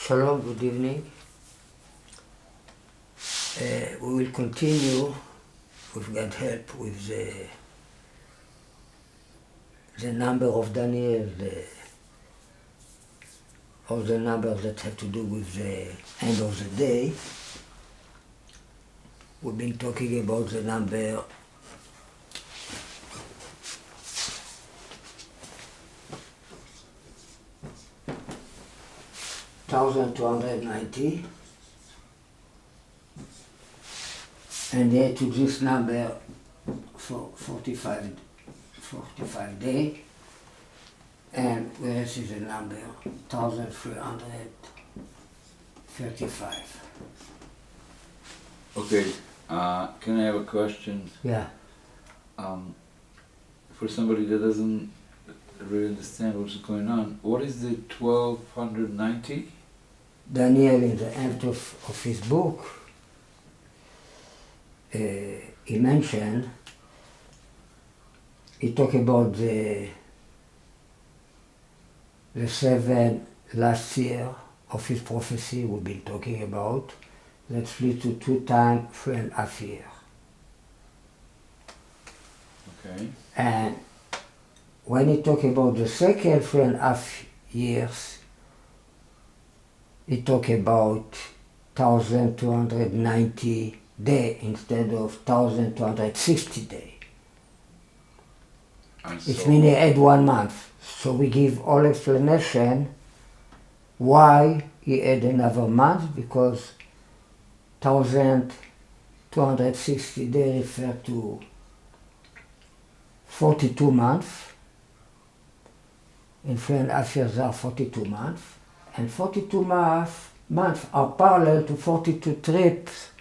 Shalom, good evening. We will continue, with God's help, with the number of Daniel, all the numbers that have to do with the end of the day. We've been talking about the number 1290, and yet to this number for 45 days, and where is the number 1335. Okay, can I have a question? Yeah. For somebody that doesn't really understand what's going on, what is the 1290? Daniel, in the end of his book, he mentioned, he talked about the 7 last year of his prophecy we've been talking about. That split to 2 times 3.5 years. Okay. And when he talk about the second 3.5 years, he talk about 1290 days instead of 1260 days. It means he had 1 month. So we give all explanation why he had another month, because 1260 days refer to 42 months. In 3.5 years there are 42 months. And 42 months are parallel to 42 trips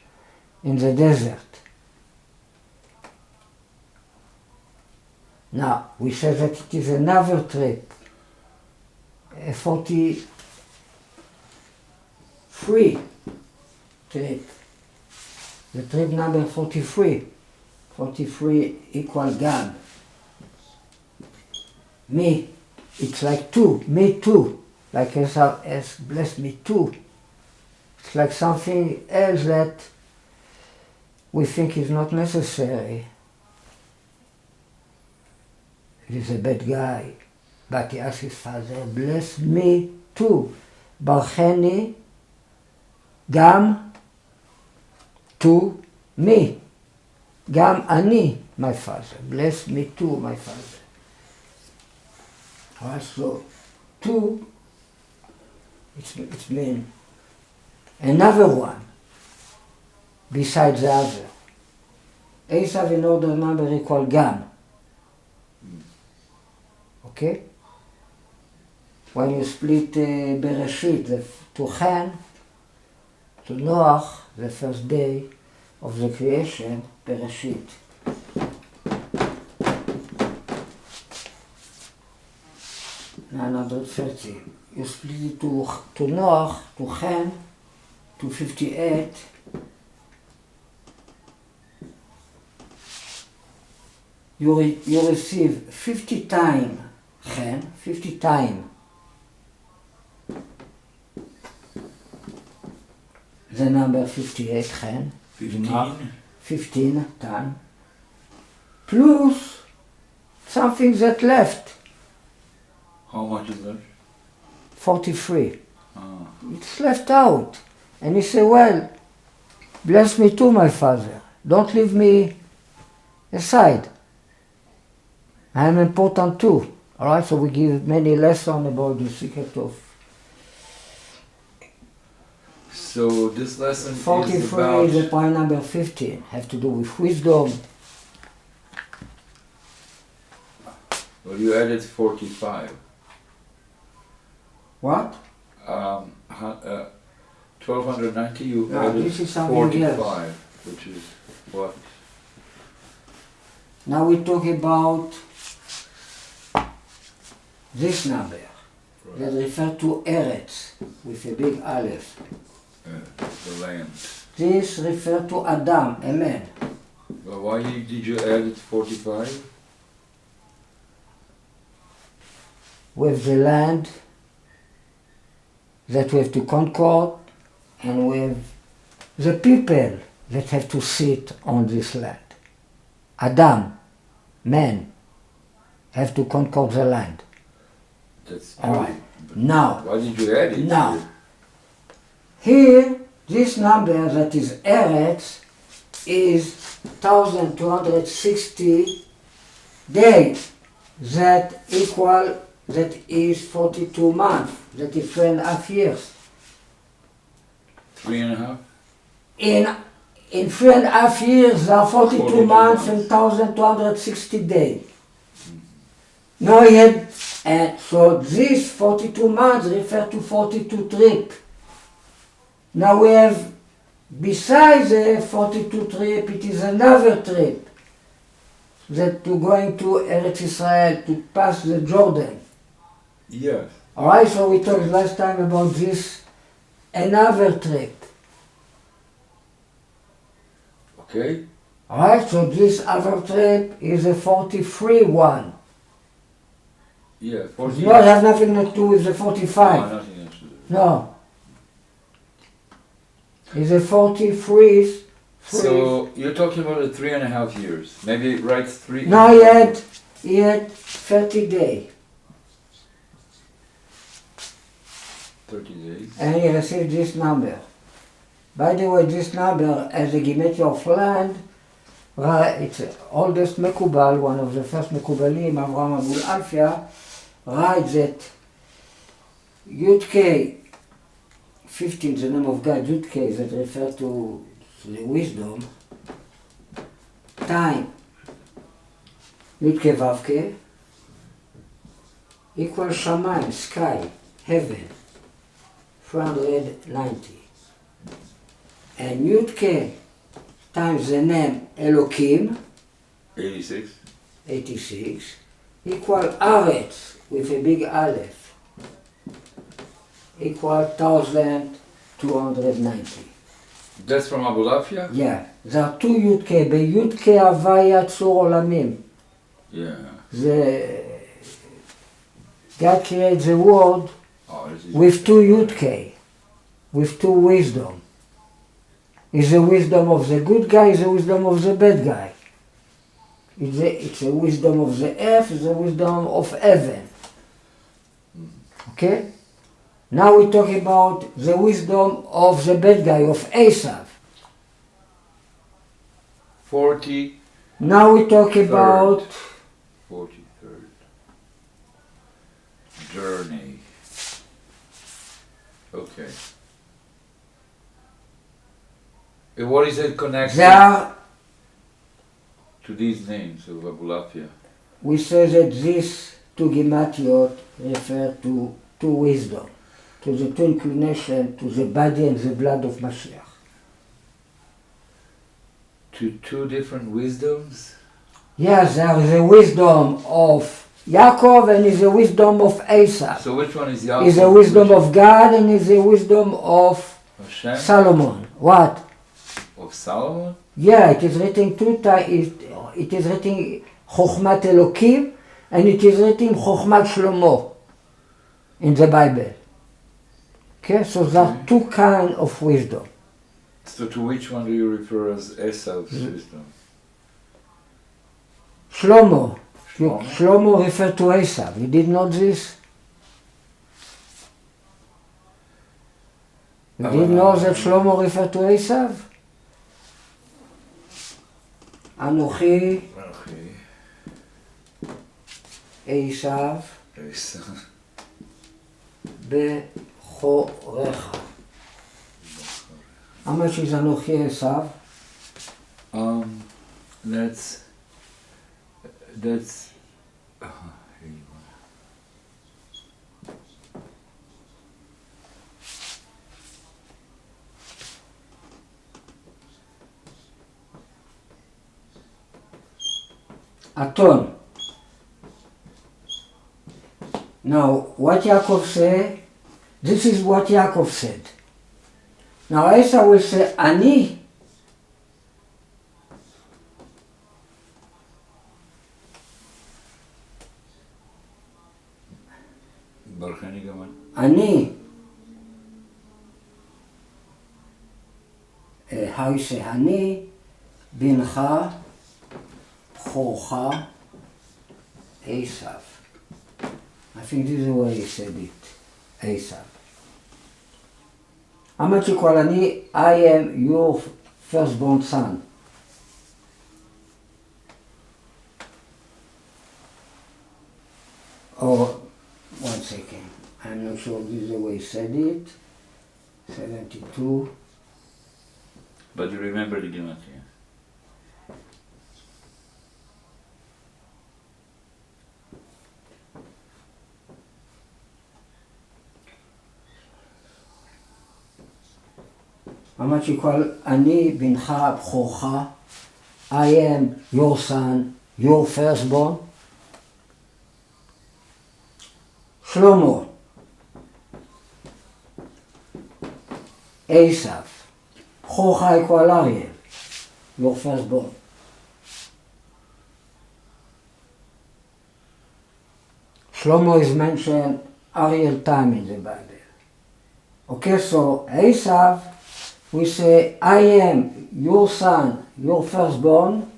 in the desert. Now, we say that it is another trip, a 43 trip. The trip number 43. 43 equal Gam. Me, it's like 2, me too. Like as blessed me too. It's like something else that we think is not necessary. He's a bad guy, but he asked his father, bless me too. Barcheni gam to me. Gam ani, my father. Bless me too, my father. Also, two, it's mean another one besides the other. Esav in order number equal Gam. Okay? When you split Bereshit to Chen, to Noach, the first day of the creation, Bereshit. $930. You split it to Noach, to Chen, to 58. You receive 50 times Chen, 50 times the number 58 Chen. 15 times. Plus something that left. How much is left? 43. It's left out. And he said, well, bless me too, my father. Don't leave me aside. I am important too. All right, so we give many lessons about the secret of. So this lesson 43 is about... is the point number 15. Have to do with wisdom. Well, you added 45. What? 1290, you No, added this is something 45, else. which is what? Now we talk about this number. Right. That refer to Eretz with a big Aleph. The land. This refer to Adam, a man. Well, why did you add it 45? With the land that we have to conquer, and we have the people that have to sit on this land. Adam, man, have to conquer the land. That's All true. right. Now, Why did you add it? now, here, this number that is Eretz is 1,260 days. That is 42 months. That is 3.5 years. 3.5? In 3.5 years, there are 42 42 months and 1,260 days. Now he had, and so these 42 months refer to 42 trips. Now we have, besides the 42 trip, it is another trip that to going to Eretz Israel, to pass the Jordan. Yes. Alright, so we talked last time about this, another trip. Okay. Alright, so this other trip is a 43 one. Yeah, It 40. has nothing to do with the 45. No, nothing else to do. No. It's a 43. So you're talking about the 3.5 years. Maybe write 3. Now he had 30 days. 30 days. And he received this number. By the way, this number, as a gematria of land, it's the oldest Mekubal, one of the first Mekubalim, Avraham Abul Alfia, writes that Yud-K, 15, the name of God, Yud-K, that refers to the wisdom, time, Yud-K Vav-K, equals Shamayim, sky, heaven, 490. And Yud-K times the name Elokim, 86. 86, equal Aretz with a big Aleph, equal 1,290. That's from Abu Lafia? Yeah, there are two Yud-K, ב-Yud-K Havaya Tzur Olamim. Yeah. God creates the world with two Yud-K, with two wisdom. Is the wisdom of the good guy, is the wisdom of the bad guy. It's the wisdom of the earth, it's the wisdom of heaven. Okay? Now we talk about the wisdom of the bad guy, of Esav. 40. Now we talk about 43rd. Journey. Okay. And what is it connected there. to these names of Abu Lafia? We say that these two gematiot refer to wisdom, to the two inclination, to the body and the blood of Mashiach. To two different wisdoms? Yes, there is the wisdom of Yaakov and is the wisdom of Esav. So which one is Yaakov? Is the wisdom of God and is the wisdom of Hashem? Solomon. What? Of Solomon? Yeah, it is written two times. It is written Chochmat Elokim and it is written Chochmat Shlomo in the Bible. Okay, so there are two kinds of wisdom. So to which one do you refer as Esav's wisdom? Shlomo. Shlomo? Shlomo referred to Esav. You did know this? You did know that Shlomo referred to Esav? Anochi Esav Bechorecha. How much is Anochi Esav? That's here you go. Aton. Now, what Yaakov said, this is what Yaakov said. Now Esau will say, Ani. Barchani Gaman. Ani. how you say, אני, בנך, בכורך, עשיו. I think this is the way he said it, עשיו. How much equal אני, I am your firstborn son. Or, 1 second, I'm not sure this is the way he said it. 72. But you remember the gematria. How much equal אני, בנך, בכורך, I am your son, your firstborn. שלמה, עשיו, בכורך equal Ariel, your firstborn. Shlomo is mentioned Ariel time in the Bible. Okay, so Esav, we say, I am your son, your firstborn,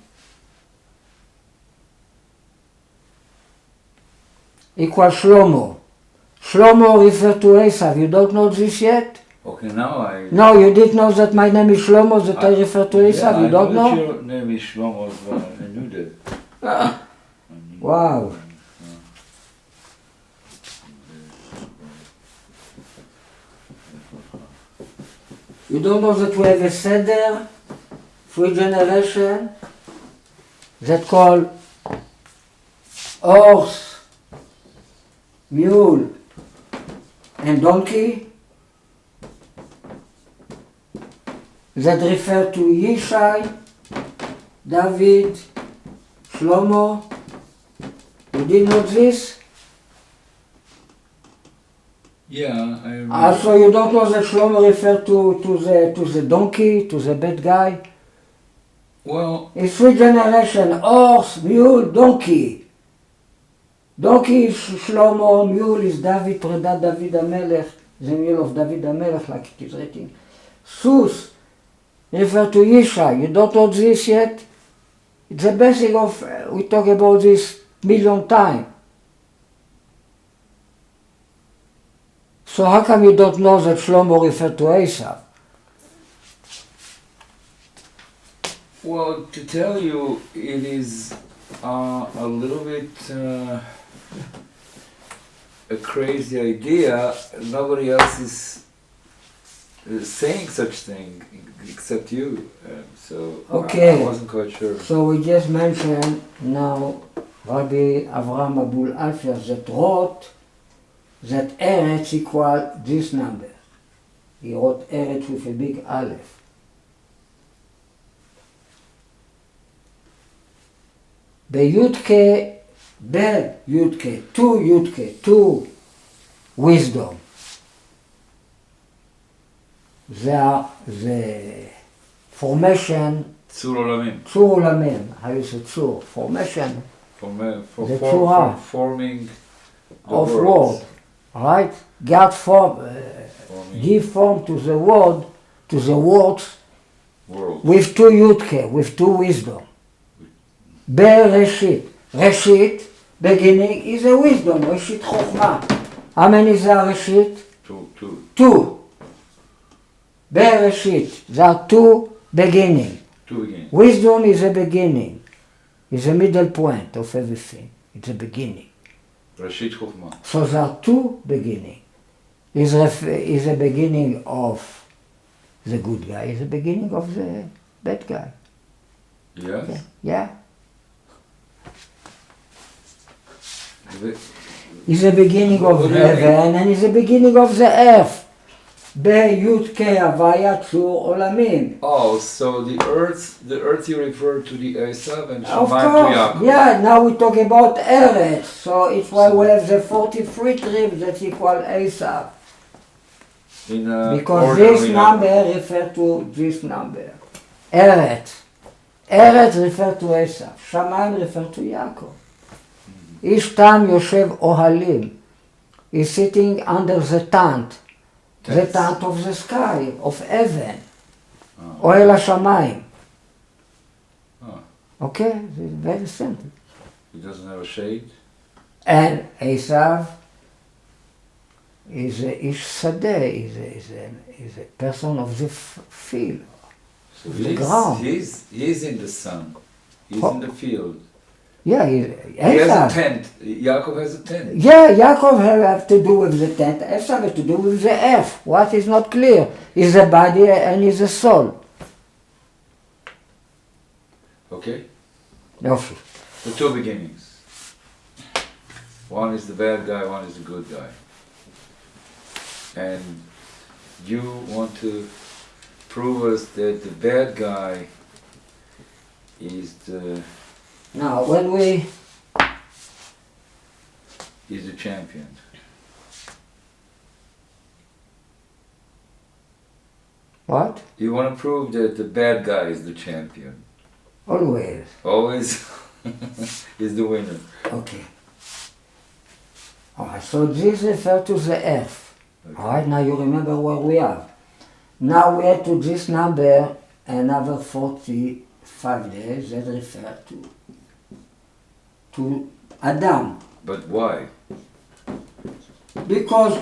equal Shlomo. Shlomo refer to Esav. You don't know this yet? Okay, now I... No, you didn't know that my name is Shlomo, that I refer to Esav? You don't know? I knew that your name is Shlomo as well. I knew that. Wow. You don't know that we have a seder, 3 generations, that called horse, mule, and donkey, that refer to Yishai, David, Shlomo. You didn't know this? Yeah, I remember. Also, you don't know that Shlomo referred to the donkey, to the bad guy? Well, It's 3 generations, horse, mule, donkey. Donkey is Shlomo, mule is David, פרידת דוד המלך, the mule of David המלך, like it is written. Sus refer to Yishai. You don't know this yet? It's the basic of, we talk about this million times. So how come you don't know that Shlomo referred to Esav? well, to tell you, it is a little bit a crazy idea. Nobody else is saying such thing except you. So Okay. I wasn't quite sure. So we just mentioned now Rabbi Avraham Abul Alfia that wrote that Eretz equal this number. He wrote Eretz with a big Aleph. בי"ק, בי"ק, 2 יודק, 2 wisdom. זה formation, צור עולמים. צור עולמים, how you say צור, formation the צורה forming the of worlds. word, right? God give form to the word, to the words World. with 2 יודק, with 2 wisdom. בראשית, ראשית, beginning is a wisdom, ראשית חוכמה. How many is הראשית? Two. 2. בראשית, there are 2 beginning. Two again. Wisdom is a beginning, is a middle point of everything. It's a beginning. ראשית חוכמה. So there are 2 beginning. Is a beginning of the good guy, is a beginning of the bad guy. Yes? Okay. Yeah. The- Is the beginning of What do you mean? heaven and is the beginning of the earth. בי"ק הוויה צור עולמים. Oh, so the earth you refer to the Esav and Of Shemaim to course, Yaakov. yeah, now we talk about Eretz, so it's why we have the 43 tribes that equal Esav. In Because order this we know. number refer to this number. Eretz. Eretz refer to Esav. Shamayim refer to Yaakov. איש תם יושב אוהלים. He's sitting under the tent. The tent of the sky, of heaven. אוהל השמיים. Ah. Okay? It's very simple. He doesn't have a shade? And Esav is a ish sadeh, is a person of the field. So The ground. he's in the sun. He's in the field. Yeah, He has a Esav. tent. Yaakov has a tent. Yeah, Yaakov have to do with the tent. Esav has to do with the earth. What is not clear is the body and is the soul. Okay? יופי. The two beginnings. One is the bad guy, one is the good guy. And you want to prove us that the bad guy is the Now, when we... is the champion. What? You want to prove that the bad guy is the champion. Always. Always is the winner. Okay. Alright, so this refers to the earth. Okay. Alright, now you remember where we are. Now we add to this number another 45 days that refer to Adam. But why? Because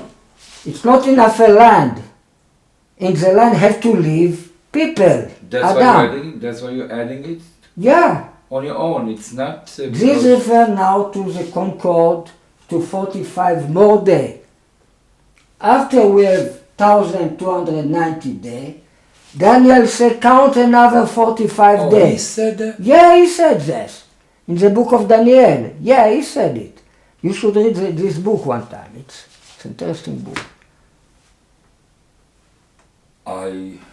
it's not enough a land. In the land have to live people. That's why you're adding it Yeah. on your own. It's not. This refers now to the Concord to 45 more days. After we have 1,290 days, Daniel said count another 45 He days. said that? Yeah, he said this. In the book of Daniel. Yeah, he said it. You should read this book one time. It's an interesting book.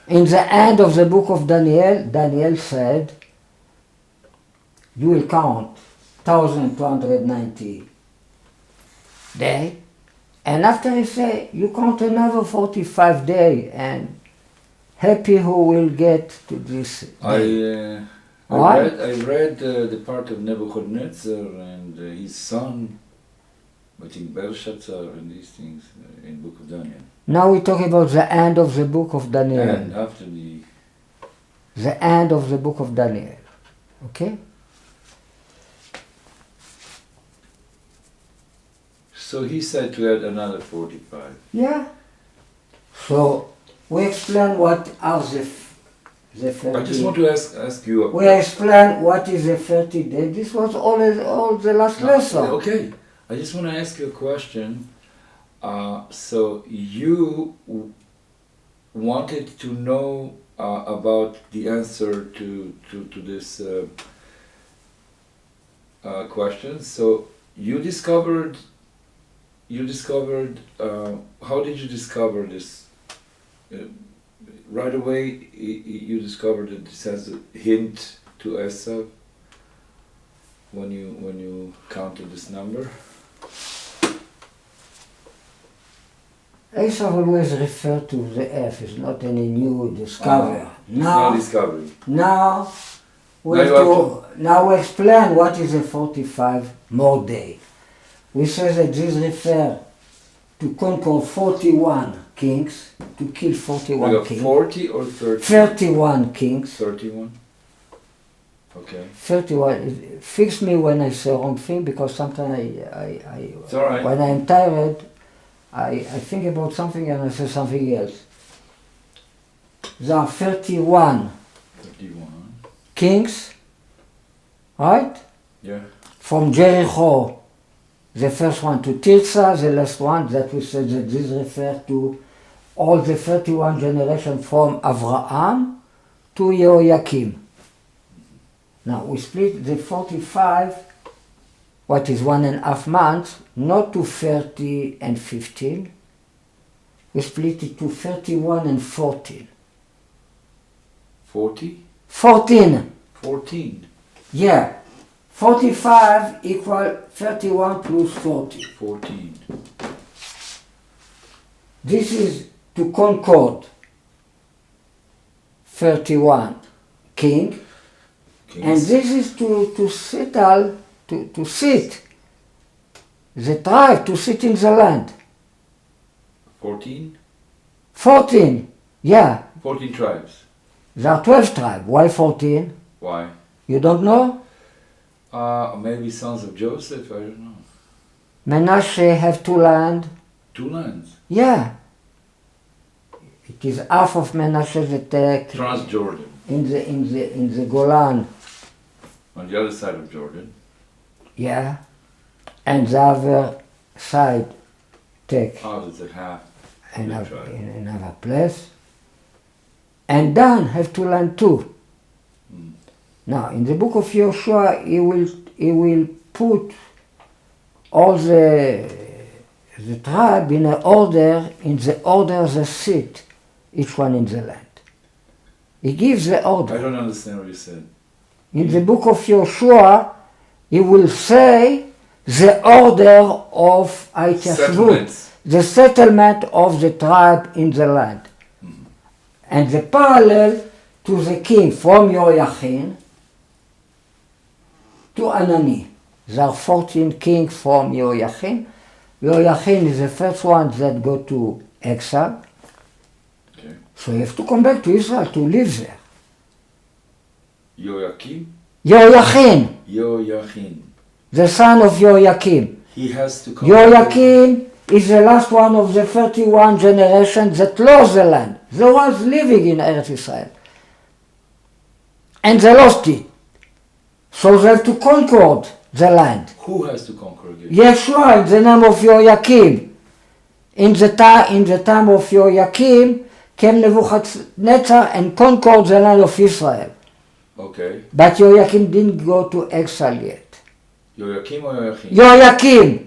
In the end of the book of Daniel, Daniel said, you will count 1,290 days, and after he said, you count another 45 days, and happy who will get to this day. I read the part of Nebuchadnezzar and his son, I think Belshazzar and these things in book of Daniel. Now we talk about the end of the book of Daniel. And after the end of the book of Daniel. Okay? So he said to add another 45. Yeah. So we explain what are the 30. I just want to ask you a We explain what is the 30 days. This was all the last lesson. Okay. I just want to ask you a question. So you wanted to know about the answer to this question. So you discovered. How did you discover this? Right away, you discovered that this has a hint to Esav when you counted this number. Esav always refer to the earth. It's not any new discovery. It's not discovery. Now we explain what is a 45 more day. We say that this refers to conquer 41 kings, to kill 41 kings. 40 or 30? 31 kings. 31? Okay. 31. Fix me when I say wrong thing, because sometimes It's all right. when I'm tired, I think about something and I say something else. There are 31 kings, right? Yeah. From Jericho, the first one to Tirsa, the last one that we said that this refers to all the 31 generations from Avraham to Jehoiakim. Now we split the 45, what is 1.5 months, not to 30 and 15. We split it to 31 and 14. 40? 14. 14. Yeah. 45 equal 31 plus 40. 14. This is to concord 31 king, Kings. and this is to settle, to sit, the tribe to sit in the land. 14? 14, yeah. 14 tribes. There are 12 tribes. Why 14? Why? You don't know? Maybe sons of Joseph, I don't know. Menashe have 2 lands. 2 lands. Yeah. It is half of Menashe that take Transjordan. in the Golan. On the other side of Jordan. Yeah. And the other side take There's a half. in another place. And Dan have 2 land too. Now, in the book of Joshua, he will put all the tribe in the order they sit, each one in the land. He gives the order. I don't understand what you said. In the book of Joshua, he will say the order of Aitashvut, the settlement of the tribe in the land. And the parallel to the king from Yoachim to Anani. There are 14 kings from Yoachim. Yoachim is the first one that go to exile. Okay. So you have to come back to Israel to live there. Yoachim? Yoachim, the son of Yoachim. He has to come. Yoachim is the last one of the 31 generations that lost the land. They was living in Eretz Israel. And they lost it. So they have to conquer the land. Who has to conquer again? Yeshua, in the name of Yoachim. In the time of Yoachim, came Nebuchadnezzar and conquered the land of Israel. Okay. But Yoachim didn't go to exile yet. Yoachim or Yoachim? Yoachim!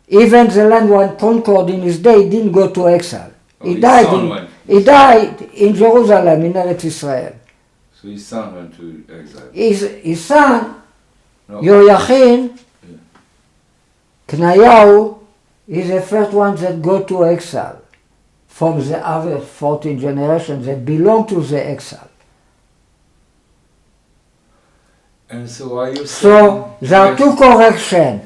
Even the land was conquered in his day, he didn't go to exile. He died in Jerusalem, in Eretz Israel. So his son went to exile. His son, No. Yoachim, Knayahu, is the first one that go to exile from the other 14 generations that belong to the exile. And so are you saying... So there are 2 corrections.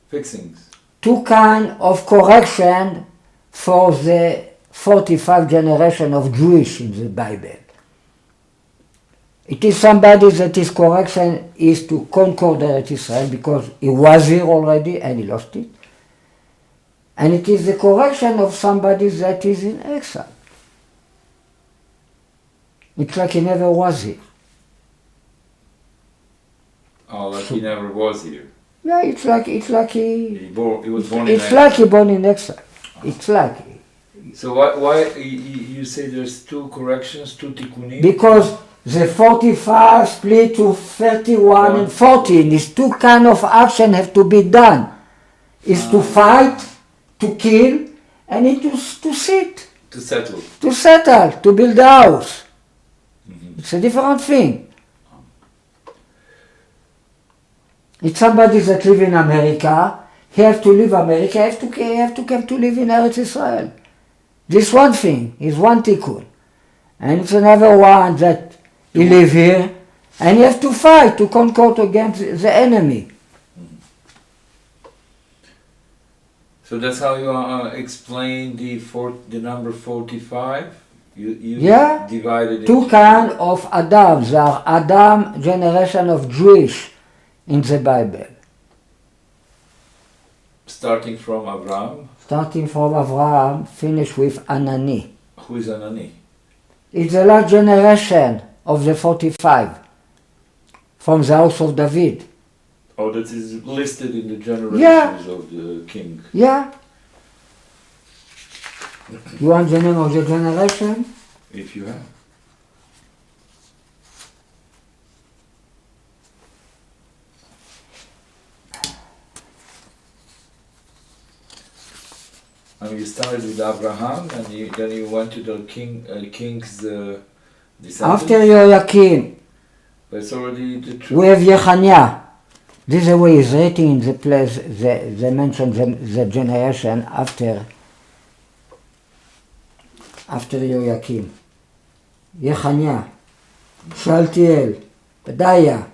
Fixings. 2 kinds of correction for the 45 generation of Jewish in the Bible. It is somebody that his correction is to conquer the Eretz Israel because he was here already and he lost it. And it is the correction of somebody that is in exile. It's like he never was here. Oh, like he never was here. Yeah, it's like he was born in it's exile. like he born in exile. It's like So why you say there's 2 corrections, 2 tikkunim? because the 45 split to 31 and 14 is 2 kind of action have to be done. Is to fight, to kill, and it is to sit. To settle. To settle, to build a house. It's a different thing. It's somebody that live in America, he have to leave America, he have to come to live in Eretz Israel. This one thing is one tikkun. And it's another one that he live here, and he have to fight to conquer against the enemy. So that's how you explain the number 45? You divided it. 2 kinds of Adam. There are Adam generation of Jewish in the Bible. Starting from Abraham. Starting from Abraham, finish with Anani. Who is Anani? It's the last generation of the 45 from the house of David. Oh, that is listed in the generations of the king. Yeah. You want the name of the generation? If you have. I mean, you started with Abraham, and then you went to the king's descendants. After Yoachim, But it's already the truth. we have Yechaniah. This is the way it's written in the place, they mention the generation after Yoachim. Yechaniah, Shaltiel, Pedaiah.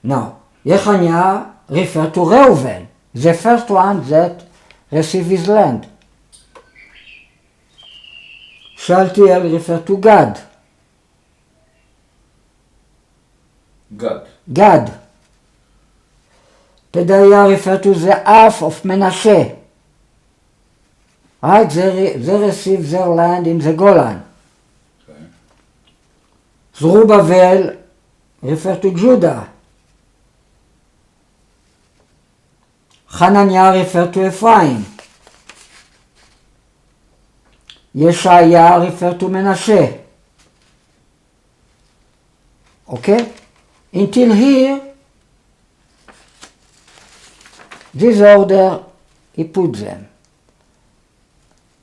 Now, Yechaniah refers to Reuven, the first one that received his land. Shaltiel refers to Gad, Gad. Pedaya refers to the half of Menashe. Right? They received their land in the Golan. Okay. Zerubbabel refers to Judah. Hananiah refers to Ephraim. Yeshaya refers to Menashe. Okay? Until here, this order, he put them.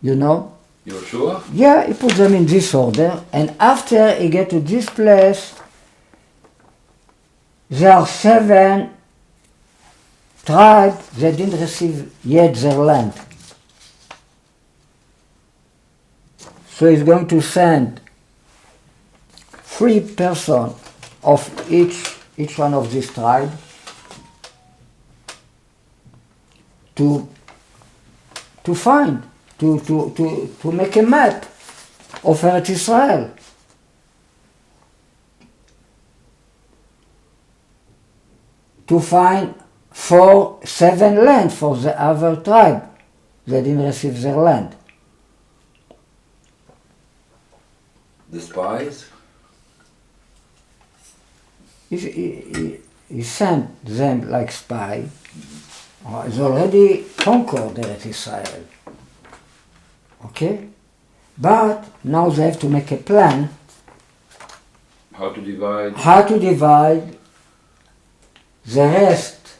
You know? You're sure? Yeah, he put them in this order, and after he get to this place, there are 7 tribes that didn't receive yet their land. So he's going to send 3 persons of each one of these tribes to find, to make a map of Eretz Israel. To find 7 land for the other tribe that didn't receive their land. The spies? He sent them like spy. He's already conquered Eretz Israel. Okay? But now they have to make a plan How to divide? how to divide the rest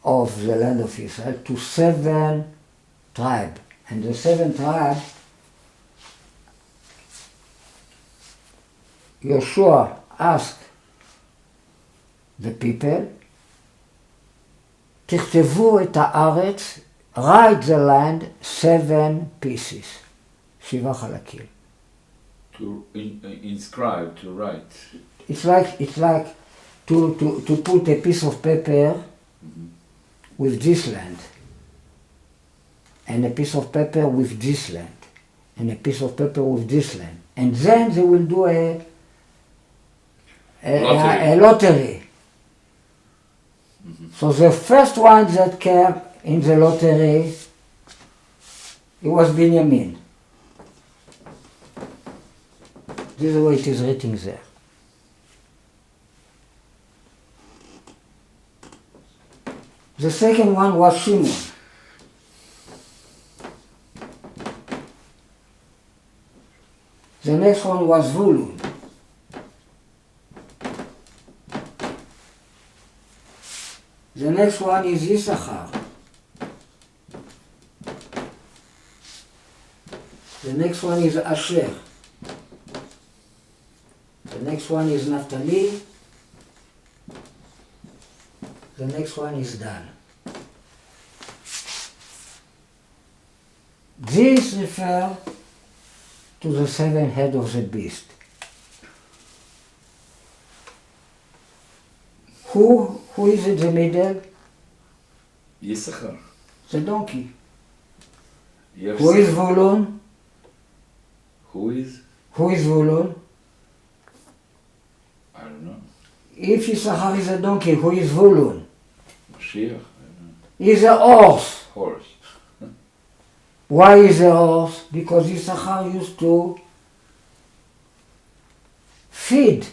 of the land of Israel to 7 tribes. And the 7 tribes, Joshua asked the people, תכתבו את הארץ, write the land 7 pieces, 7 חלקים. To inscribe, to write. It's like to put a piece of paper with this land, and a piece of paper with this land, and a piece of paper with this land. And then they will do a lottery. So the first one that came in the lottery, it was Binyamin. This is the way it is written there. The second one was Shimon. The next one was Zvulun. The next one is Issachar. The next one is Asher. The next one is Naphtali. The next one is Dan. This refers to the 7 heads of the beast. Who is in the middle? Yisachar. The donkey. Yes. Who is Zvulun? Who is? Who is Zvulun? I don't know. If Issachar is a donkey, who is Zvulun? Mashiach. I don't know. He's a horse. Horse. Why is a horse? Because Issachar used to feed,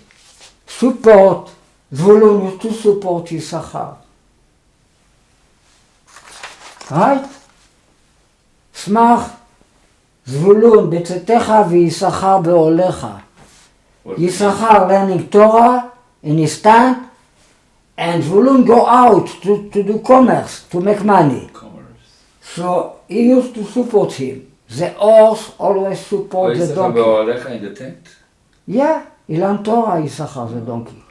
support. Zvulun used to support Issachar. Right? שמח זבולון בצאתך ויששכר בעולך. Yisachar learning Torah in his stand, and Zvulun go out to do commerce, to make money. Commerce. So he used to support him. The horse always support the donkey. Yisachar in the tent? Yeah, he learned Torah, Yisachar, the donkey.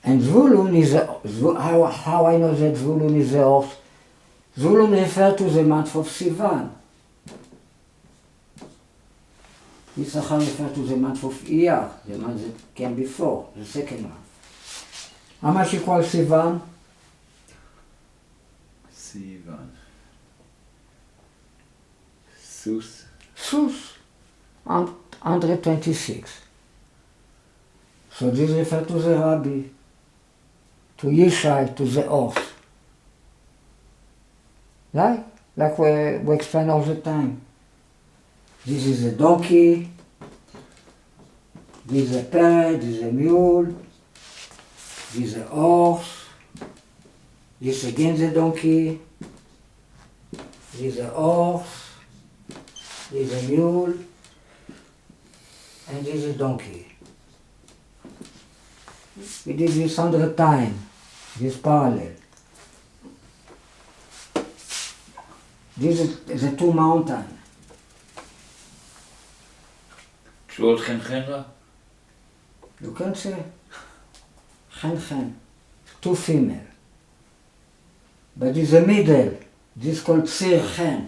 And Zvulun is how I know that Zvulun is the horse. Zvulun refers to the month of Sivan. Yisachar refers to the month of Iyar, the month that came before, the second month. How much equals Sivan? Sivan. Sus. Sus, 126. So this refers to the Rabbi, to Yishai, to the horse. Like we explain all the time. This is a donkey, this is a parrot, this is a mule, this is a horse, this again the donkey, this is a horse, this is a mule, and this is a donkey. We did this 100 times, this parallel. This is the two mountains. קשורות חן חן לה? You can say חן חן, two female. But it's the middle. This is called ציר חן.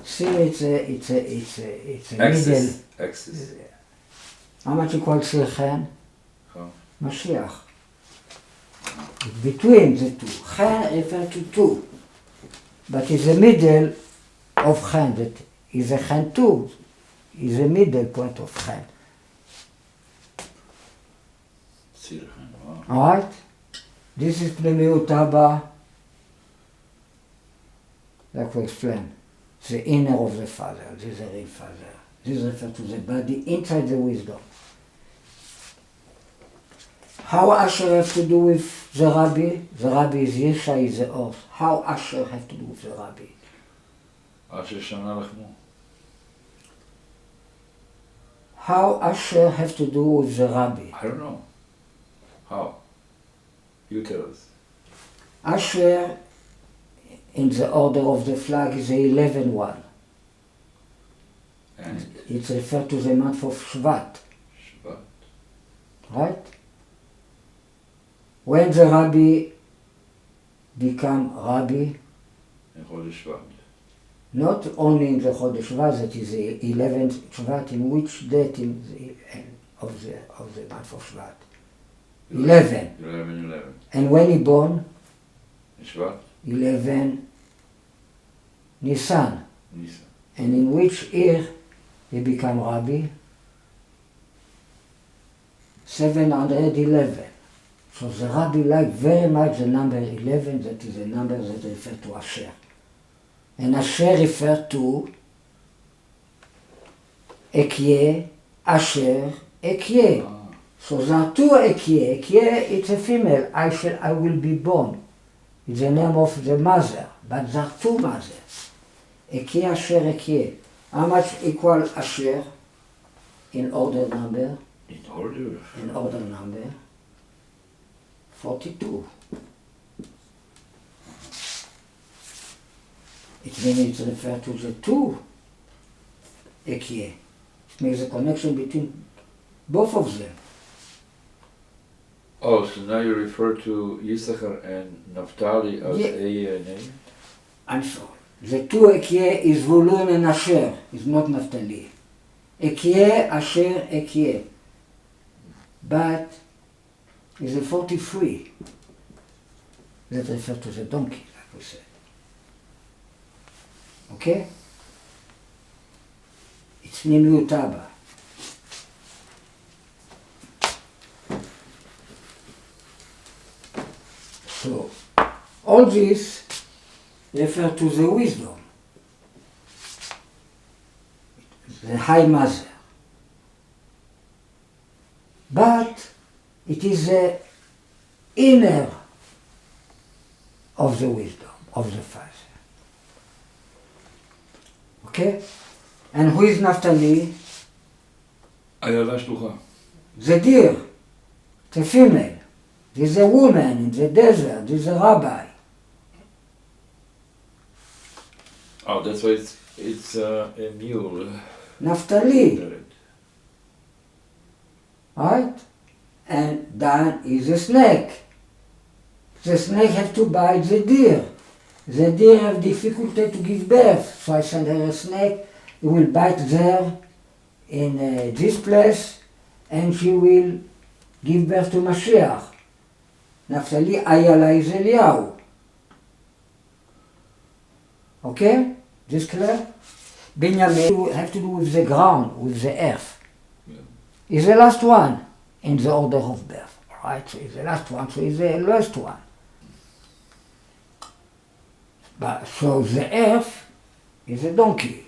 ציר it's a middle. Axis. How much you call ציר חן? How? Mashiach. It's between the two. חן refers to two. But it's the middle of חן. That is a חן too. Is the middle point of חן. ציר חן, וואו. Alright? This is פנימיות אבא. Like we explained. The inner of the father. This is the real father. This refers to the body inside the wisdom. How Asher have to do with the Rabbi? The Rabbi is Yishai, is the horse. How Asher have to do with the Rabbi? אשר שנה לחמו. How Asher have to do with the Rabbi? I don't know. How? You tell us. Asher, in the order of the flag, is the 11th one. And It's referred to the month of Shvat, Shabbat. right? When the Rabbi become Rabbi, in חודש שבט. not only in the Chodesh Shvat, that is the 11th Shvat, in which date in the, of the month of Shvat? 11. 11. And when he born? In שבט? 11 Nisan. ניסן. And in which year he become Rabbi? 711. So the Rabbi liked very much the number 11, that is the number that refers to Asher. And Asher refers to Ekye, Asher, Ekye. So there are two Ekye. Ekye, it's a female. I will be born. It's the name of the mother, but there are two mothers. Ekye, Asher, Ekye. How much equal Asher in order number? In order? In order number? 42. It means it refers to the two Ekye. It makes a connection between both of them. Oh, so now you refer to Yisachar and Naphtali as Yeah. A and A? I'm sorry. The two Ekye is Vulun and Asher. It's not Naphtali. Ekye, Asher, Ekye. But it's a 43 that refers to the donkey, like we said. Okay? It's Nimiut Abba. So, all this refer to the wisdom, the High Mother. But it is the inner of the wisdom of the Father. Okay? And who is Naphtali? איילה שלוחה. The deer, the female. There's a woman in the desert, there's a rabbi. Oh, that's why it's a mule. Naphtali, right? And Dan is a snake. The snake have to bite the deer. The deer have difficulty to give birth, so I send her a snake. It will bite there in this place, and she will give birth to Mashiach. Naphtali Ayala is Eliyahu. Okay? This clear? Binyamin have to do with the ground, with the earth. Yeah. is the last one in the order of birth, right? So he's the last one, so he's the last one. But so the earth is a donkey.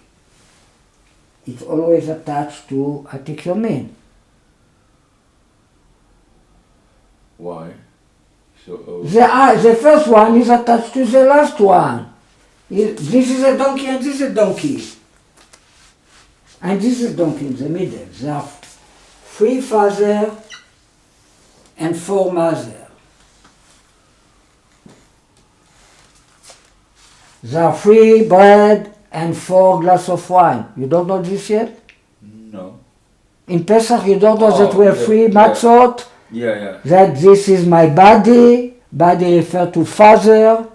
It's always attached to Atik Yomin. Why? So, The first one is attached to the last one. This is a donkey and this is a donkey. And this is a donkey in the middle. There are 3 fathers and 4 mothers. There are 3 bread and 4 glasses of wine. You don't know this yet? no. In Pesach you don't know that we have 3 yeah. matzot? Yeah. That this is my body. Body refers to father,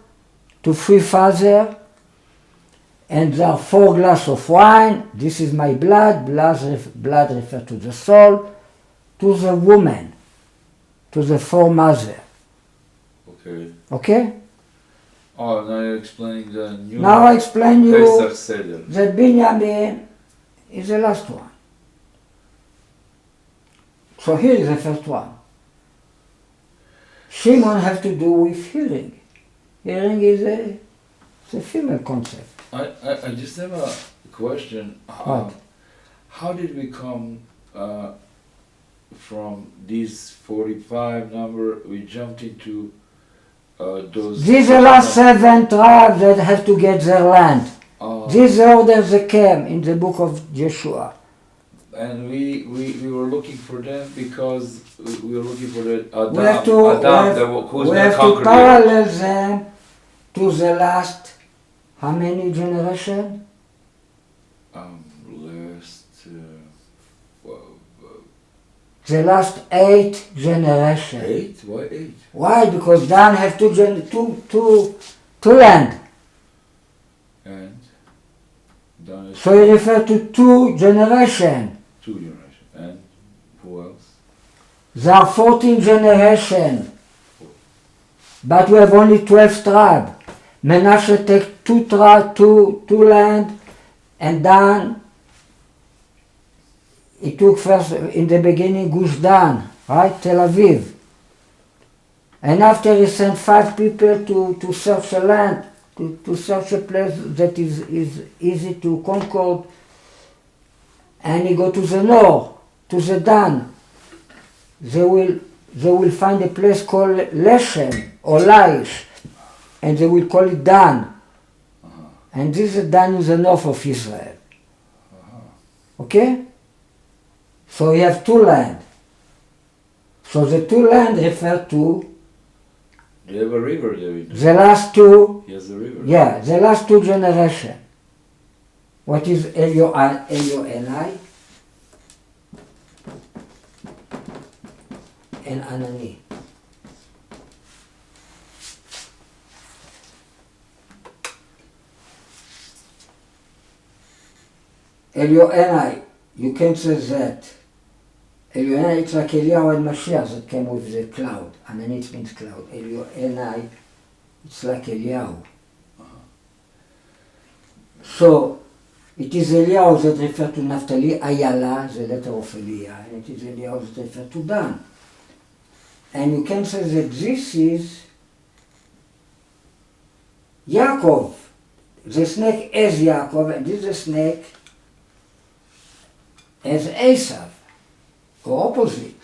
to 3 fathers. And there are 4 glasses of wine. This is my blood. Blood refers to the soul, to the woman, to the 4 mothers. Okay. Okay? Oh, now you're explaining the new Now I explain you Pesach Seder. that Binyamin is the last one. So here is the first one. Shimon have to do with hearing. Hearing is a female concept. I just have a question. What? How did we come from these 45 number, we jumped into those... These are the last 7 tribes that have to get their land. These orders that came in the book of Joshua. And we were looking for them because we were looking for the Adam, We have to, who's we going to have conquer to the earth. parallel them to the last, how many generations? The last 8 generations. 8? Why 8? Why? Because Dan have two land. And Dan is So he refer to 2 generations. 2 generations. And who else? There are 14 generations. But we have only 12 tribes. Menashe take 2 land, and Dan, he took first in the beginning Gush Dan, right, Tel Aviv. And after he sent 5 people to search a land, to search a place that is easy to conquer, and he go to the north, to the Dan. They will find a place called Leshem or Laish, and they will call it Dan. And this is Dan in the north of Israel. Okay? So you have 2 land. So the 2 land refer to You have a river there. the last 2. Yes, the river. Yeah, the last 2 generations. What is Elionai and Anani? Elionai, you can say that. Elionai, it's like Eliyahu and Mashiach that came with the cloud. Anani, it means cloud. Elionai, it's like Eliyahu. So, it is Eliyahu that refers to Naphtali, Ayala, the letter of Eliyahu, and it is Eliyahu that refers to Dan. And you can say that this is Yaakov. The snake as Yaakov, and this is the snake as Esav, or opposite.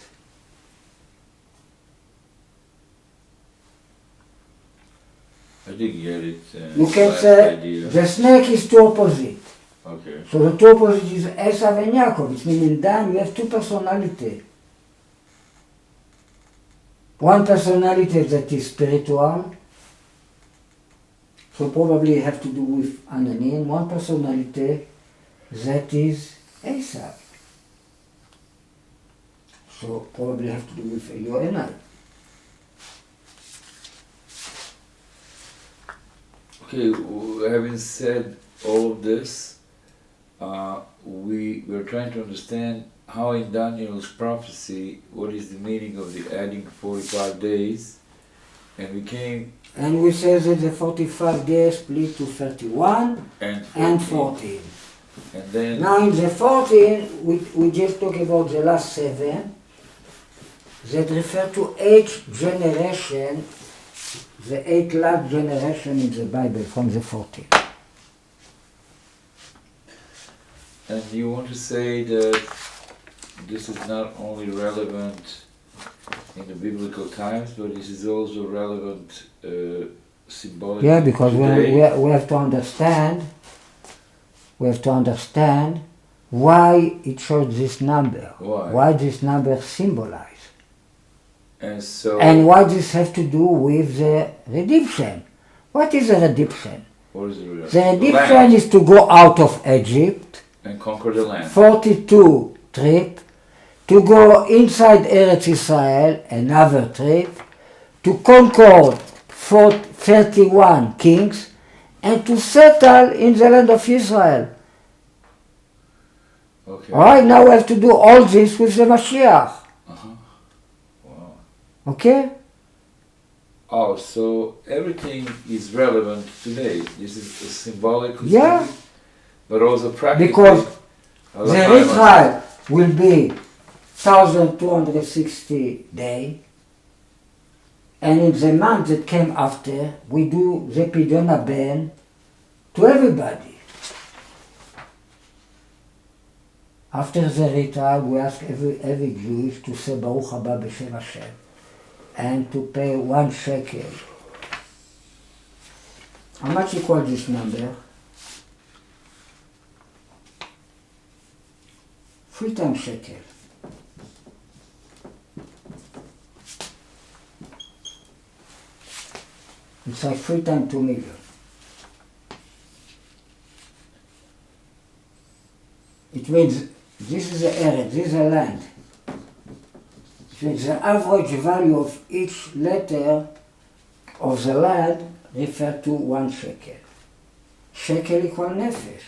I didn't get it. You can last say idea. the snake is 2 opposite. Okay. So the 2 opposite is Esav and Yaakov. It means in Dan you have 2 personalities. One personality that is spiritual, so probably have to do with Anani, and one personality that is Esav. So probably have to do with Elionai. Okay, having said all of this, we're trying to understand how in Daniel's prophecy, what is the meaning of the adding 45 days, and we came... And we say that the 45 days split to 31 and 14. And then Now in the 14, we just talk about the last 7, that refer to 8 generation, the 8 last generation in the Bible from the 14. and you want to say that this is not only relevant in the biblical times, but this is also relevant symbolically. Yeah, because today. we have to understand why it shows this number. Why? This number symbolize. And so. And what this have to do with the redemption. What is the redemption? What is it? The redemption is to go out of Egypt. And conquer the land. 42 trip. To go inside Eretz Israel, another trip. To conquer 31 kings. And to settle in the land of Israel. Okay. Alright, now we have to do all this with the Mashiach. Uh-huh. Wow. Okay? Oh, so everything is relevant today. This is a symbolic, Yeah. but also practical. Because the retrial will be 1260 days, and in the month that came after, we do the Pidyon Ben to everybody. After the retrial, we ask every Jewish to say Baruch Haba B'Shem Hashem and to pay 1 shekel. How much equal this number? 3 times shekel. It's like 3 times 2 million. It means this is the area, this is the land. It means the average value of each letter of the land refer to 1 shekel. Shekel equal nefesh.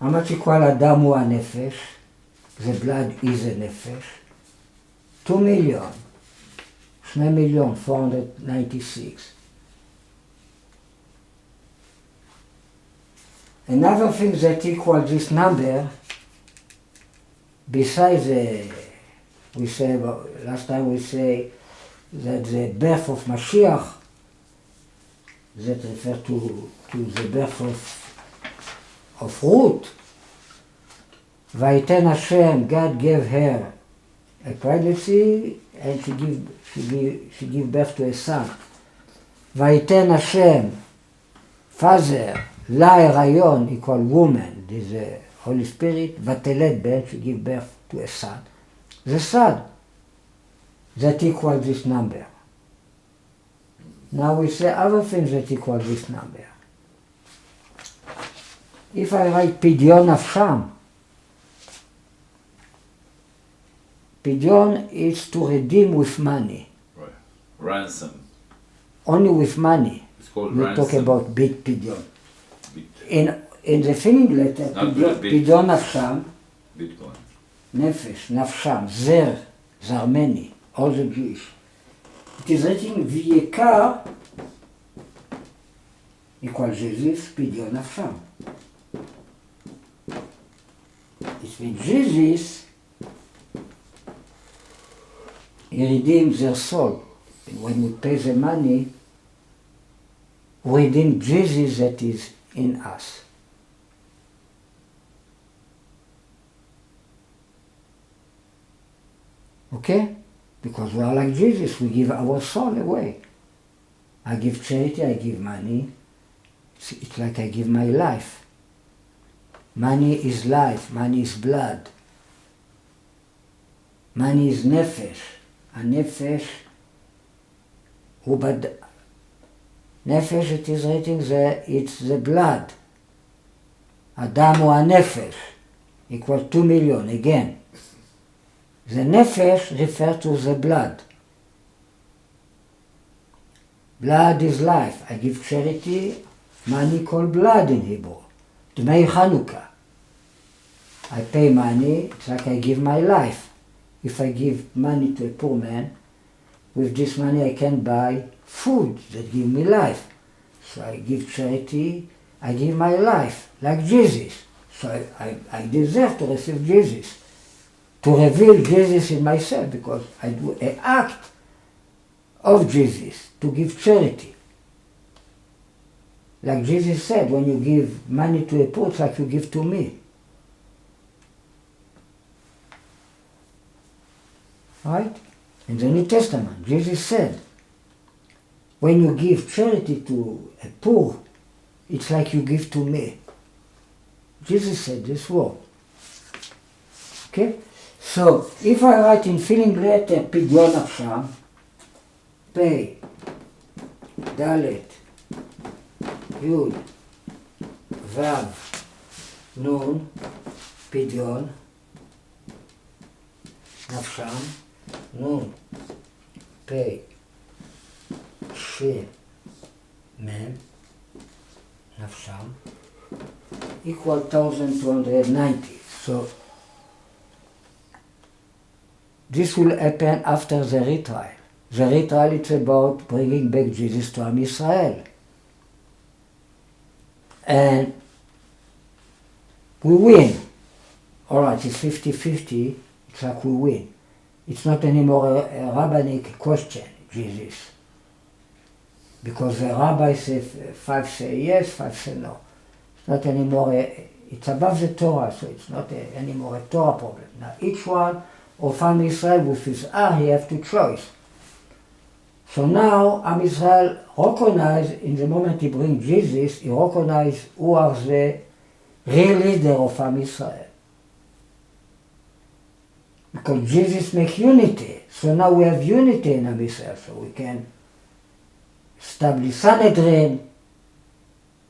How much equal Adam הוא הנפש? The blood is a nefesh. 2 million. 2,496,000. Another thing that equals this number, besides we say, last time we say that the birth of Mashiach, that refer to the birth of Ruth. Vayiten Hashem, God gave her a pregnancy and she gave birth to a son. Vayiten Hashem, father, la herayon equal woman, this is the Holy Spirit, vatelet ben, she give birth to a son. The son that equals this number. Now we say other things that equal this number. If I write Pidyon Nafsham, Pidyon is to redeem with money. Right. Ransom. Only with money. It's called we ransom. Talk about big Pidyon. Bit. In the filling letter, Pidyon Nafsham, Bitcoin. Nefesh, Nafsham, Zer, Zarmeni, all the Jewish. It is written V'yekar equal Jesus, Pidyon Nafsham. It means Jesus, he redeems their soul. And when we pay the money, we redeem Jesus that is in us. Okay? Because we are like Jesus, we give our soul away. I give charity, I give money. It's like I give my life. Money is life, money is blood. Money is nefesh. And nefesh, nefesh, it is written there, it's the blood. Adam הוא הנפש, equal 2 million, again. The nefesh refers to the blood. Blood is life. I give charity, money called blood in Hebrew. Dmei Chanukah. I pay money, it's like I give my life. If I give money to a poor man, with this money I can buy food that give me life. So I give charity, I give my life, like Jesus. So I deserve to receive Jesus, to reveal Jesus in myself, because I do an act of Jesus, to give charity. Like Jesus said, when you give money to a poor, it's like you give to me. Right? In the New Testament, Jesus said, when you give charity to a poor, it's like you give to me. Jesus said this word. Okay? So, if I write in filling letter, פדיון נפשם, פ', ד', י', ו', נ', פדיון, נפשם, נ', פ', ש, מ', נפשם, equal 1290. So this will happen after the retrial. The retrial is about bringing back Jesus to Am Yisrael. And we win. All right, it's 50-50, it's like we win. It's not anymore a rabbinic question, Jesus. Because the rabbis say 5 say yes, 5 say no. It's not anymore, it's above the Torah, so it's not anymore a Torah problem. Now each one of Am Yisrael with his he have to choice. So now Am Yisrael recognize, in the moment he brings Jesus, he recognize who are the real leader of Am Yisrael. Because Jesus makes unity. So now we have unity in Am Yisrael, so we can establish Sanhedrin,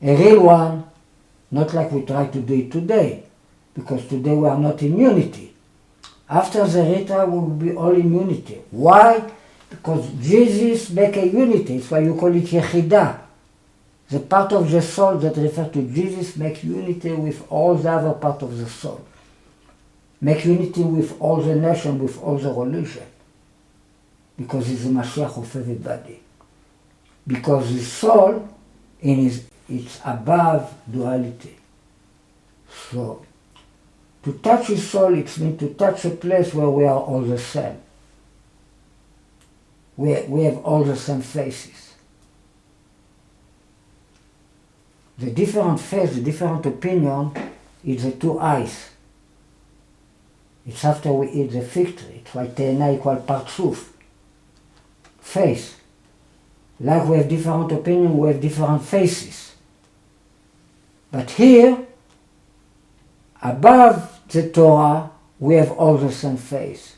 a real one, not like we try to do it today, because today we are not in unity. After the retrial we will be all in unity. Why? Because Jesus make a unity. It's why you call it Yechidah. The part of the soul that refers to Jesus make unity with all the other part of the soul. Make unity with all the nation, with all the religion. Because he's the Mashiach of everybody. Because his soul it's above duality. So, to touch his soul, it means to touch a place where we are all the same. We have all the same faces. The different face, the different opinion is the two eyes. It's after we eat the fig tree. It's why Te'ena equal partsuf, face. Like we have different opinion, we have different faces. But here, above the Torah, we have all the same face.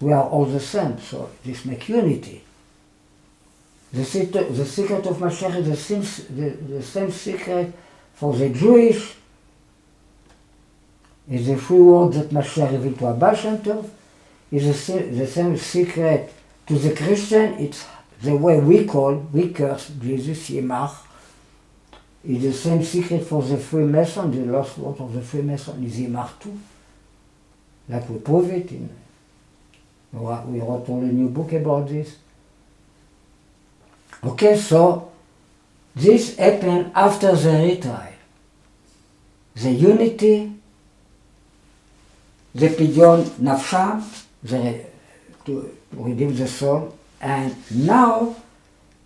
We are all the same, so this makes unity. The secret of Mashiach is the same secret for the Jewish. Is the free word that Mashiach revealed to Abba Shem Tov. Is the same secret to the Christian. It's the way we curse Jesus, Yemach. Is the same secret for the Freemason. The last word of the Freemason is Yemach too. Like we prove it in. We wrote all a new book about this. Okay, so this happened after the retrial. The unity, the pidyon nafsham, to redeem the soul, and now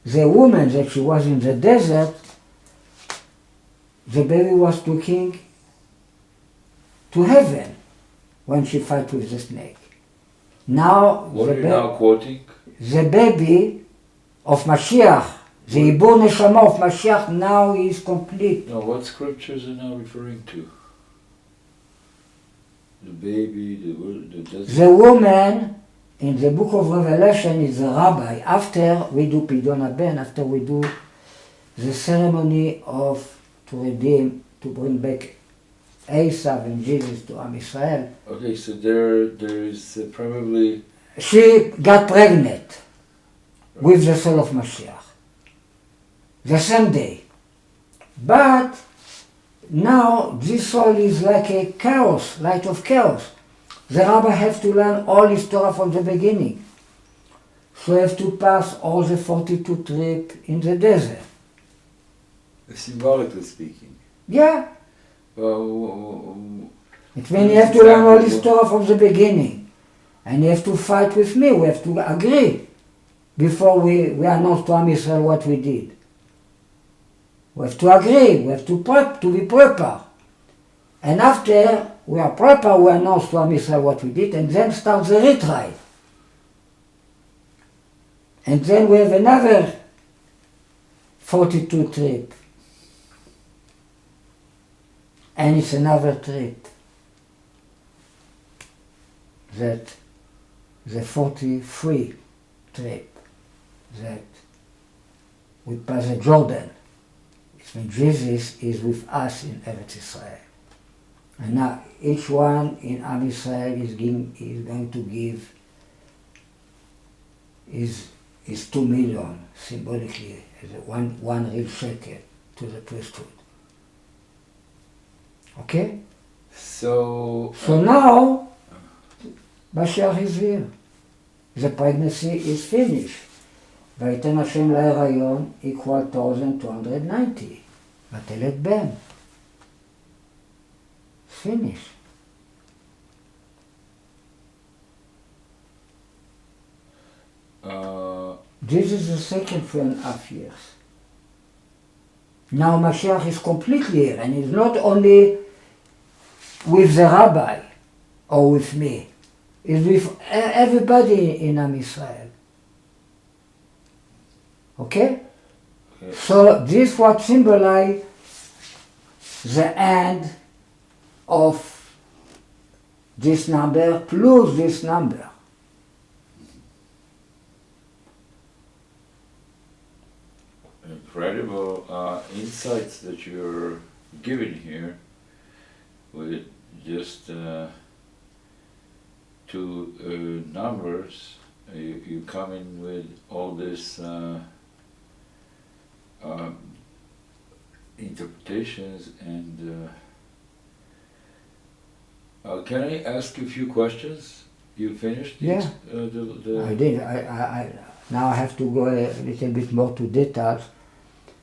the woman that she was in the desert, the baby was taken to heaven when she fight with the snake. Now, what are you now quoting? The baby of Mashiach, the Ibur Neshama of Mashiach now is complete. Now, what scriptures are now referring to? The baby, the desert? The woman in the book of Revelation is a rabbi. After we do Pidyon Haben, after we do the ceremony of to redeem, to bring back Esav and Jesus to Am Yisrael. Okay, so there is probably... She got pregnant with the soul of Mashiach. The same day. But now this soul is like a chaos, light of chaos. The rabbi has to learn all his Torah from the beginning. So I have to pass all the 42 trips in the desert. Symbolically speaking. Yeah. Well, It means you have to learn all this Torah from the beginning. And you have to fight with me. We have to agree before we announce to Am Yisrael what we did. We have to agree. We have to be prepared. And after we are prepared, we announce to Am Yisrael what we did, and then starts the retry. And then we have another 42 trip. And it's another trip. That the 43 trip that we pass the Jordan. It means Jesus is with us in Eretz Israel. And now each one in Am Yisrael is going to give is 2 million symbolically as one real shekel to the priesthood. Okay? So now Mashiach is here. The pregnancy is finished. ויתן השם להיריון equal 1290. ותלד בן. It's finished. This is the second 3.5 years. Now Mashiach is completely here, and he's not only with the rabbi or with me. He's with everybody in Am Yisrael. Okay? So this what symbolize the end of this number plus this number. Incredible insights that you're giving here with just two numbers. You come in with all this interpretations, and can I ask you a few questions? You finished? Yeah. I did. Now I have to go a little bit more to details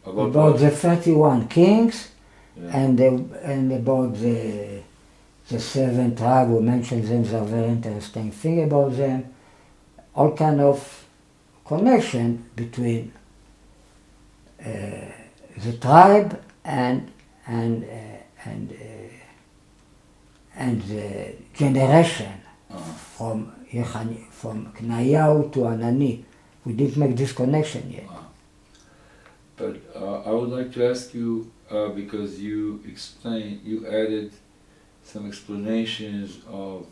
about the 31 kings, yeah, and about the 7 tribes. We mentioned them. They're very interesting thing about them. All kind of connection between the tribe and the generation from Knayahu to Anani. We didn't make this connection yet. But I would like to ask you, because you added some explanations of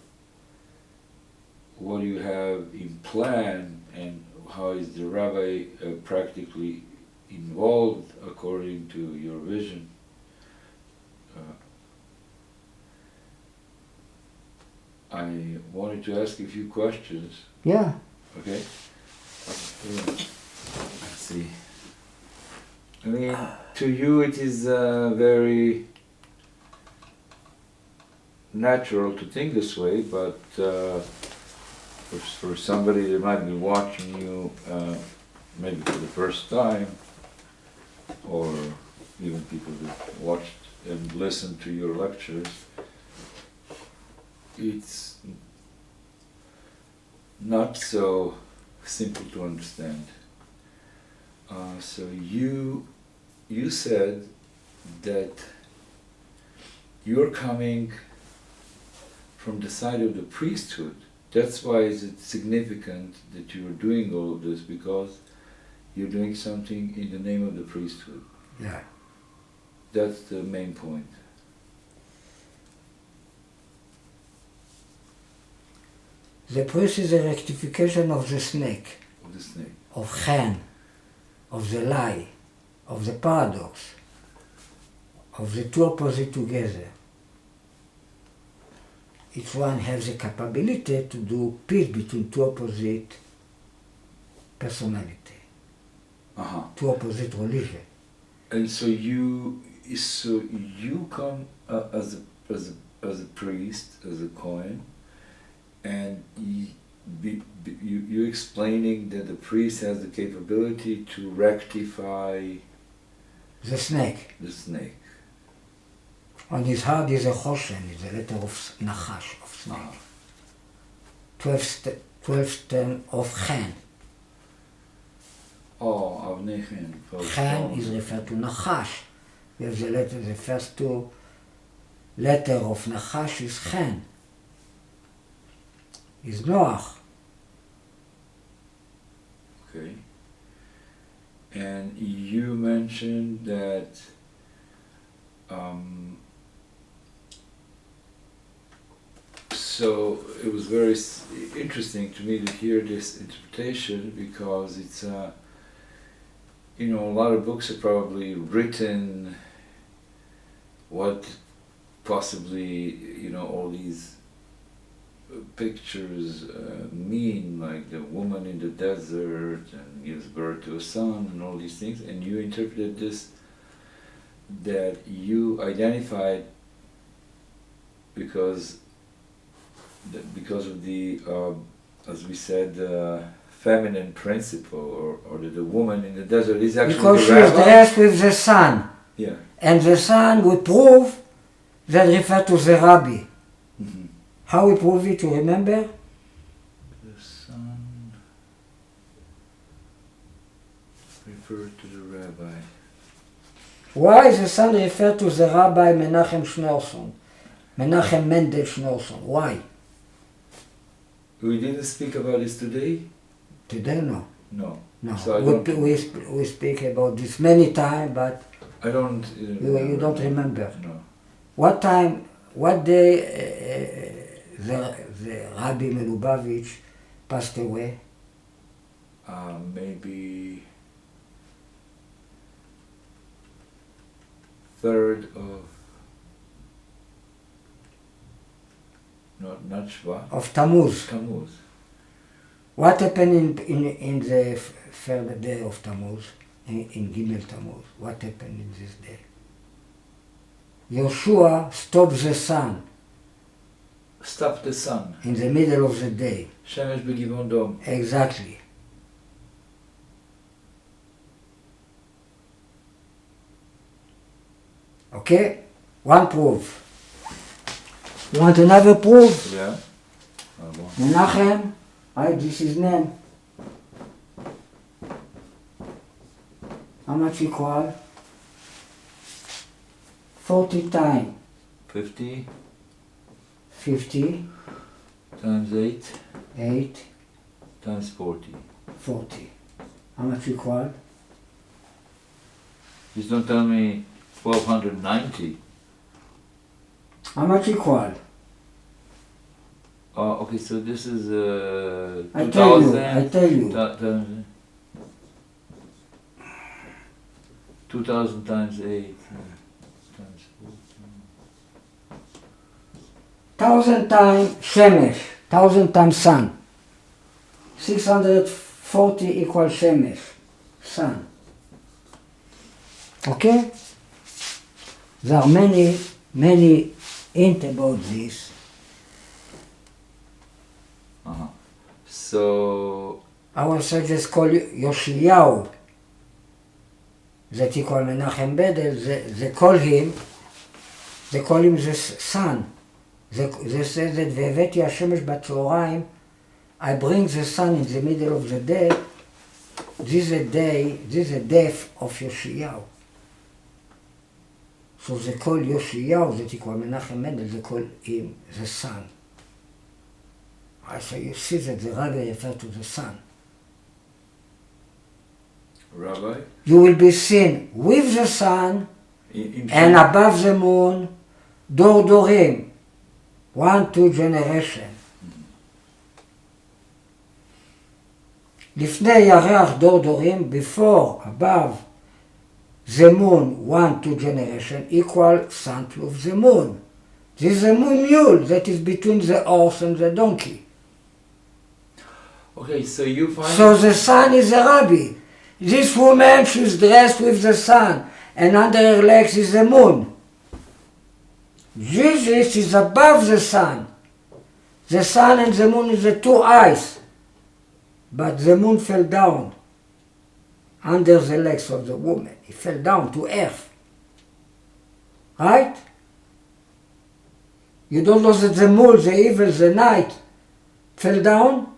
what you have in plan and how is the rabbi practically involved according to your vision. I wanted to ask you a few questions. Yeah. Okay. Let's see. I mean, to you it is very natural to think this way, but for somebody that might be watching you maybe for the first time, or even people that watched and listened to your lectures, it's not so simple to understand. So you said that you're coming from the side of the priesthood. That's why is it significant that you're doing all of this, because you're doing something in the name of the priesthood. Yeah. That's the main point. The priest is a rectification of the snake. Of the snake. Of Chen, of the lie, of the paradox, of the two opposites together. Each one has the capability to do peace between two opposite personality, two opposite religion. And so you come as a priest, as a Cohen, and you explaining that the priest has the capability to rectify the snake. the snake. On his heart is a choshen, is a letter of nachash, of snake. 12 stem of chen. Oh, Avnechin. Chen is referred to nachash. We have the letter, the first two letter of nachash is chen. Is Noach. Okay. And you mentioned that so it was very interesting to me to hear this interpretation, because it's a lot of books are probably written what possibly all these pictures mean, like the woman in the desert and gives birth to a son and all these things, and you interpreted this, that you identified because of the as we said feminine principle, or that the woman in the desert is actually because the she is rabbi. dressed with the sun. Yeah. And the sun we prove that refer to the rabbi. Mm-hmm. How we prove it, you remember? The sun referred to the rabbi. Why the sun refer to the rabbi Menachem Schneerson? Menachem Mendel Schneerson. Why? We didn't speak about this today? Today, no. No. No. So I don't, we speak about this many times, but I don't you don't remember. No. What time, what day the Rabbi Melubavitch passed away? Maybe 3rd of not Shvat. Of Tammuz. Tammuz. What happened in the third day of Tammuz, in Gimel Tammuz? What happened in this day? Yoshua stopped the sun Stop the sun. in the middle of the day. Shemesh begivon dom. Exactly. Okay? One proof. You want another proof? Yeah. Menachem, this is name. How much equal? 40 times 50 50, times 8 8, times 40. 40. How much equal? Please don't tell me 1290. How much equal? Oh, okay, so this is I tell you. 2000 times 8 times 1,000 times Shemesh, 1,000 times sun. 640 equals Shemesh, sun. Okay? There are many hints about this. So I will suggest call Yoshiyahu, that he call Menachem Bedel, they call him the sun. They say that Ve'eveti Hashemesh b'tzorayim, I bring the sun in the middle of the day. This is a death of Yoshiyahu. So they call Yoshiyahu, that he call Menachem Mendel, they call him the sun. So you see that the rabbi refers to the sun. Rabbi? You will be seen with the sun and above the moon, Dor Dorim, 1-2 generation. לפני ירח דור דורים, before, above, the moon, 1-2 generation, equal sun plus the moon. This is a moon mule that is between the horse and the donkey. Okay, so you find... So the sun is a rabbi. This woman, she's dressed with the sun, and under her legs is the moon. Jesus is above the sun. The sun and the moon is the two eyes, but the moon fell down under the legs of the woman. It fell down to earth. Right? You don't know that the moon, the evil, the night, fell down?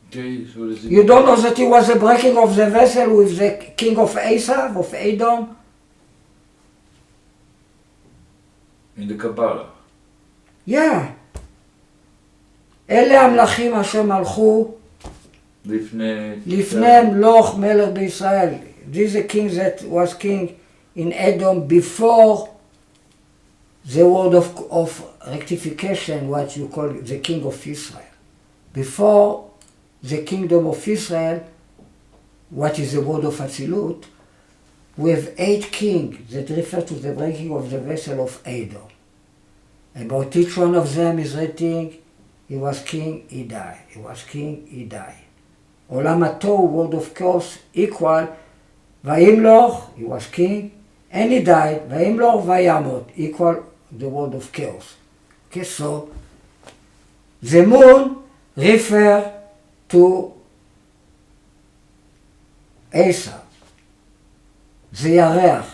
Okay, so what is it? You don't know that it was the breaking of the vessel with the king of Esav, of Edom? In the Kabbalah. Yeah. אלה המלכים אשר מלכו לפני מלוך מלך בישראל. This is a king that was king in Edom before the word of rectification, what you call the king of Israel. Before the kingdom of Israel, what is the word of Atzilut, with 8 kings that refer to the breaking of the vessel of Edom. About each one of them is written, he was king, he died. He was king, he died. עולם התוהו, word of course, equal, וימלוך, he was king, and he died, וימלוך וימות, equal the word of chaos. Okay, so the moon refer to Esau, the Yarech,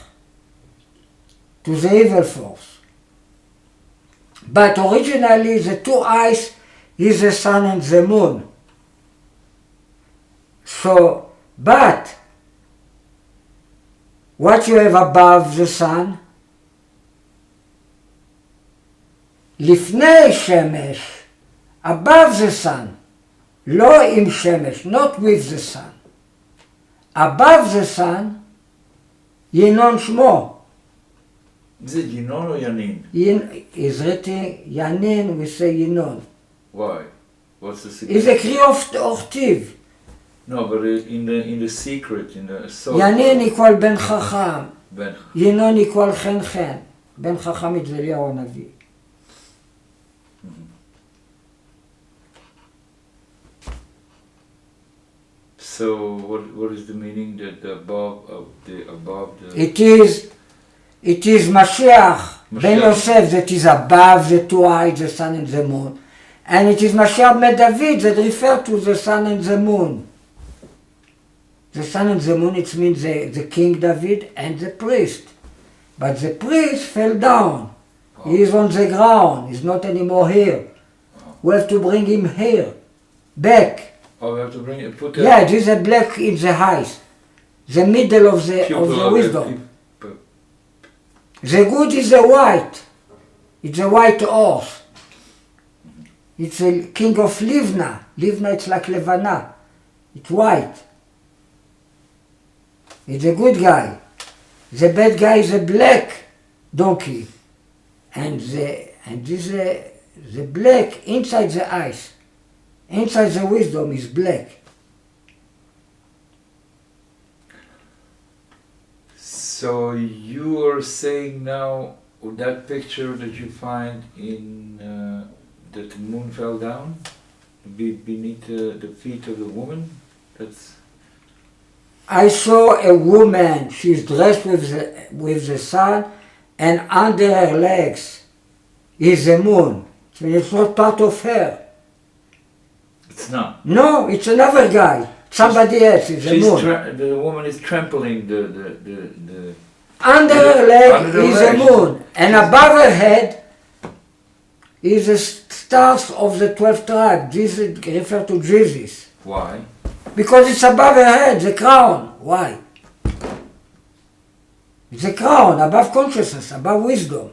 to the evil force. But originally the two eyes is the sun and the moon. So, but what you have above the sun? לפני שמש, above the sun, לא עם שמש, not with the sun. Above the sun, ינון שמו. Is it Yinon or Yanin? Is written Yanin, we say Yinon. Why? What's the It's secret? a cri of Tiv. No, but in the secret, in the soul. Yanin equal Ben Chacham. Ben. Yinon equal Chen Chen. Ben Chacham is Eliyahu Navi. So what is the meaning that the above the It is Mashiach Ben Yosef that is above the two eyes, the sun and the moon. And it is Mashiach Ben David that refers to the sun and the moon. The sun and the moon, it means the King David and the priest. But the priest fell down. He is on the ground. He's not anymore here. We have to bring him here, back. Oh, we have to bring it. Put Yeah, this is a black in the eyes, the middle of the wisdom. The good is the white. It's a white horse. It's a king of Livna. Livna, it's like Levana. It's white. It's a good guy. The bad guy is a black donkey. And this the black inside the eyes. Inside the wisdom is black. So you are saying now that picture that you find in that the moon fell down beneath the feet of the woman. That's. I saw a woman. She's dressed with the sun, and under her legs is the moon. So it's not part of her. It's not. No, it's another guy. Somebody else is the moon. The woman is trampling the Under her leg is the moon, and above her head is the stars of the 12 tribes. This refers to Jesus. Why? Because it's above her head, the crown. Why? It's a crown, above consciousness, above wisdom.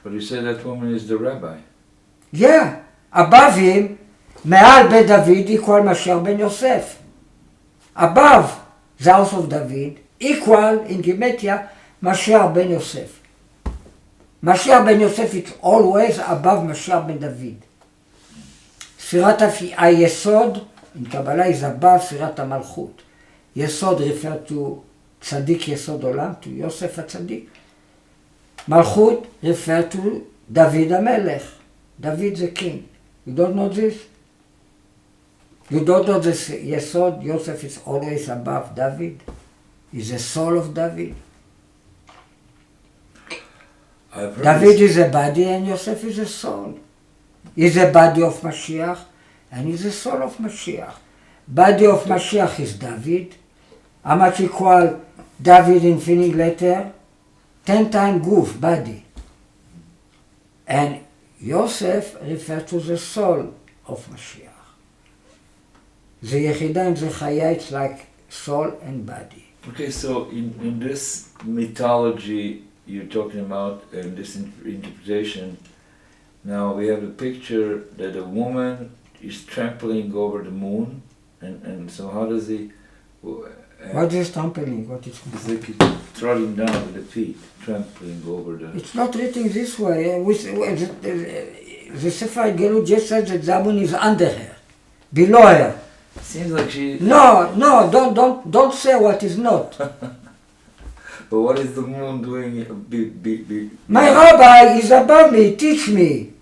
But you say that woman is the rabbi. Yeah, above him, מעל בית דוד equal משיח בן יוסף. Above the house of David equal in Gematria משיח בן יוסף. משיח בן יוסף is always above משיח בן דוד. ספירת היסוד in Kabbalah is above ספירת המלכות. יסוד refer to צדיק יסוד עולם, to יוסף הצדיק. מלכות refer to דוד המלך. David the king. You don't know this? You don't know this Yesod, Yosef is always above David? Is the soul of David? I've heard David this. is a body and Yosef is a soul. He's a body of Mashiach and he's a soul of Mashiach. Body of Mashiach is David. How much equal David infinite letter? 10 times goof, body. And Yosef refers to the soul of Mashiach. The Yechidah and the Chaya, it's like soul and body. Okay, so in this mythology you're talking about, and this interpretation, now we have a picture that a woman is trampling over the moon, and so how does he... What is trampling? What is It's like he's trotting down with the feet, trampling over the... It's not written this way. The Sefer Gelut just says that Zabun is under her, below her. Seems like she... No, don't say what is not. But what is the moon doing? My rabbi is above me, teach me.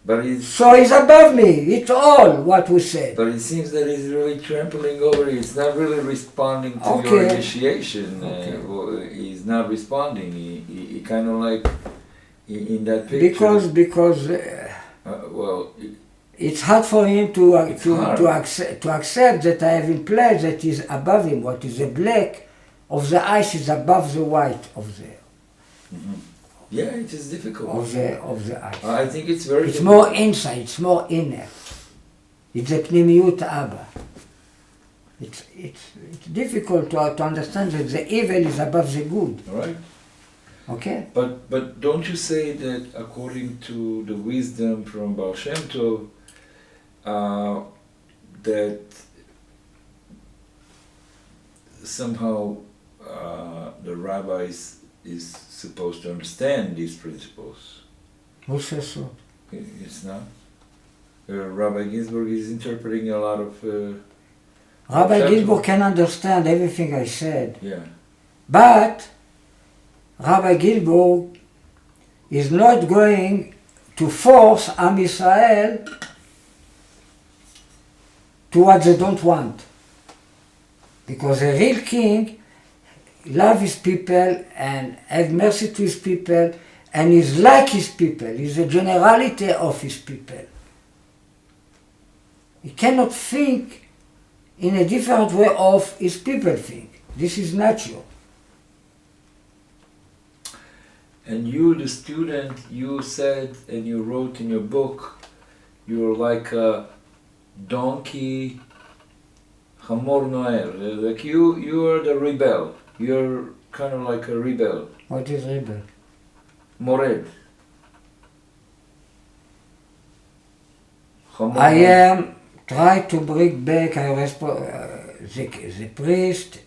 But he's... So he's above me, it's all what we said. But it seems that he's really trampling over you. It's not really responding to your initiation. He's not responding. He kind of like in that picture. Because well, it's hard for him to accept that I have in place that is above him. What is the black of the ice is above the white of the. Mm-hmm. Yeah, it is difficult. Of the ice. I think it's very. It's difficult. more inside. It's more inner. It's a pnimiut Abba. It's difficult to understand that the evil is above the good. All right. Okay. But don't you say that according to the wisdom from Baal Shem Tov, that somehow the rabbis is supposed to understand these principles? Who says so? It's not. Rabbi Ginsburg is interpreting a lot of. Rabbi Ginsburg can understand everything I said. Yeah. But Rabbi Ginsburg is not going to force Am Yisrael to what they don't want. Because a real king loves his people and have mercy to his people and is like his people, is a generality of his people. He cannot think in a different way of his people think. This is natural. And you, the student, you said and you wrote in your book, you're like a donkey, Hamor Noer. Like you are the rebel. You're kind of like a rebel. What is rebel? Mored. I am trying to bring back the priest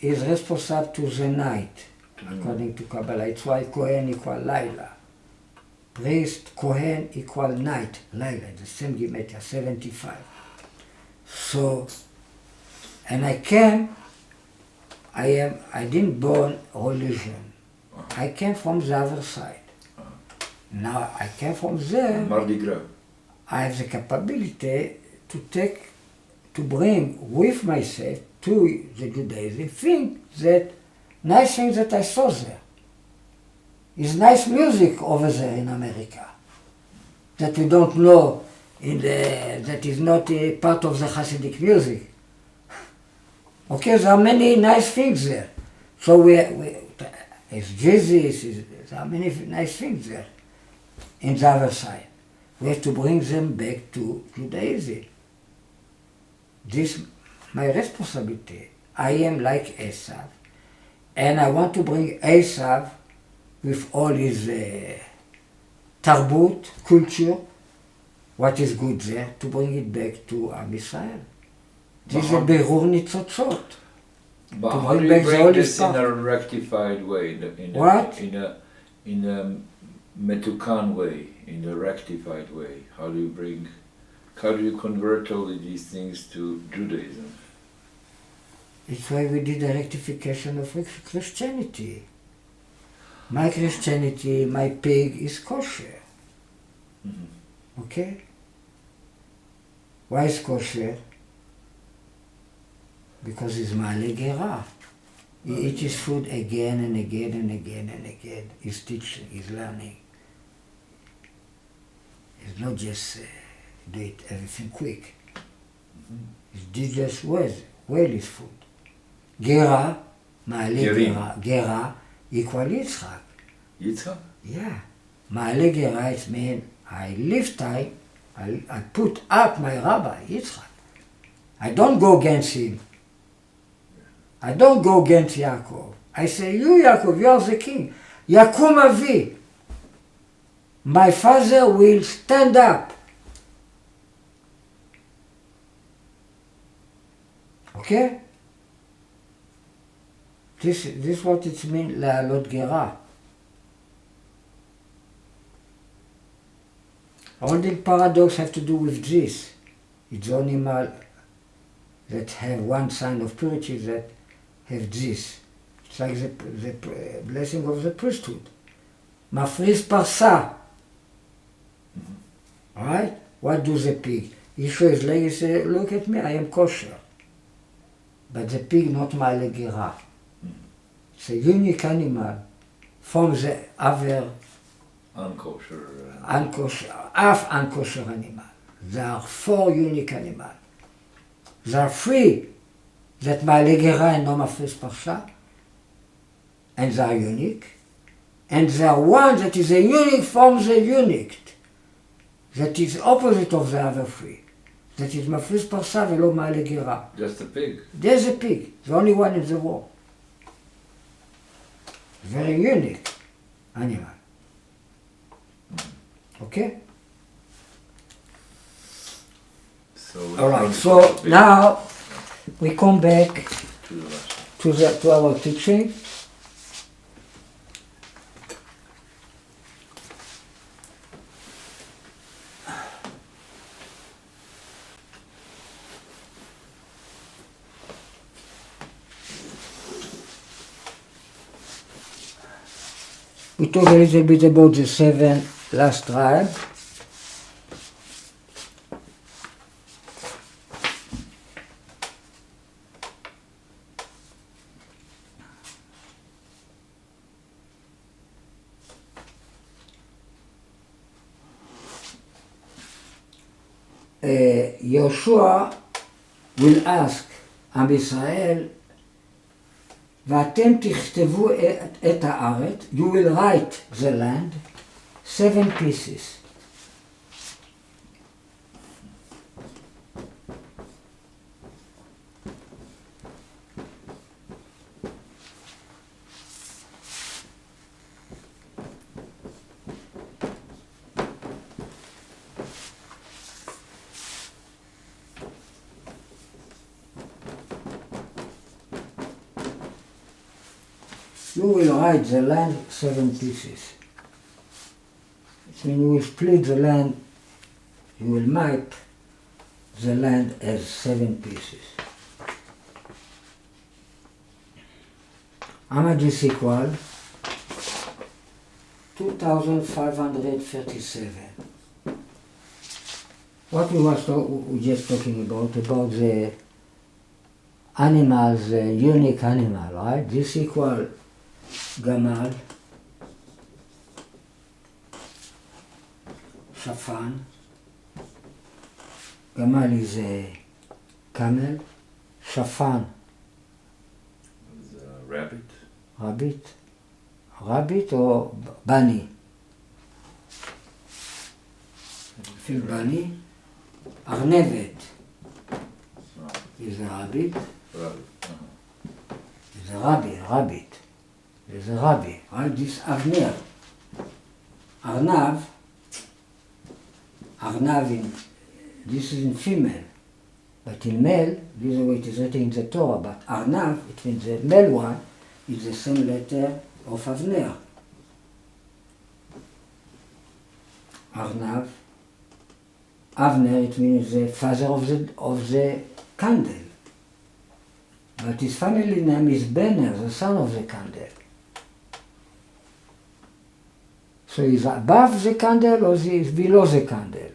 is responsible to the night, according to Kabbalah. It's why Kohen equal Laila. Priest, Kohen equal night, Laila, the same gematria, 75. So, and I didn't born religion. I came from the other side. Now I came from there. Mardi Gras. I have the capability to bring with myself to the Judaism nice things that I saw there. It's nice music over there in America that we don't know, that is not a part of the Hasidic music. Okay, there are many nice things there. So it's Jesus, there are many nice things there in the other side. We have to bring them back to Judaism. This is my responsibility. I am like Esav, and I want to bring Esav with all his tarbut, culture, what is good there, to bring it back to Am Yisrael. This is a berur nitzotzot. But how do you bring this in a rectified way? In a metukan way, in a rectified way? How do you convert all of these things to Judaism? It's why we did a rectification of Christianity. My Christianity, my pig is kosher. Mm-hmm. Okay? Why is kosher? Because it's Ma'ale Gera. He eats his food again and again and again and again. He's teaching, he's learning. It's not just do it everything quick. It's digest well his food. גרה, מעלה גרה. גרה equal יצחק. Yitzhak? Yeah. מעלה גרה, it means I live time, I put up my rabbi, Yitzchak. I don't go against him. I don't go against Yaakov. I say, you Yaakov, you are the king. Yakum Avi. My father will stand up. Okay? This is what it means, לעלות גרה. All the paradox have to do with this. It's the animal that have one sign of purity that have this. It's like the blessing of the priesthood. מפריס פרסה. Right? What do the pig? He shows his leg, he says, look at me, I am kosher. But the pig not מעלה גרה. It's a unique animal from the other half unkosher animal. There are 4 unique animals. There are 3 that מעלה גרה and no מפריס פרסה, and they are unique. And there are 1 that is a unique from the unique, that is opposite of the other 3. That is מפריס פרסה ולא מעלה גרה. Just a pig. There's a pig, the only one in the world. Very unique animal. Okay? So All right, so now we come back to our teaching. We talk a little bit about the 7 last tribes. Yoshua will ask עם ישראל, ואתם תכתבו את הארץ, you will write the land, 7 pieces. You will write the land 7 pieces. It means you will split the land, you will map the land as 7 pieces. How much is equal? 2,537. What we were just talking about the animals, the unique animal, right? This equal גמל, שפן, גמל is a camel, שפן is a rabbit. Rabbit or bunny? bunny, ארנבת is a rabbit. Is a rabbit. There's a rabbi, right? This Avner. Arnav, this is in female, but in male, this is the way it is written in the Torah, but Arnav, it means the male one, is the same letter of Avner. Arnav, Avner, it means the father of the candle. But his family name is Benner, the son of the candle. So he's above the candle or he's below the candle?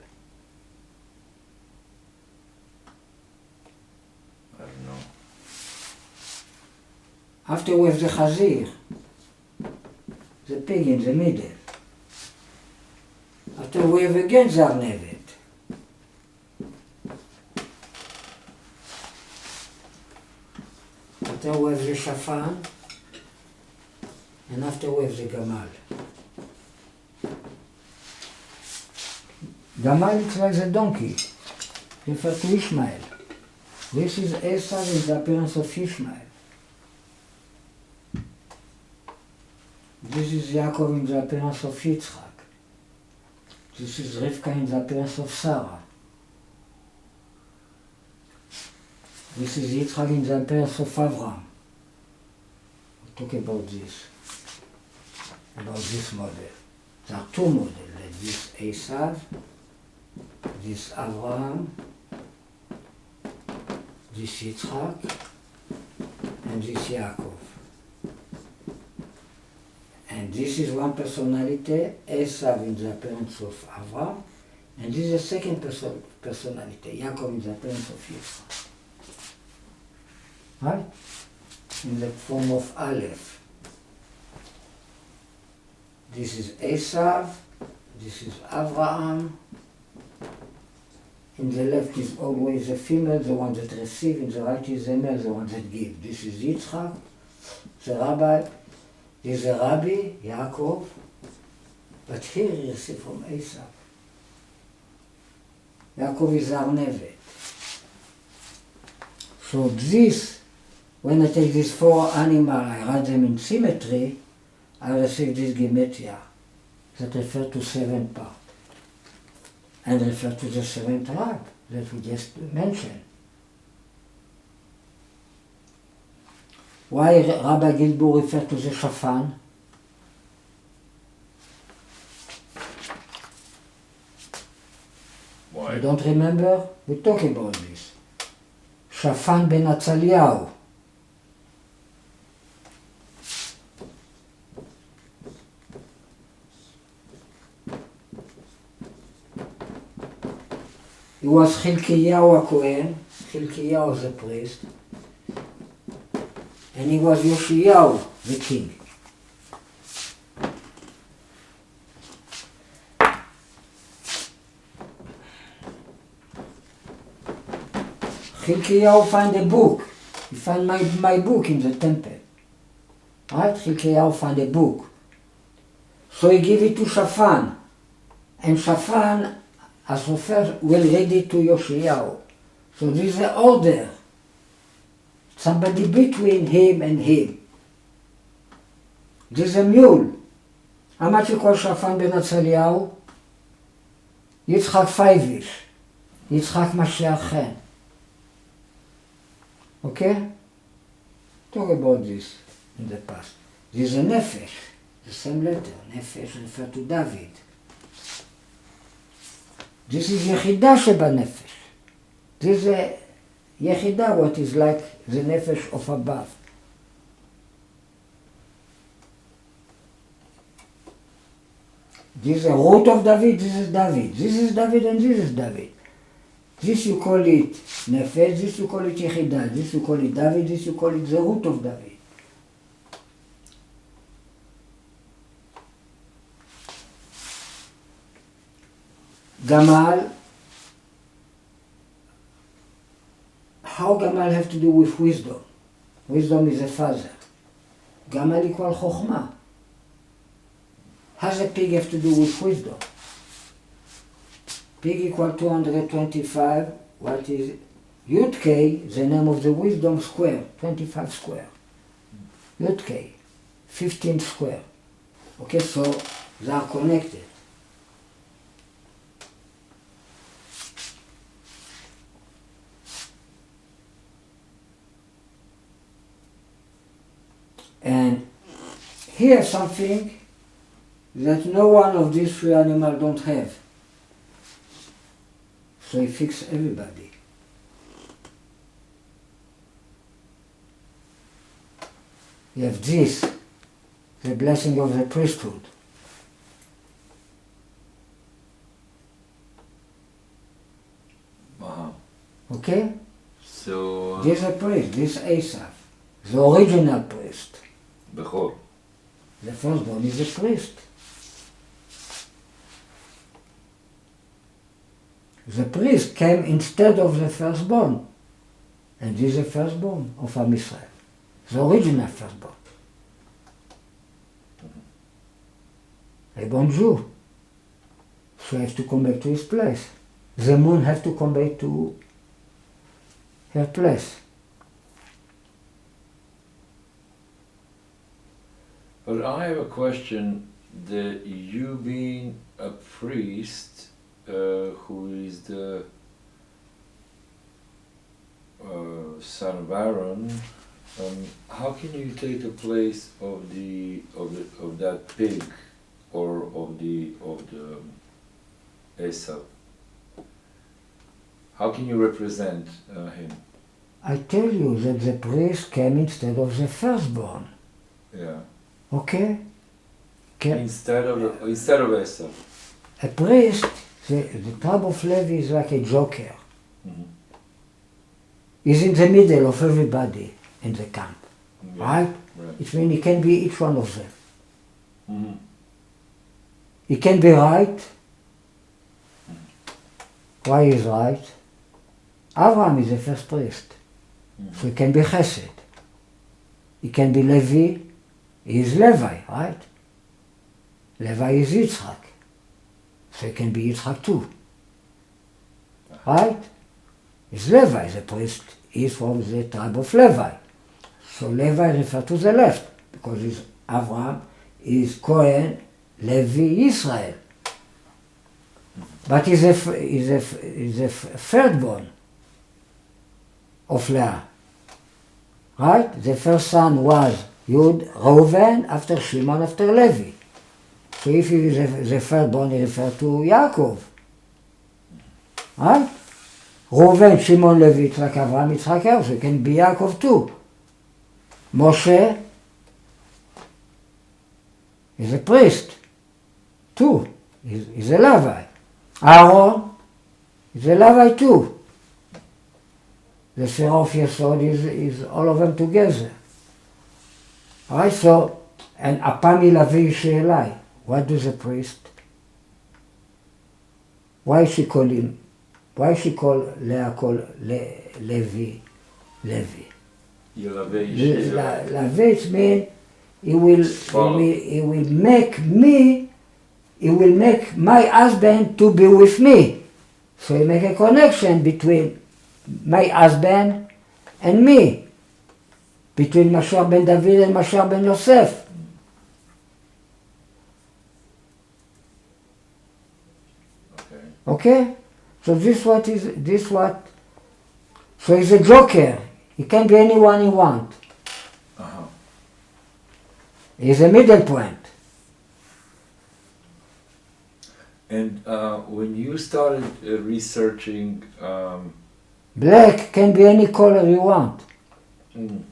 I don't know. After we have the chazir, the pig in the middle. After we have again Zarnevet. After we have the Shafan, and after we have the Gamal. Gamal is like the donkey, referred to Ishmael. This is Esav in the appearance of Ishmael. This is Yaakov in the appearance of Yitzchak. This is Rivka in the appearance of Sarah. This is Yitzchak in the appearance of Avraham. We'll talk about this model. There are two models, like this Esav, this Avraham, this Yitzchak, and this Yaakov. And this is one personality, Esav in the appearance of Avraham, and this is the second personality, Yaakov in the appearance of Yitzchak. Right? In the form of Aleph. This is Esav, this is Avraham. In the left is always the female, the one that receives, in the right is the male, the one that gives. This is Yitzchak, the rabbi. This is a Rabbi, Yaakov, but here he received from Esav. Yaakov is Arnevet. So this, when I take these four animals, I write them in symmetry, I receive this Gematria that refer to 7 parts and refer to the 7 tribes that we just mentioned. Why Rabbi Gilbour referred to the Shafan? Why? You don't remember? We talk about this. Shafan ben Atzaliyahu. He was Chilkiyahu Cohen, Chilkiyahu the priest, and he was Yoshiyahu the king. Chilkiyahu find a book. He found my book in the temple. Right? Chilkiyahu found a book. So he gave it to Shafan. And Shafan, as Sofer, will read it to Yoshiyahu. So this is the order. Somebody between him and him. This is a mule. How much you call Shafan ben Atzaliyahu? Yitzchak 5-ish. Yitzchak Mashiach Chen. Okay? Talk about this in the past. This is a Nefesh, the same letter. Nefesh refers to David. This is Yechida Sheba Nefesh. This is a Yechida, what is like the Nefesh of above. This is a root of David, this is David. This is David and this is David. This you call it Nefesh, this you call it Yechida, this you call it David, this you call it the root of David. Gamal, how Gamal have to do with wisdom? Wisdom is a father. Gamal equal Chokhmah. How does a pig have to do with wisdom? Pig equal 225, what is Yud K, the name of the wisdom square, 25 square. Yud K, 15 square. Okay, so they are connected. And here's something that no one of these three animals don't have. So he fixed everybody. You have this, the blessing of the priesthood. Wow. Okay? So... This is a priest, this is Esav, the original priest. Bechor. The firstborn is a priest. the priest came instead of the firstborn. And this is the firstborn of Am Israel, the original firstborn. A born Jew. So he has to come back to his place. The moon has to come back to her place. But I have a question, that you being a priest who is the son of Aaron, how can you take the place of that pig or of the Esau? How can you represent him? I tell you that the priest came instead of the firstborn. Yeah. Okay? Instead of Esau. A priest, the tribe of Levi is like a joker. Mm-hmm. He's in the middle of everybody in the camp. Yeah. Right? It means he can be each one of them. Mm-hmm. He can be right. Why is right? Abraham is the first priest. So he can be Chesed. He can be Levi. He is Levi, right? Levi is Yitzchak. So he can be Yitzchak too. Right? He's Levi, the priest is from the tribe of Levi. So Levi refers to the left, because it's Abraham is Cohen, Levi, Israel. But he's a thirdborn of Leah. Right? The first son was Yud, Reuven, after Shimon, after Levi. So if he is the thirdborn, he refers to Yaakov. Right? Reuven, Shimon, Levi, Yitzchak, Avraham, Yitzchak, so it can be Yaakov too. Moshe is a priest too. He's a Levi. Aaron is a Levi too. The Serah of Yesod is all of them together. Alright, so, and Apami Lavi Sheelai. What does the priest? Why she call him? Why she call Leah Levi? Levi. Lavi means he will make my husband to be with me. So he make a connection between my husband and me. Between Mashiach ben David and Mashiach ben Yosef. Okay? So so he's a joker. He can be anyone he wants. Uh-huh. He's a middle point. And when you started researching... Black can be any color you want. When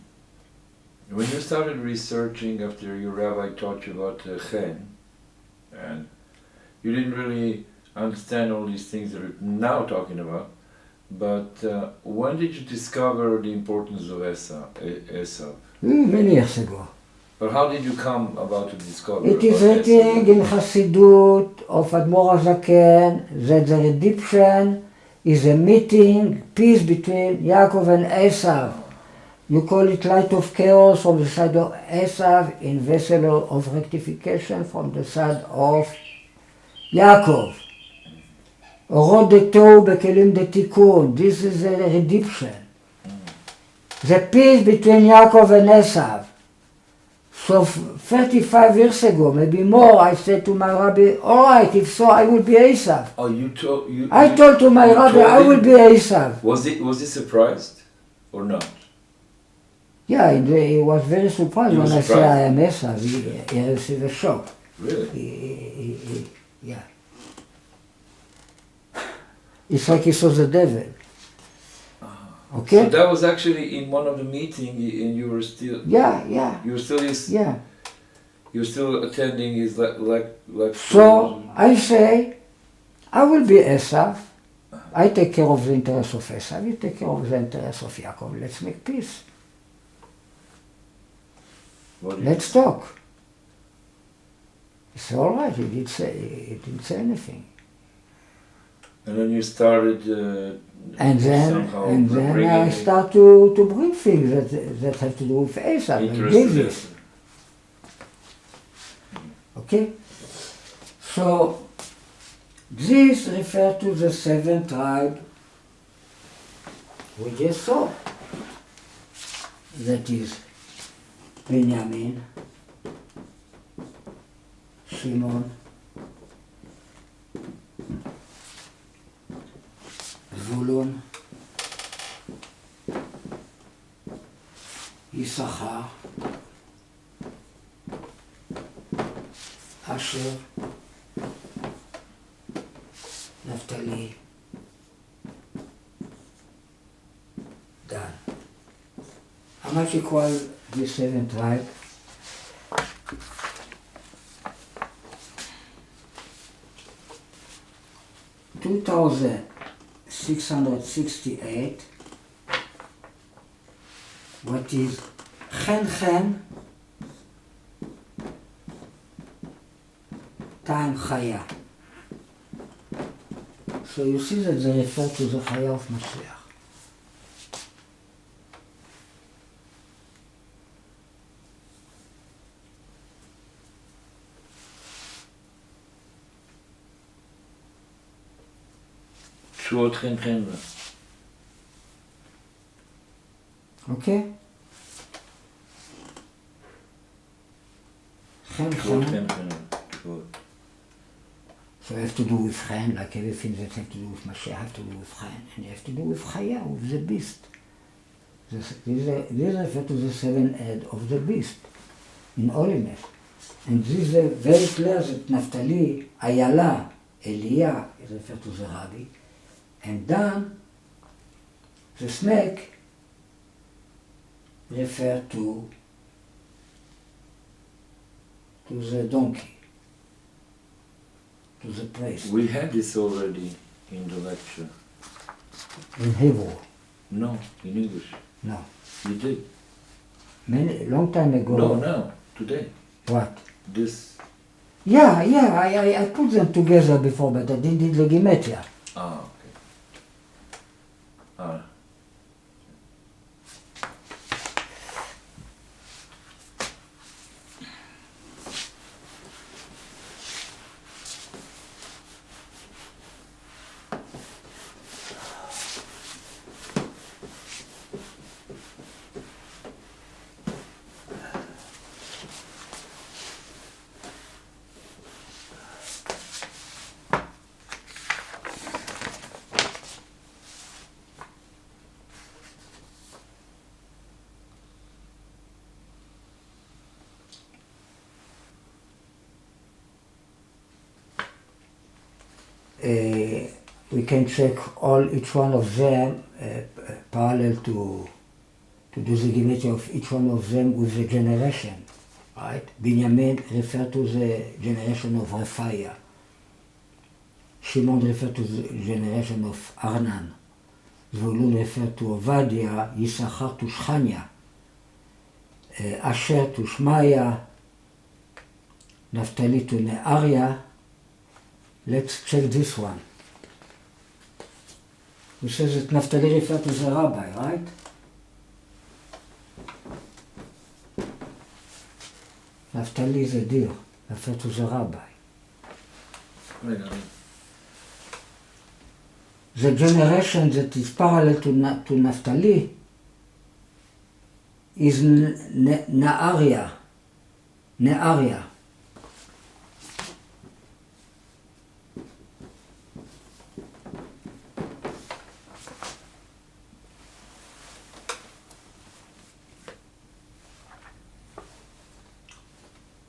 you started researching after your rabbi taught you about Chen, and you didn't really understand all these things that we're now talking about, but when did you discover the importance of Esau? Many years ago. But how did you come about to discover? It is written in Chassidut of Admor HaZaken that the redemption is a meeting, peace between Yaakov and Esau. You call it light of chaos from the side of Esau, in vessel of rectification from the side of Yaakov. Orot de Tohu bekelim de Tikkun. This is the redemption. The peace between Yaakov and Esau. So 35 years ago, maybe more, I said to my rabbi, all right, if so, I will be Esau. Oh, you told... I told to my rabbi, I will be Esau. Was he surprised or not? Yeah, he was very surprised when I said I am Esau. He received a shock. Really? Yeah. It's like he saw the devil. Okay? So that was actually in one of the meetings, and you were still... Yeah. You were still You're still attending his lecture. So I say, I will be Esau. I take care of the interest of Esau. You take care of the interest of Yaakov. Let's make peace. Let's talk. He said, all right. He didn't say anything. And then you started and then bringing I start to bring things that have to do with Esau, like David. Okay? So, this refers to the 7 tribe we just saw. That is Benjamin, Shimon, Zvulun, Issachar, Asher, Naphtali, Dan. How much equal this 7 tribe? $2,668. What is Chen time Chaya. So you see that they refer to the Chaya of Mashiach. Short Chen. Okay? Chen. So you have to do with Chen, like everything that has to do with Mashiach have to do with Chen, and you have to do with Chaya, with the beast. This refers to the 7 head of the beast in holiness. And this is very clear that Naphtali, Ayala, Eliah is referred to the Rabbi, and Dan, the snake, refer to the donkey, to the priest. We had this already in the lecture. In Hebrew? No, in English. No. You did? Long time ago. No, today. What? This. Yeah, I put them together before, but I didn't do the gematria. Ah, okay. We can check each one of them parallel to do the gematria of each one of them with the generation, right? Binyamin refers to the generation of Rephaiah. Shimon refers to the generation of Arnan. Zvulun refers to Ovadia, Yisachar to Shchania, Asher to Shmaya, Naphtali to Nearia. Let's check this one. It says that Naphtali refers to the rabbi, right? Naphtali is a deer, refers to the rabbi. Wait a minute. The generation that is parallel to Naphtali is Nearia.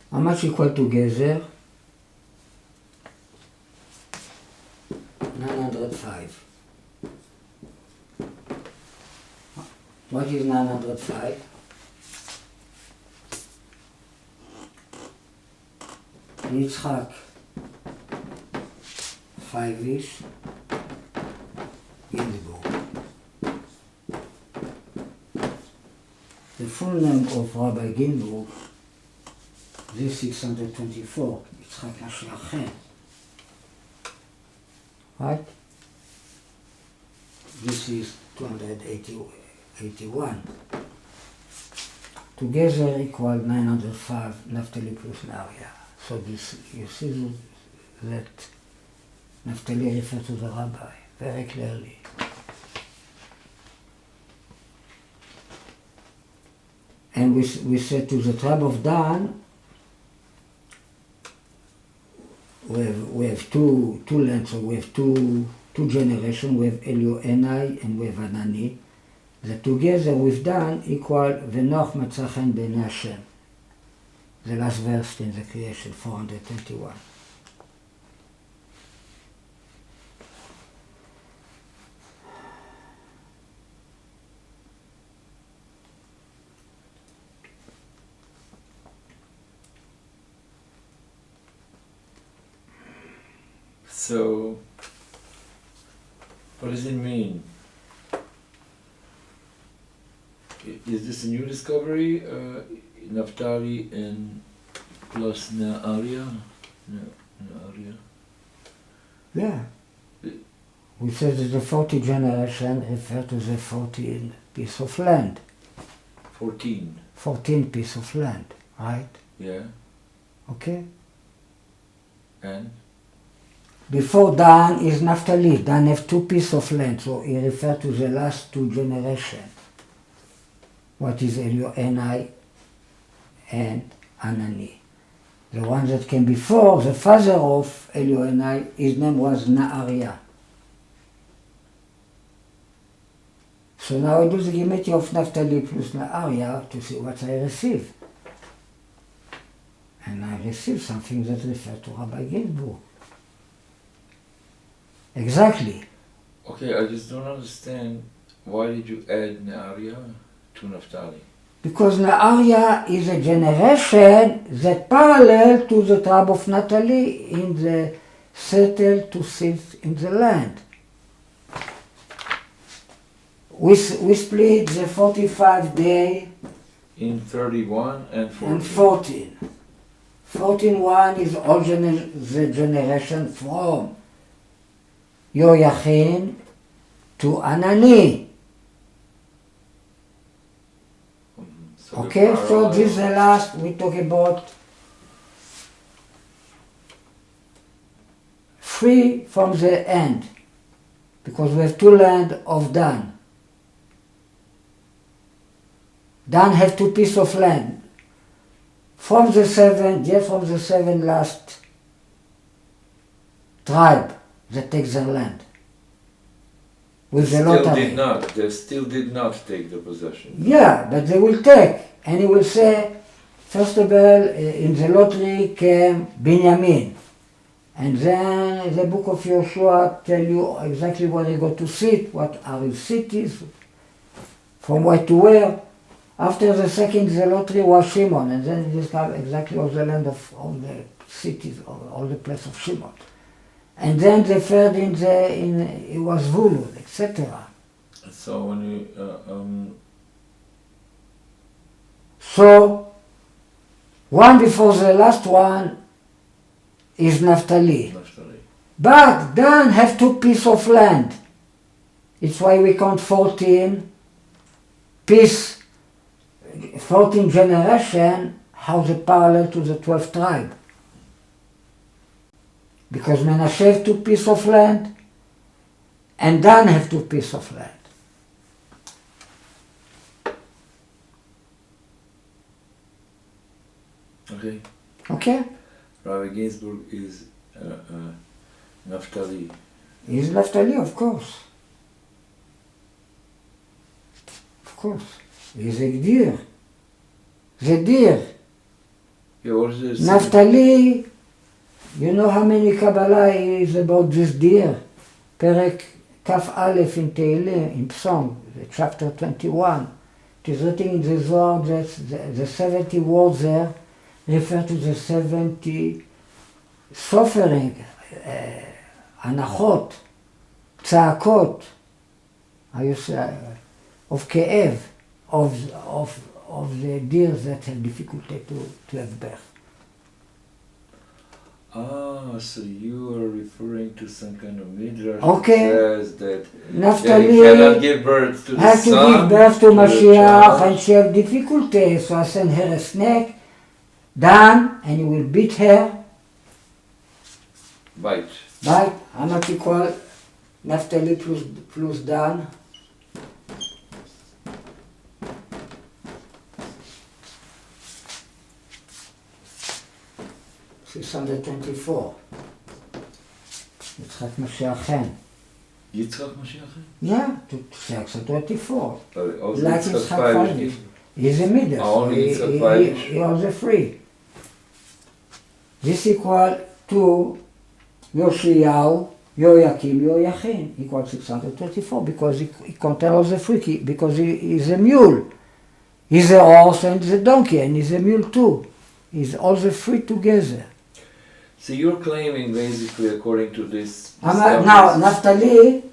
How much equal together? 905. What is 905? Yitzchak 5-ish, Ginsburg. The full name of Rabbi Ginsburg is 624, Yitzchak Mashiach. Right? this is 281. Together equal 905 Naphtali plus Nahariah. So this, you see that Naphtali refers to the rabbi very clearly. And we said to the tribe of Dan, we have two lands, so we have two generations, we have Elioenai and we have Anani, that together with Dan equal V'noch Matza Chen B'nei Hashem. The last verse in the creation, 421. So, what does it mean? Is this a new discovery, Naphtali and plus Nahariah? Nahariah? Yeah. We said that the 40 generation refer to the 14 piece of land. 14. 14 piece of land, right? Yeah. Okay? And? Before Dan is Naphtali. Dan have two pieces of land, so he refers to the last two generations. What is Elioenai and Anani. The one that came before, the father of Elioenai, his name was Nahariah. So now I do the gematria of Naphtali plus Nahariah to see what I receive. And I receive something that refers to Rabbi Ginsburg. Exactly. Okay, I just don't understand. Why did you add Nahariah to Naphtali? Because Nahariah is a generation that parallel to the tribe of Naphtali in the settled to sit in the land. We split the 45 day In 31 and 14. and 14. 14:1 is all the generation from Yoyachin to Anani. So Okay, so this is the last we talk about free from the end, because we have two land of Dan. Dan have two pieces of land. From the seven last tribe that takes their land. With the lottery. They still did not take the possession. Yeah, but they will take. And he will say, first of all, in the lottery came Binyamin. And then the book of Joshua tell you exactly where they go to sit, what are his cities, from where to where. After the second, the lottery was Shimon, and then it described exactly all the land of all the cities, all the place of Shimon. And then the third it was Vulud, etc. So when you So one before the last one is Naphtali. But Dan have two pieces of land. It's why we count 14 piece, 14 generation, how they parallel to the 12th tribe. Because Menashe have two pieces of land, and Dan have two pieces of land. Okay. Okay? Rabbi Ginsburg is Naphtali. He's Naphtali, of course. Of course. He's a deer. The deer. Yeah, what is this? Naphtali, you know how many Kabbalah is about this deer? Perek Kaf Aleph in Tehillim, in Psalm, chapter 21. It is written in the Zohar that the 70 words there refer to the 70 suffering, anachot, tza'akot, how you say, of ke'ev, of the deer that have difficulty to have birth. Ah, so you are referring to some kind of midrash Okay. that says that he Naphtali cannot give birth to the had to son, give birth to the Mashiach, child. and she had difficulty, so I sent her a snake, Dan, and you will beat her. Bite. Right? How much equal Naphtali plus Dan? $624. יצחק משיח חן. Yitzchak Mashiach? Yeah, to 624. Also Like Yitzchak Yitzchak Feivish. Feivish. He's a middle, so Only Yitzchak Feivish. he also free. This equal to Yoshiyahu, Yoyakim, Yoyachin, equal 624, because he contains all the free, because he is a mule. He's a horse and he's a donkey, and he's a mule too. He's all the three together. So you're claiming basically according to this... Now, Naphtali,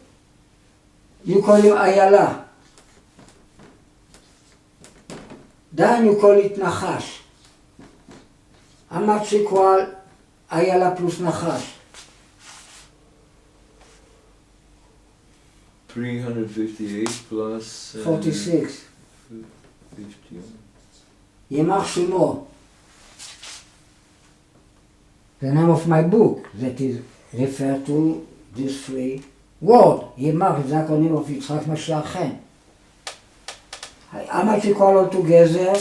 you call him Ayala. Dan, you call it Nachash. How much equal Ayala plus Nachash? 358 plus... 46. 51. Yemach Shemo. The name of my book that is referred to these three words. Yemach is the acronym of Yitzchak Mashiach Chen. How much you call all together?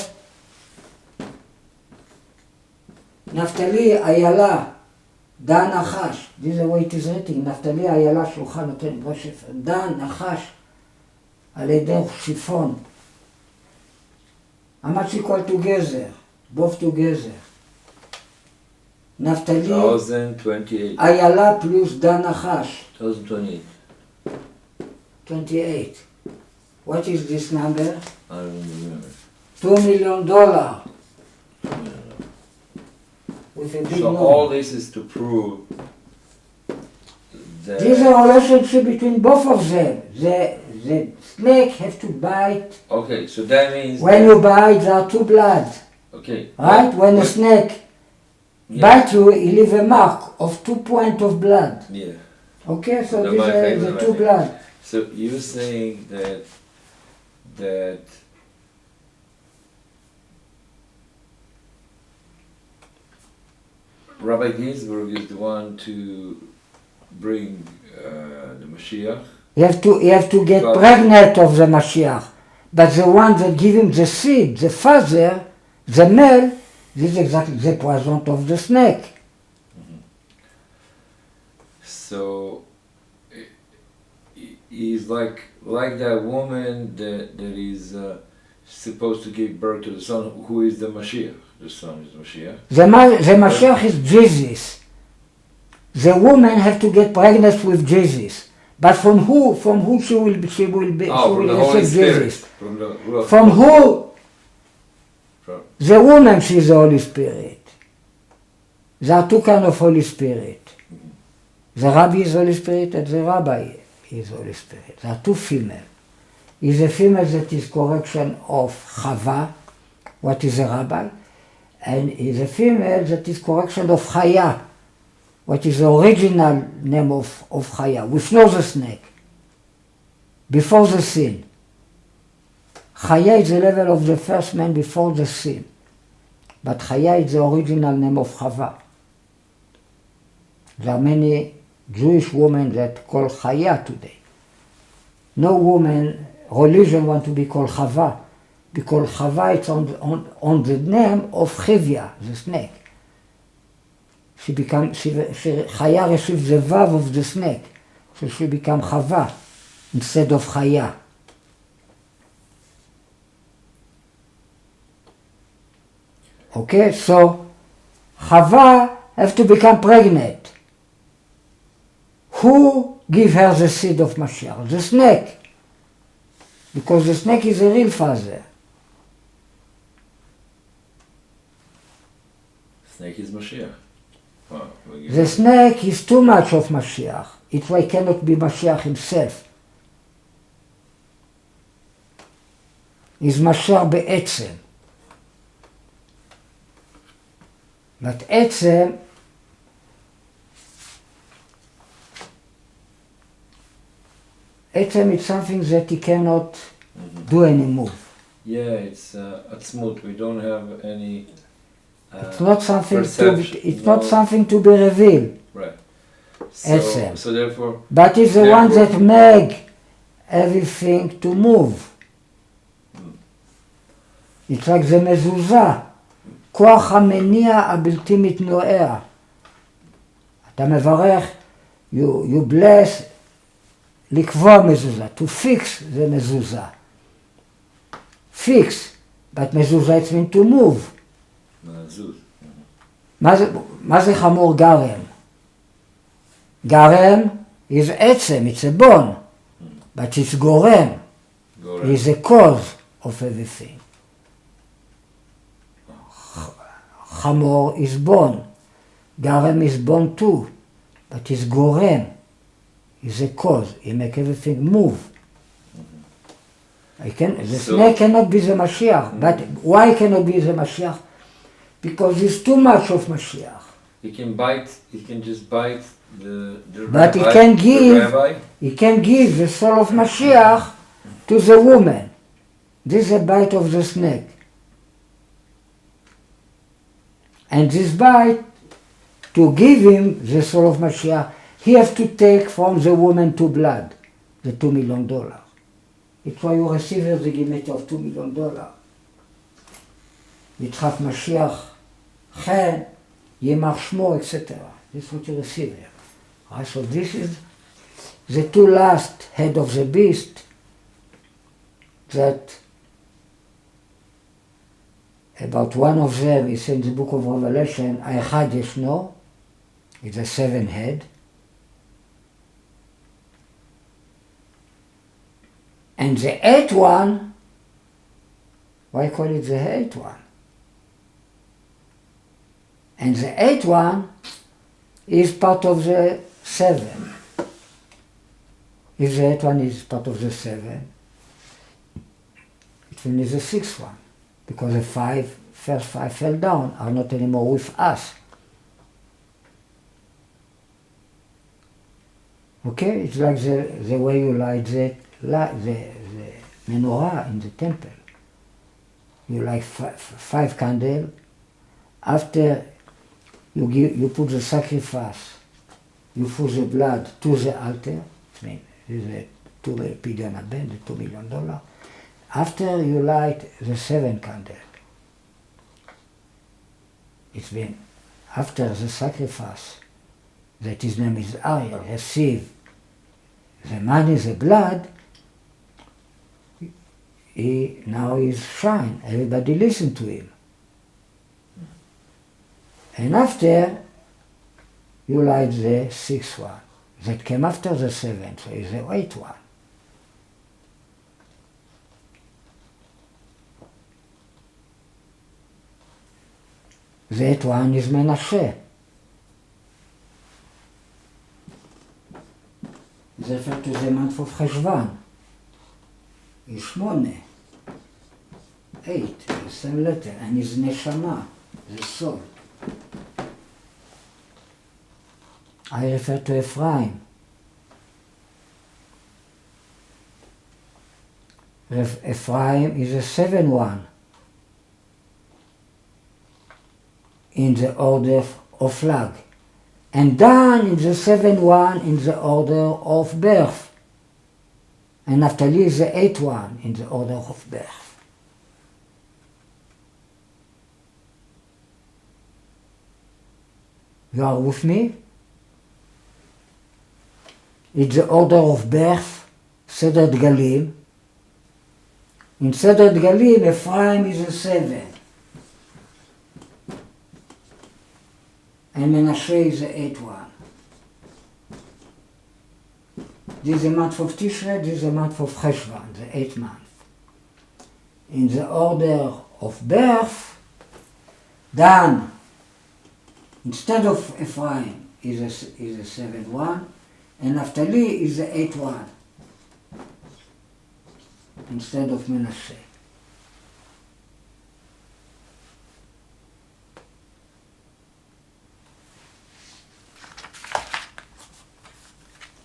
Naphtali, Ayala, Dan, Nachash. This is the way it is written. Naphtali, Ayala, Shulchan, נותן ברשף. Dan, Nachash, על ידי שיפון. How much you call together? Both together. Naphtali, 1028. Ayala plus Dan, Nachash. 1028. 28. What is this number? I don't remember. $2 million. With a big So number. all this is to prove that... There's a relationship between both of them. The snake has to bite. Okay, so that means... When you bite, there are two blood. Okay. Right? When a snake bites you, he leaves a mark of 2 points of blood. Yeah. Okay, so The these mark are is the the two mark. blood. So you're saying that Rabbi Ginsburg is the one to bring the Mashiach. You have to get God. pregnant of the Mashiach. But the one that give him the seed, the father, the male, this is exactly the poison of the snake. So he's like that woman that is supposed to give birth to the son, who is the Mashiach. The son is the Mashiach. The Mashiach is Jesus. The woman have to get pregnant with Jesus. But from who she will be, she will From the Holy receive Spirit. Jesus. From the Ruach From who? From- The woman, she is the Holy Spirit. There are two kinds of Holy Spirit. The Rabbi is Holy Spirit and the Rabbi is Holy Spirit. There are two females. Is a female that is correction of Chava, what is a Rabbi, and is a female that is correction of Chaya, what is the original name of Chaya, which knows the snake, before the sin. Chaya is the level of the first man before the sin. But Chaya is the original name of Chava. There are many Jewish women that call Chaya today. No woman, religion want to be called Chava, because Chava is on the name of Chivya, the snake. Chaya receives the vav of the snake, so she become Chava instead of Chaya. Okay, so Chava have to become pregnant. Who give her the seed of Mashiach? The snake. Because the snake is a real father. Snake is Mashiach. Wow, The snake is too much of Mashiach. It's why he cannot be Mashiach himself. He's Mashiach בעצם. But עצם Etzem is something that he cannot do any move. Yeah, it's atzmut. We don't have any. It's not something perception, not something to be revealed. Right. Etzem. So therefore. But it's the one that make everything to move. It's like the מזוזה, כוח המניע הבלתי מתנועע. אתה מברך, you bless, לקבוע מזוזה, to fix the מזוזה. Fix, but מזוזה it's mean to move. מזוז. מה זה חמור גרם? גרם is עצם, it's a bone, but it's גורם. It's a cause of everything. Chamor is bone. Garem is bone too, but it's gorem. It's a cause. He make everything move. The snake cannot be the Mashiach. But why cannot be the Mashiach? Because it's too much of Mashiach. He can bite. He can just bite the but rabbi. He can give the soul of Mashiach to the woman. This is a bite of the snake. And this bite, to give him the soul of Mashiach, he has to take from the woman to blood, the $2 million. It's why you receive the gift of $2 million. Yitzchak Mashiach, Chen, Yemach Shmo, etc. This is what you receive here. Right, so this is the two last head of the beast that about one of them is in the book of Revelation, Aychad Yeshno, it's a 7 head. And the 8th one, why call it the 8th one? And the 8th one is part of the 7. If the 8th one is part of the 7, it means the 6th one. Because the first five fell down, are not anymore with us. Okay, it's like the way you light the menorah in the temple. You light 5 candles. After you put the sacrifice, you put the blood to the altar. I mean, this is to the pidyon haben, the $2 million. After you light the 7 candle, it's been after the sacrifice that his name is Ariel, receive the money, the blood, he now is shine. Everybody listen to him. And after you light the 6th one, that came after the 7th, so it's the 8th one. That one is Menashe. זה refer to the month of Cheshvan. Is 8. 8, the same letter, and is Neshama, the soul. I refer to Ephraim. Ephraim is a 7 one. In the order of flag, and Dan in the 7th one in the order of birth, and Naphtali is the 8th one in the order of birth. You are with me? It's the order of birth, Seder Dgalim. In Seder Dgalim, Ephraim is a 7. And Menashe is the 8th one. This is the month of Tishrei, this is the month of Cheshvan, the 8th month. In the order of birth, Dan, instead of Ephraim, is the 7th one, and Naphtali is the 8th one, instead of Menashe.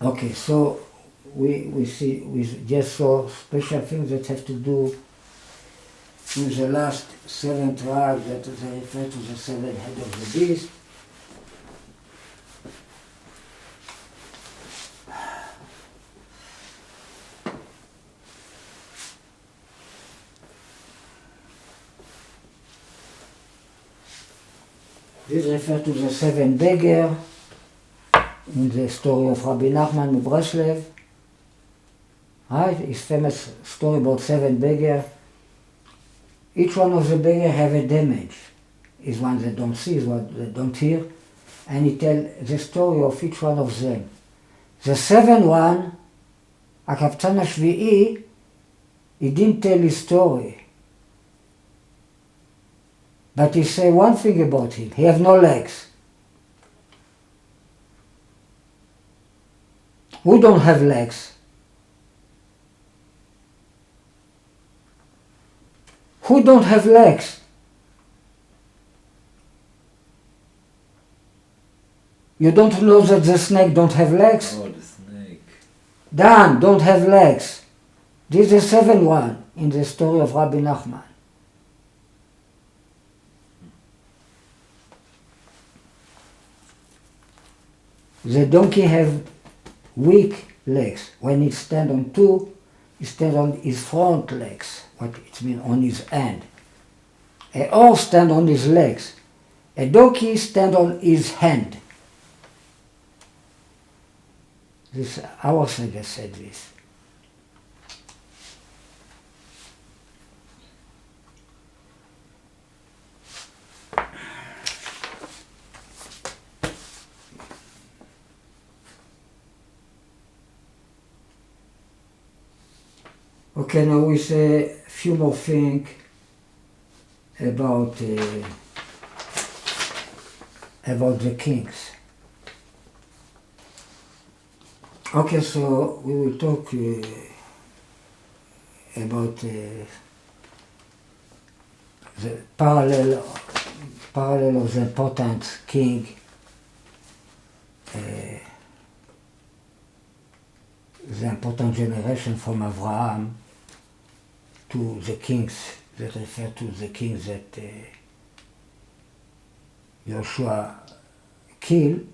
Okay, so we just saw special things that have to do with the last 7 tribes that they refer to the 7 heads of the beast. This refers to the 7 beggars in the story of Rabbi Nachman of Breslev. Right? His famous story about 7 beggars. Each one of the beggars have a damage. Is one they don't see, is one they don't hear. And he tells the story of each one of them. The 7th one, הקבצן השביעי, he didn't tell his story. But he said one thing about him, he has no legs. Who don't have legs? Who don't have legs? You don't know that the snake don't have legs? Oh, the snake. Dan don't have legs. This is the 7th one in the story of Rabbi Nachman. The donkey have weak legs. When it stands on 2, it stands on his front legs, what it means on his hand. A horse stands on his legs. A donkey stands on his hand. This our sage said this. Okay, now we say a few more things about the kings. Okay, so we will talk about the parallel of the important king the important generation from Abraham to the kings that refer to the kings that Joshua killed.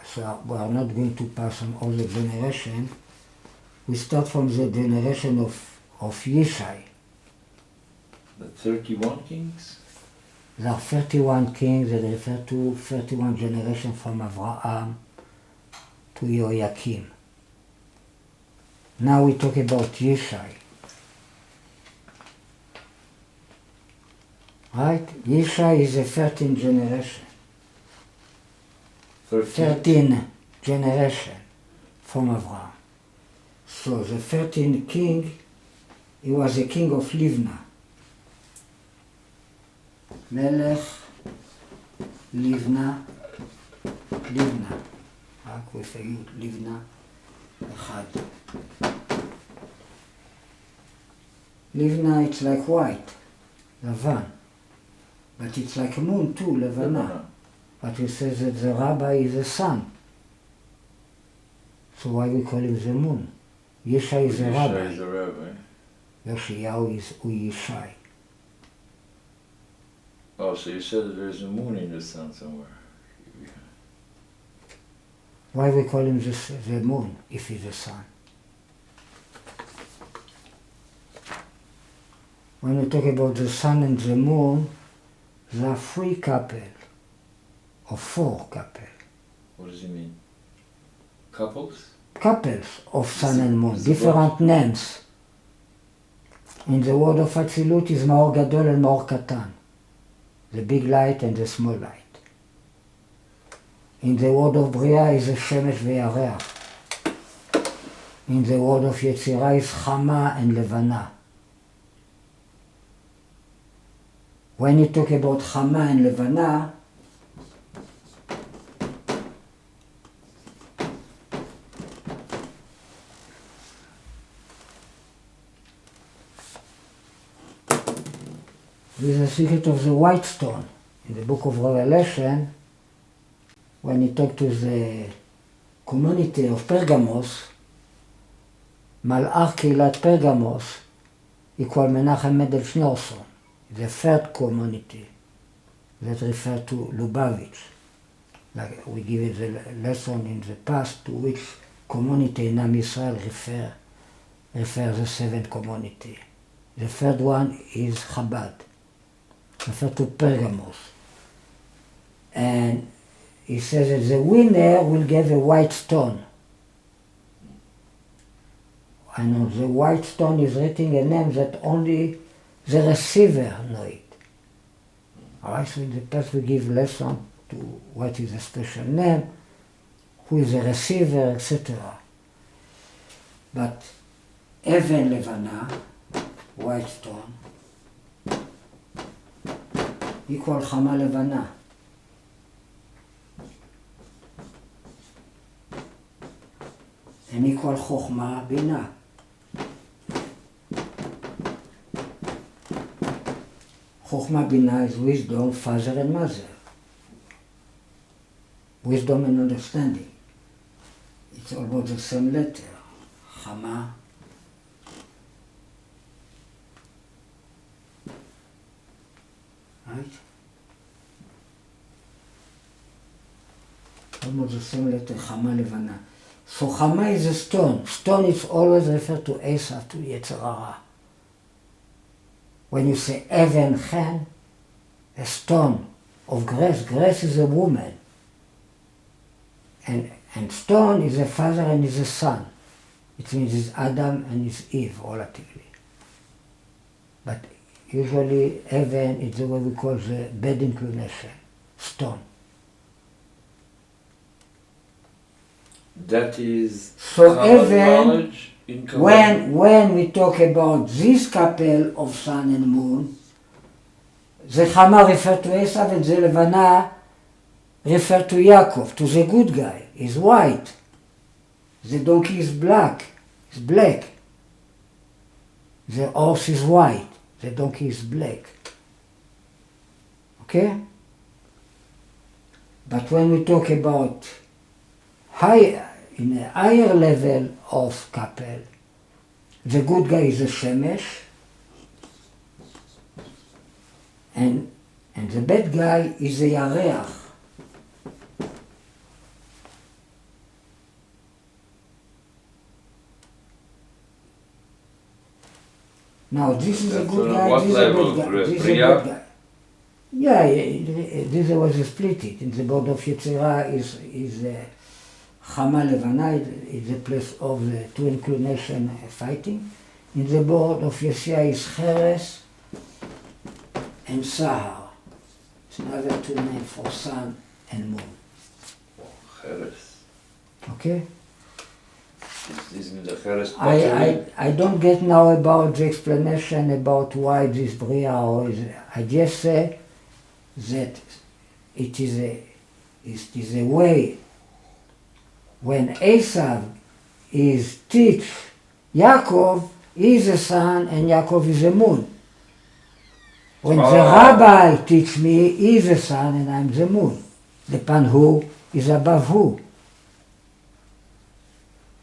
So we are not going to pass on all the generation. We start from the generation of Yishai. The 31 kings? There are 31 kings that refer to 31 generations from Abraham to Joachim. Now we talk about Yishai. Right? Yishai is the 13th generation. 13 generation from Abraham. So the 13th king, he was the king of Livna. Melech Livna. רק with a י', Livna. אחד. Livna, it's like white, לבן. But it's like a moon too, לבנה. But we say that the rabbi is the sun. So why we call him the moon? Yishai is the rabbi. Yishai is the rabbi. Yoshiyahu is Yishai. Oh, so you said that there's a moon in the sun somewhere. Why we call him the moon if he's the sun? When we talk about the sun and the moon, there are 3 couples, or 4 couples. What does he mean? Couples? Couples of sun and moon, different names. In the word of Atzilut is Maor Gadol and Maor Katan, the big light and the small light. In the word of Bria is the Shemesh ve'Yareach. In the word of Yetzirah is Chama and Levana. When you talk about Chama and Levana, there is a secret of the white stone in the book of Revelation. When he talked to the community of Pergamos, מלאך קהילת פרגמוס equal Menachem Mendel Schneerson, the third community that refer to Lubavitch. Like we give it the lesson in the past to which community in Am Yisrael refer the seventh community. The third one is Chabad, refer to Pergamos. And he says that the winner will get a white stone. And on the white stone is written a name that only the receiver know it. Alright, so in the past we give lesson to what is a special name, who is the receiver, etc. But Even Levana, white stone, equal Chama Levana. And equal Chochma Bina. Chochma Bina is wisdom, father and mother. Wisdom and understanding. It's almost the same letter. Chama. Right? Almost the same letter, Chama Levana. So Chama is a stone. Stone is always referred to Esav, to Yetzer Hara. When you say Even Chen, a stone of grace, grace is a woman. And stone is a father and is a son. It means it's Adam and it's Eve, relatively. But usually Even is the way we call the bad inclination, stone. That is so common even knowledge in common. when we talk about this couple of sun and moon, the Chama refer to Esav and the Levana refer to Yaakov, to the good guy. He's white. The donkey is black. It's black. The horse is white. The donkey is black. Okay? But when we talk about in a higher level of couple, the good guy is a Shemesh, and the bad guy is a Yareach. Now this is a good guy, what this is a level? bad guy, this is a Bria? bad guy. Yeah, this was split it. In the board of Yetzirah is Chama Levana, is the place of the two inclination fighting. In the board of Yeshua is Cheres and Sahar. It's another two names for sun and moon. Cheres. Okay? This is the Cheres I don't get now about the explanation about why this Bria or is. I just say that it is a way when Esav is teach Yaakov, he is a sun and Yaakov is a moon. When the rabbi teach me, he is a sun and I'm the moon. Depend who is above who.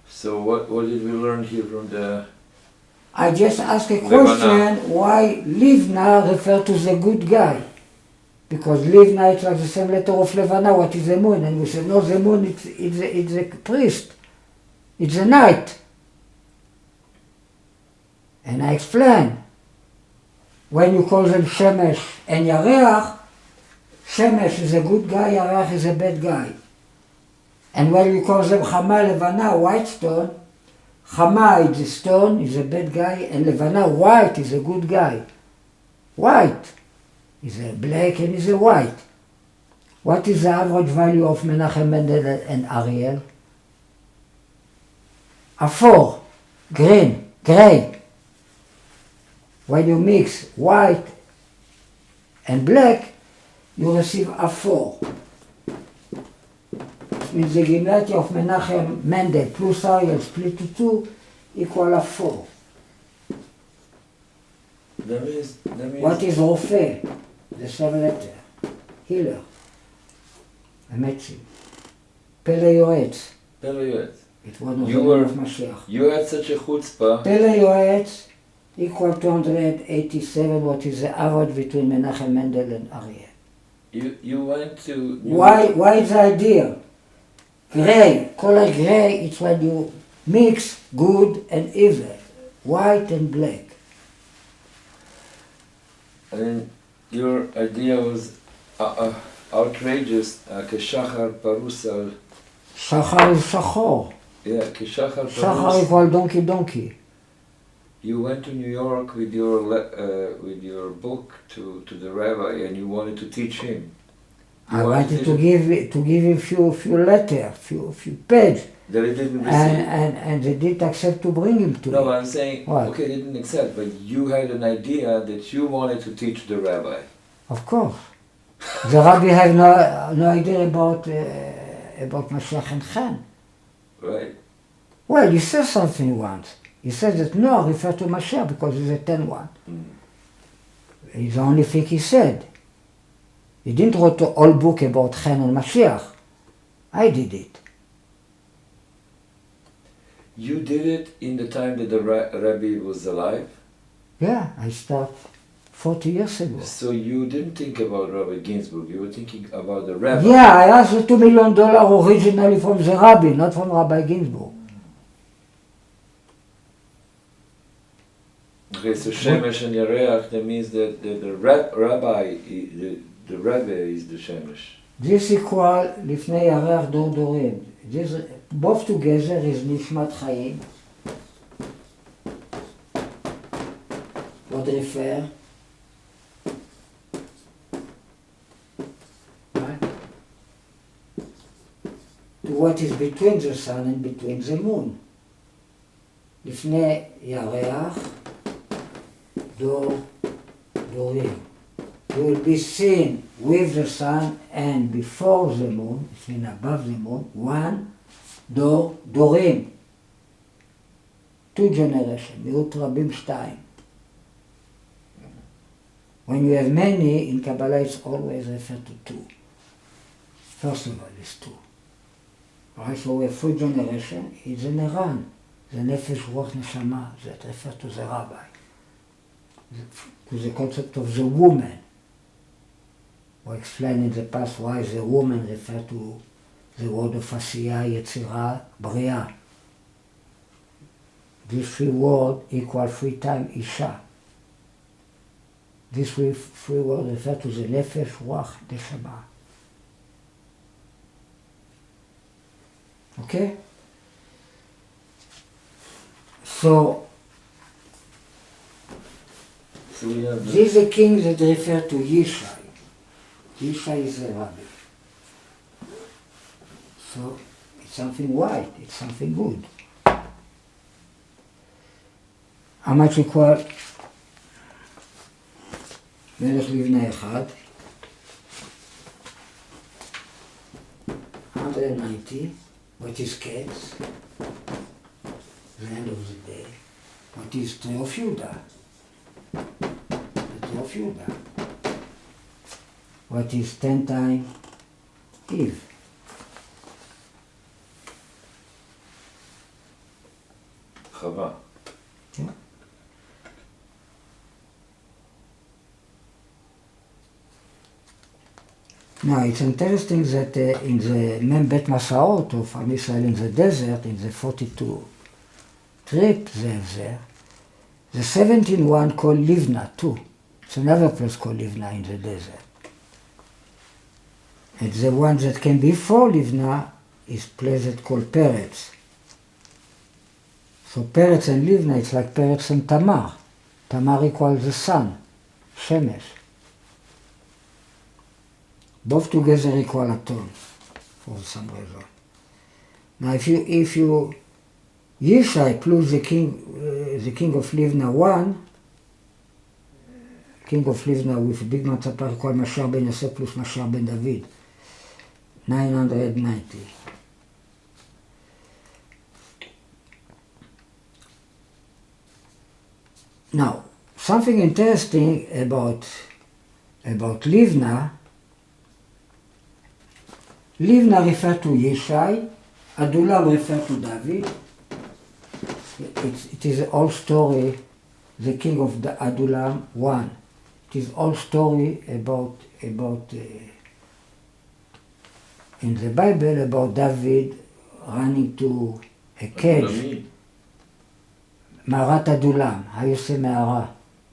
So what did we learn here from the... I just ask a question why Livna refer to the good guy. Because Livna it's like the same letter of Levana, what is the moon? And we said, no, the moon it's a priest. It's a knight. And I explain. When you call them Shemesh and Yareach, Shemesh is a good guy, Yareach is a bad guy. And when you call them Chama Levana, white stone, Chama is a stone, is a bad guy, and Levana, white, is a good guy. White is a black and is a white. What is the average value of Menachem Mendel and Ariel? A 4, green, gray. When you mix white and black, you receive a 4. It means the gematria of Menachem Mendel plus Ariel split to 2 equal a 4. That means What is Rofe? The same letter. Healer. A medicine. Pele Yoetz. Period. It was not the name of Mashiach. You had such a chutzpah. Pele Yoetz equal 287, what is the average between Menachem Mendel and Ariel. You went to... Why is the idea? Gray, color gray, it's when you mix good and evil, white and black. And your idea was outrageous, כשחר פרוס על... Shachar is Shachor. Yeah, כשחר פרוס... Shachar equal donkey. You went to New York with your book to the rabbi, and you wanted to teach him. I wanted to give him few letters, few pages. That he didn't receive. And they didn't accept to bring him to me. No, I'm saying, What? okay, they didn't accept, but you had an idea that you wanted to teach the rabbi. Of course. The rabbi had no idea about Mashiach and Chen. Right. Well, he said something once. He said that no, refer to Mashiach because he's a 10-1. It's the only thing he said. He didn't write a whole book about Chen and Mashiach. I did it. You did it in the time that the rabbi was alive? Yeah, I started 40 years ago. So you didn't think about Rabbi Ginsburg, you were thinking about the rabbi. Yeah, I asked the $2 million originally from the rabbi, not from Rabbi Ginsburg. Okay, so Shemesh and Yareach, that means that the rabbi, the rabbi is the Shemesh. This equal לפני ירח דור דורים. Both together is נשמת חיים. What refer? Right? To what is between the sun and between the moon. לפני ירח דור דורים. You will be seen with the sun and before the moon, it means above the moon, one dorim. 2 generations, מיעוט רבים 2. When you have many, in Kabbalah it's always referred to 2. First of all, it's 2. Right, so we have 3 generations, it's a Neran, the Nefesh Ruach Neshama, that refers to the rabbi, to the concept of the woman. We explained in the past why the woman referred to the word of Asiya, Yetzirah, Bria. These 3 words equal 3 times Isha. These 3 words refer to the Nefesh, Ruach, Neshama. Okay? So this is a king that refer to Yishai. Yishai is a rabbi. So it's something white, it's something good. How much equal? מלך לבנה אחד, 190, what is cats? The end of the day. What is tree of Judah? The tree of Judah. What is 10 times Eve? Chava. Yeah. Now it's interesting that in the Mem Bet Masaot of Am Yisrael in the desert, in the 42 trip they have there, the 17th one called Livna too. It's another place called Livna in the desert. And the one that came before Livna is place that called Peretz. So Peretz and Livna, it's like Peretz and Tamar. Tamar equals the sun, Shemesh. Both together equal atom, for some reason. Now if you Yishai plus the king of Livna 1, king of Livna with big matzapar equal Mashar ben Yosef plus Mashar ben David, 990. Now, something interesting about Livna refers to Yishai Adullam refers to David. It is all story, the king of the Adullam 1. It is all story about in the Bible about David running to a cave. Marat Adullam. How you say Ma'ara?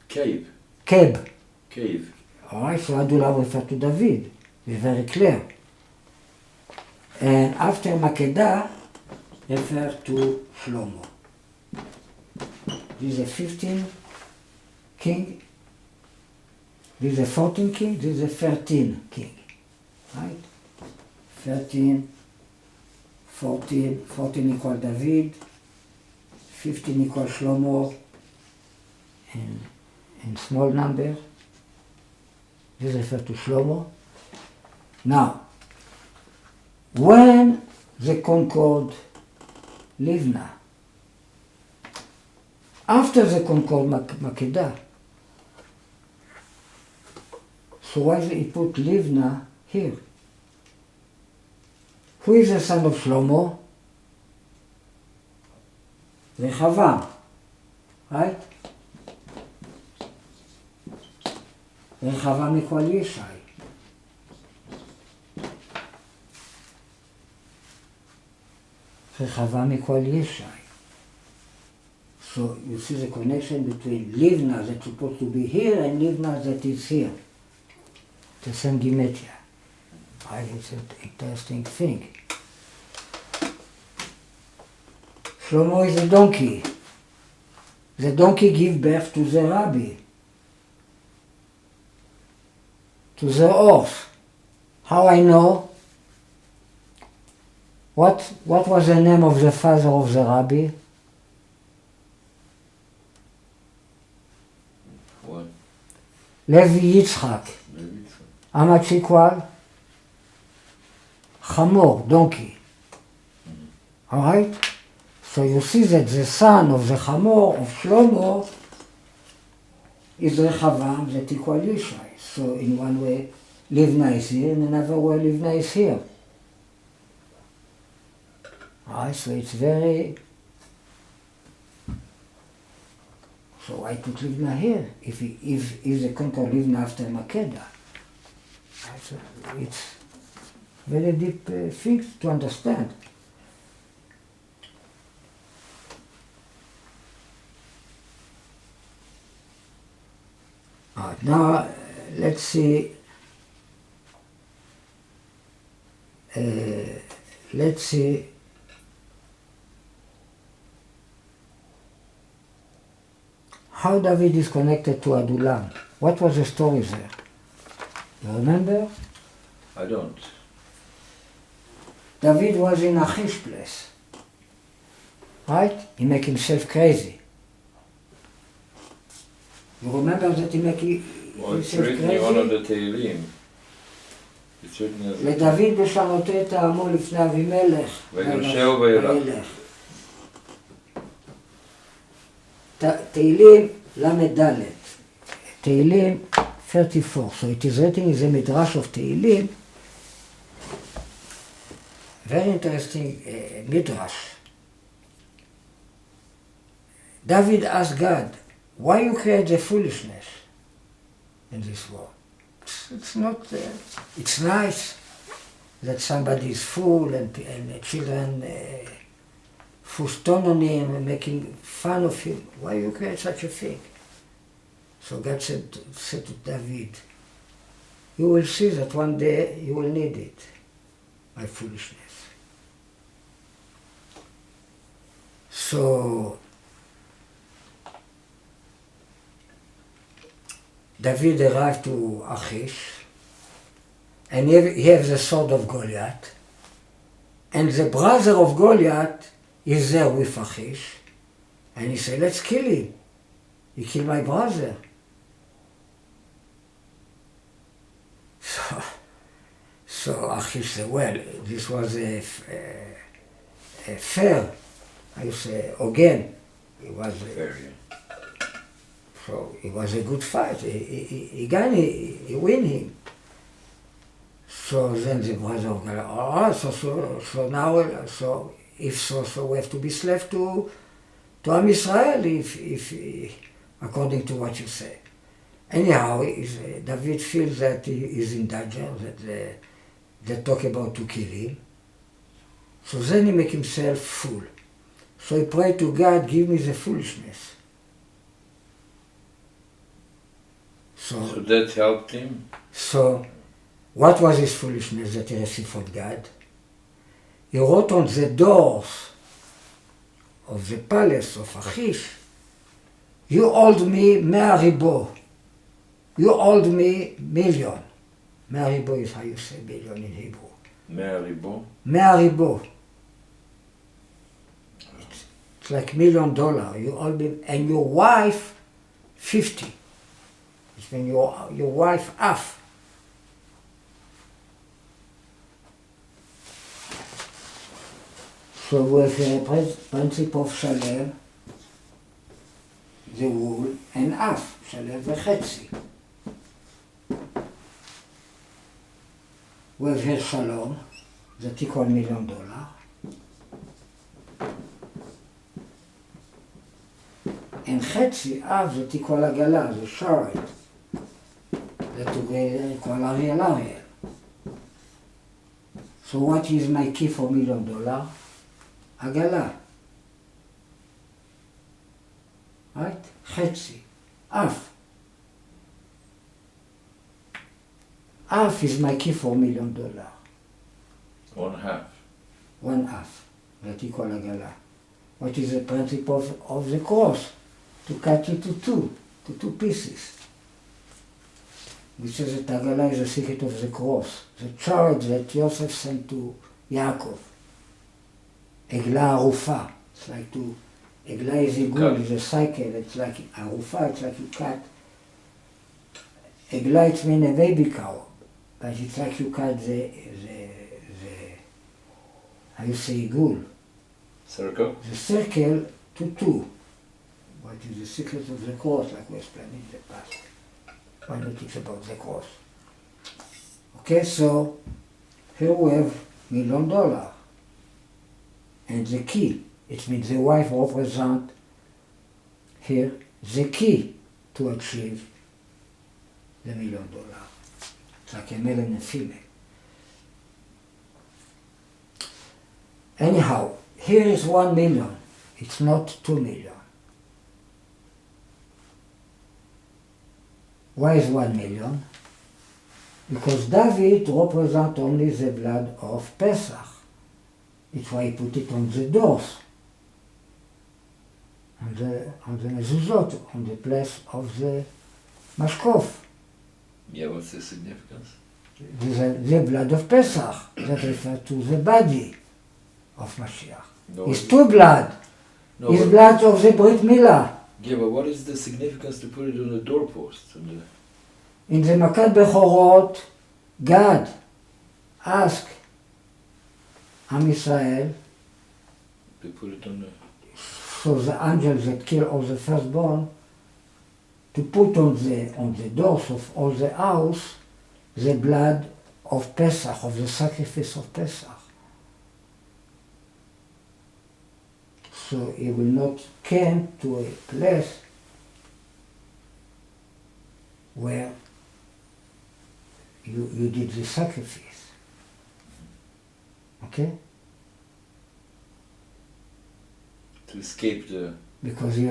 Cave. Cave. Cave. Alright, so Adullam refers to David. It's very clear. And after Makedah refers to Shlomo. This is a 15 king. This is a 14 king. This is a 13 king. Right? 13, 14 equal David, 15 equal Shlomo, in small number. This refers to Shlomo. Now, when they conquered Livna, after they conquered Makedah, so why did he put Livna here? Who is the son of Shlomo? Rechavam, right? Rechavam equal Yishai. Rechavam equal Yishai. So you see the connection between Livna that's supposed to be here and Livna that is here. The same gematria. Right? It's an interesting thing. Shlomo is a donkey. The donkey gives birth to the rabbi, to the horse. How I know? What was the name of the father of the rabbi? What? Levi Yitzchak. How much equal? Chamor, donkey. All right? So you see that the son of the Chamor of Shlomo is Rechavam that equal Yishai. So in one way, Livna is here, in another way, Livna is here. All right, so it's very... So I put Livna here, if they conquer Livna after Makedah. Right, so it's very deep things to understand. Now, let's see. How David is connected to Adullam. What was the story there? You remember? I don't. David was in Achish's place. Right? He make himself crazy. You remember that he make it's written in one of the Tehillim. It's written as... לדוד בשערותי טעמו לפני אבימלך. וירשהו וילך. תהילים למד. תהילים 34. So it is written in the Midrash of Tehillim. Very interesting Midrash. David asked God, why you create the foolishness in this world? It's not, it's nice that somebody is fool and children fuston on him and making fun of him. Why you create such a thing? So God said to David, you will see that one day you will need it, my foolishness. So David arrived to Achish, and he has the sword of Goliath, and the brother of Goliath is there with Achish, and he said, let's kill him. He killed my brother. So Achish said, well, this was a fair, I say, again, it was fair. So it was a good fight. He win him. So then the brother of God, oh, so now, so if so we have to be slave to Am Israel, if according to what you say. Anyhow, David feels that he is in danger, that they talk about to kill him. So then he makes himself fool. So he prayed to God, give me the foolishness. So that helped him? So what was his foolishness that he received from God? He wrote on the doors of the palace of Achish, you owed me 100 ribo. You owed me million. 100 ribo is how you say million in Hebrew. 100 ribo? 100 ribo. It's like $1 million. You owe me, and your wife 50. It's when your wife half. So with the principle of Shalem, the wool, and half, Shalem וחצי. With her Shalom, that equal $1 million. And חצי, half, that equal עגלה, the chariot. That together equal Ariel. So what is my key for $1 million? עגלה. Right? חצי. half. Half is my key for $1 million. 1/2. 1/2. That equal עגלה. What is the principle of the cross? To cut it to two pieces. We say that עגלה is the secret of the cross. The charge that Joseph sent to Yaakov. עגלה ערופה. It's like to, עגלה is a good, is a cycle, it's like ערופה, it's like you cut. עגלה it's mean a baby cow, but it's like you cut the how you say עיגול? Circle? The circle to two. What is the secret of the cross, like we explained in the past. When we teach about the cross. Okay, so here we have $1 million. And the key, it means the wife represents here the key to achieve the $1 million. It's like a male and a female. Anyhow, here is 1 million. It's not 2 million. Why is 1 million? Because David represents only the blood of Pesach. It's why he put it on the doors, on the mezuzot, on the place of the mashkof. Yeah, what's the significance? The blood of Pesach, that refers to the body of Mashiach. No, It's two blood. No, It's blood of the Brit Milah. Yeah, but what is the significance to put it on the doorpost? In the Makat Bechorot, God asked Am Israel, They put it on the... so the angels that kill all the firstborn, to put on the doors of all the house the blood of Pesach, of the sacrifice of Pesach. So he will not come to a place where you did the sacrifice. Okay? To escape the... Because he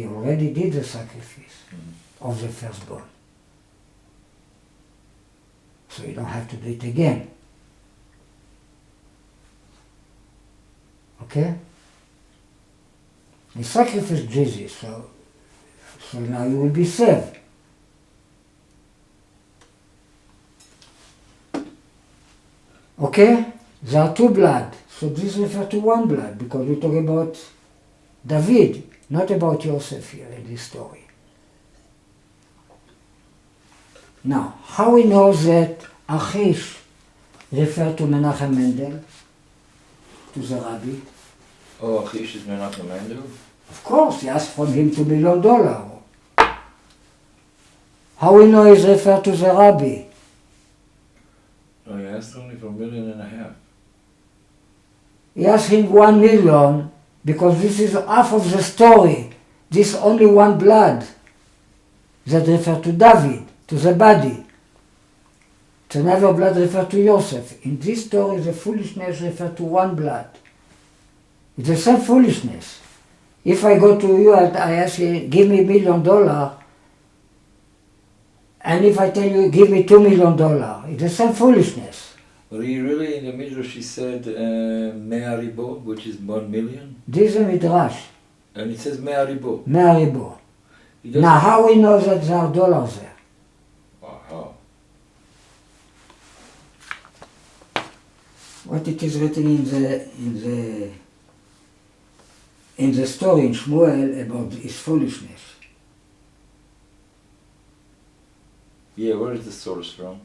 already did the sacrifice of the firstborn. So you don't have to do it again. Okay? He sacrificed Jesus, so now you will be saved. Okay? There are two blood. So this refers to one blood, because we talk about David, not about Joseph here in this story. Now, how we know that Achish referred to Menachem Mendel, to the rabbi? Oh, Achish is Menachem Mendel? Of course, he asked from him $2 million. How we know he's referred to the rabbi? asked only for $1.5 million. He asked him 1 million because this is half of the story. This only one blood that refers to David, to the body. The another blood refers to Joseph. In this story, the foolishness refers to one blood. It's the same foolishness. If I go to you and I ask you, give me $1 million, and if I tell you, give me $2 million, it's the same foolishness. But he really, in the Midrash, he said, Mea Ribo, which is 1 million. This is a Midrash. And it says Mea Ribo. Mea Ribo. Now, how we know that there are dollars there? Wow. What it is written in the story in Shmuel about his foolishness. Yeah, where is the source from?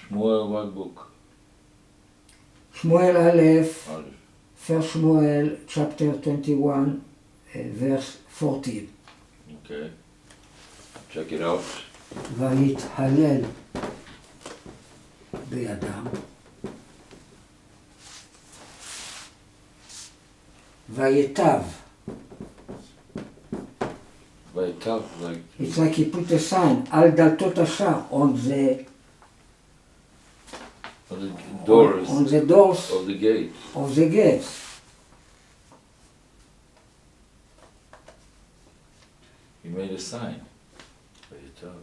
Shmuel, what book? Shmuel Aleph, Aleph. First Shmuel, chapter 21, verse 14. Okay. Check it out. ויתהלל בידם ויטב. Vaitav, like It's like he put a sign, על דלתות השער, on the doors on the doors of the gate. of the gates. He made a sign. Vaitav.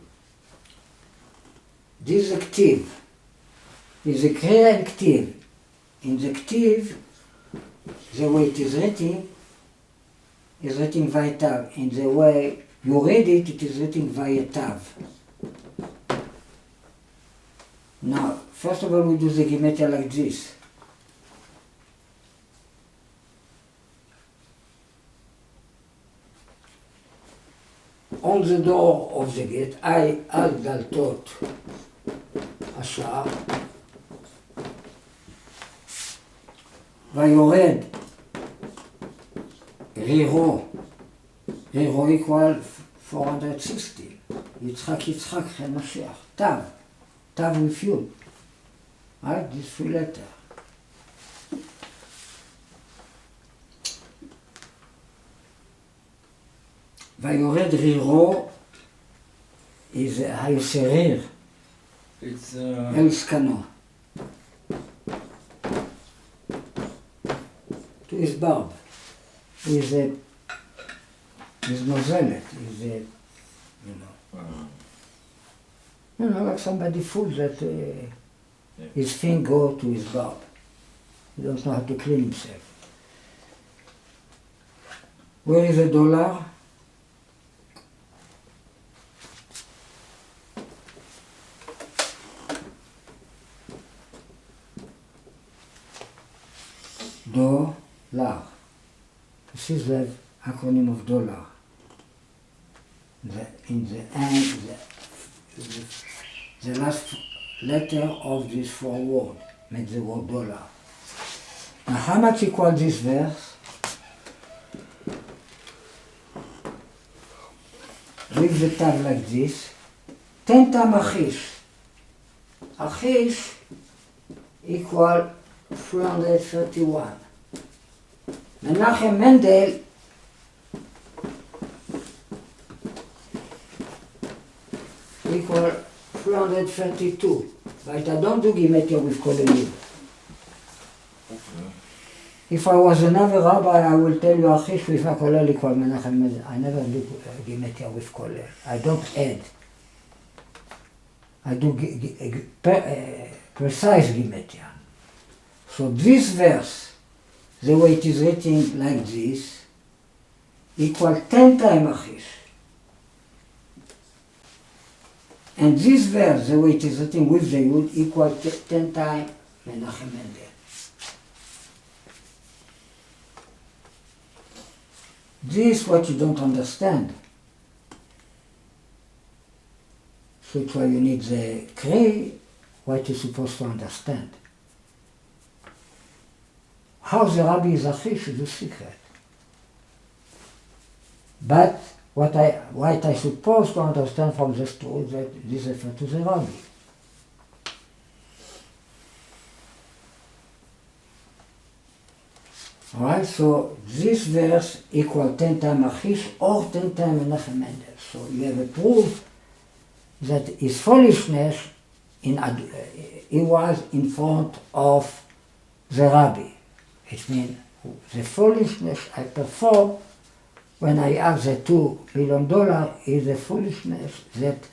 This is a ktiv. Is a kriya and ktiv. In the ktiv, the way it is written Vaitav. In the way you read it, it is written Vayetav. Now, first of all, we do the gematria like this. On the door of the gate, על דלתות השער, ויורד רירו equal 460, יצחק חן משיח, תו with you, right? This 3 letter. ויורד רירו is היסריר, It's אל זקנו. To his barb. He's nozelet, like somebody fool that his thing go to his barb. He doesn't know how to clean himself. Where is the dollar? Dollar. This is the acronym of dollar. In the end, the last letter of this 4 words makes the word dollar. Now, how much equal this verse? With the tab like this, 10 times Achish. Achish equal 331. Menachem Mendel equal 332. But I don't do gematria with kolenim. If I was another rabbi, I will tell you Achish with a kolel equal Menachem Mendel. I never do gematria with kolel. I don't add. I do precise gematria. So this verse, the way it is written like this, equal 10 times Achish. And this verse, the way it is written with the Yud, equal 10 times Menachem Mendel. This is what you don't understand. So it's why you need the Kri, what you're supposed to understand. How the Rabbi is Achish is a secret. But what I supposed to understand from the story that this refers to the Rabbi. Alright, so this verse equals 10 times Achish or 10 times Menachem Mendel. So you have a proof that his foolishness, he was in front of the rabbi. It means the foolishness I perform when I ask the $2 million is the foolishness that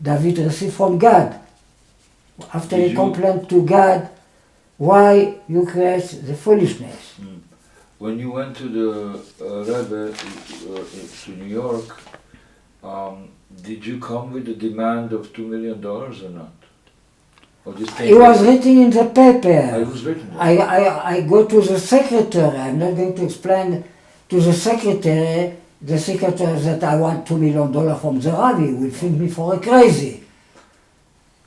David received from God. After he complained to God, why you create the foolishness? When you went to the Rebbe to New York, did you come with the demand of $2 million or not? Or just it was written in the paper. It was written. I go to the secretary. I'm not going to explain to the secretary that I want $2 million from the rabbi. He will think me for a crazy.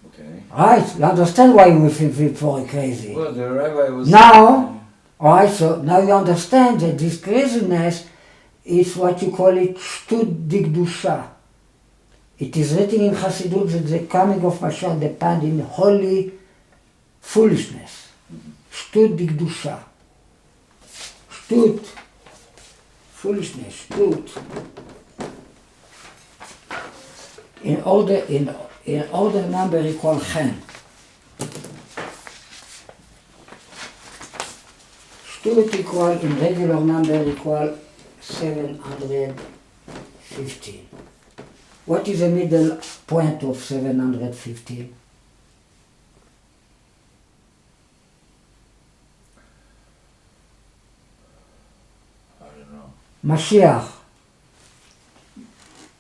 Okay. Right? You understand why he will think me for a crazy? Well, the rabbi was... Now, alright, so now you understand that this craziness is what you call it stud dikdusha. It is written in Chassidut that the coming of Mashiach depends in holy foolishness. Stud dikdusha. Stud. Foolishness. Stud. In order number equal chen. Stud equal in regular number equal 715. What is the middle point of 715? I don't know. Mashiach.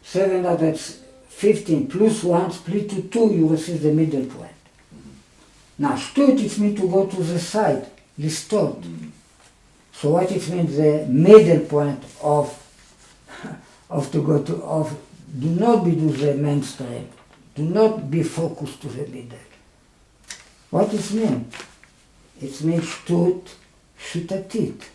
715 plus 1 split to 2, you receive the middle point. Now, shtut, it means to go to the side, listot. So what it means, the middle point of do not be to the mainstream. Do not be focused to the middle. What it means? It means shtut shitatit.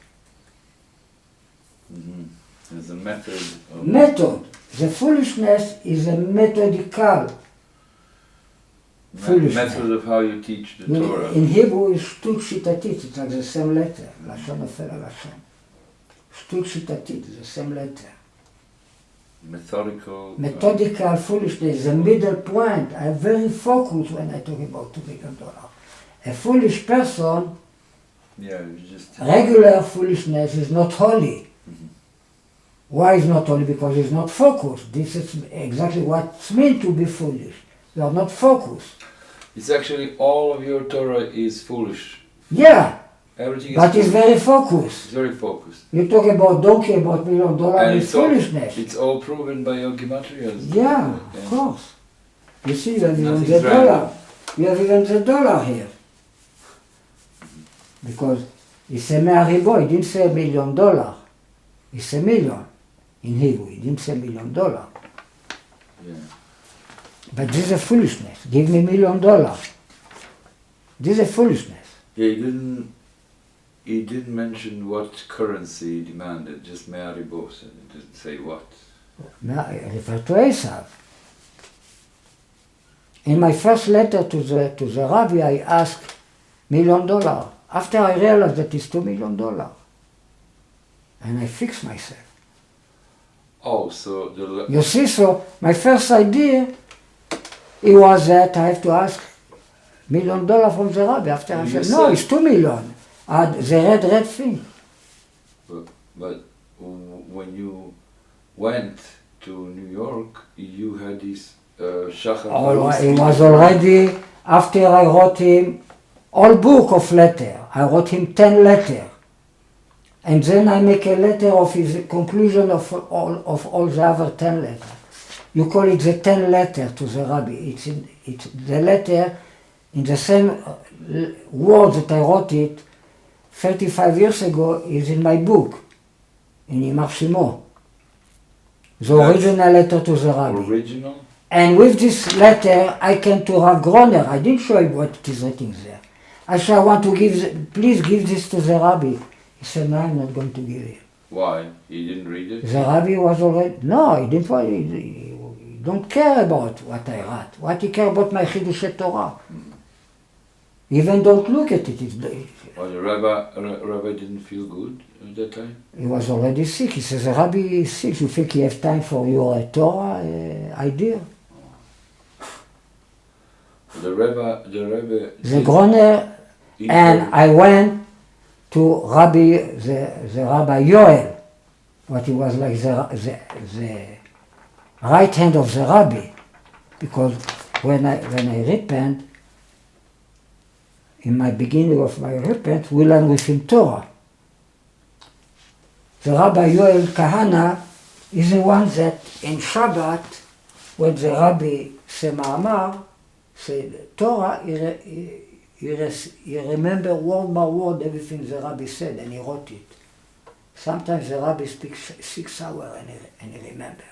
There's a method of... Method. The foolishness is a methodical foolishness. Method of how you teach the Torah. In Hebrew, it's shtut shitatit. It's like the same letter. Lashon nofel al lashon. Shtut shitatit is the same letter. Methodical foolishness, the middle point. I'm very focused when I talk about $2 million. A foolish person, regular foolishness is not holy. Why is not holy? Because it's not focused. This is exactly what's meant to be foolish. You are not focused. It's actually all of your Torah is foolish. Yeah. Everything is but it's very focused. It's very focused. You talk about donkey, about $1 million, and it's foolishness. It's all proven by your gematrias. Yeah, of course. You see, you have even the dollar. You have even the dollar here. Because it's a me'aribo, he didn't say $1 million. It's a million in Hebrew, he didn't say $1 million. Yeah. But this is a foolishness. Give me $1 million. This is a foolishness. Yeah, he didn't mention what currency he demanded, just me'aribos, and he didn't say what. I refer to Esav. In my first letter to the rabbi, I asked $1 million. After I realized that it's $2 million. And I fixed myself. Oh, so you see, so my first idea, it was that I have to ask $1 million from the rabbi. After I said, no, it's $2 million. The red thing. But when you went to New York, you had this Shachar. Oh, it was already, after I wrote him all book of letter. I wrote him 10 letters. And then I make a letter of his conclusion of all the other 10 letters. You call it the 10 letter to the rabbi. It's the letter in the same words that I wrote it 35 years ago is in my book, in Yimar Shimo. The original letter to the rabbi. Original? And with this letter, I came to Rav Groner. I didn't show him what it is written there. I said, I want to please give this to the rabbi. He said, no, I'm not going to give it. Why? He didn't read it? The rabbi was already, no, he didn't want it. He don't care about what I wrote. What he cared about my Chidush Torah. Even don't look at it. Well, the rabbi didn't feel good at that time? He was already sick. He says, the rabbi is sick. You think he has time for your Torah idea? The rabbi... The Groner, and I went to the Rabbi Yoel, but he was like the right hand of the rabbi, because when I repent, in my beginning of my repent, we learn with him Torah. The Rabbi Yoel Kahana is the one that in Shabbat, when the rabbi say Ma'amar, say Torah, he remember word by word everything the rabbi said, and he wrote it. Sometimes the rabbi speaks 6 hours and he remember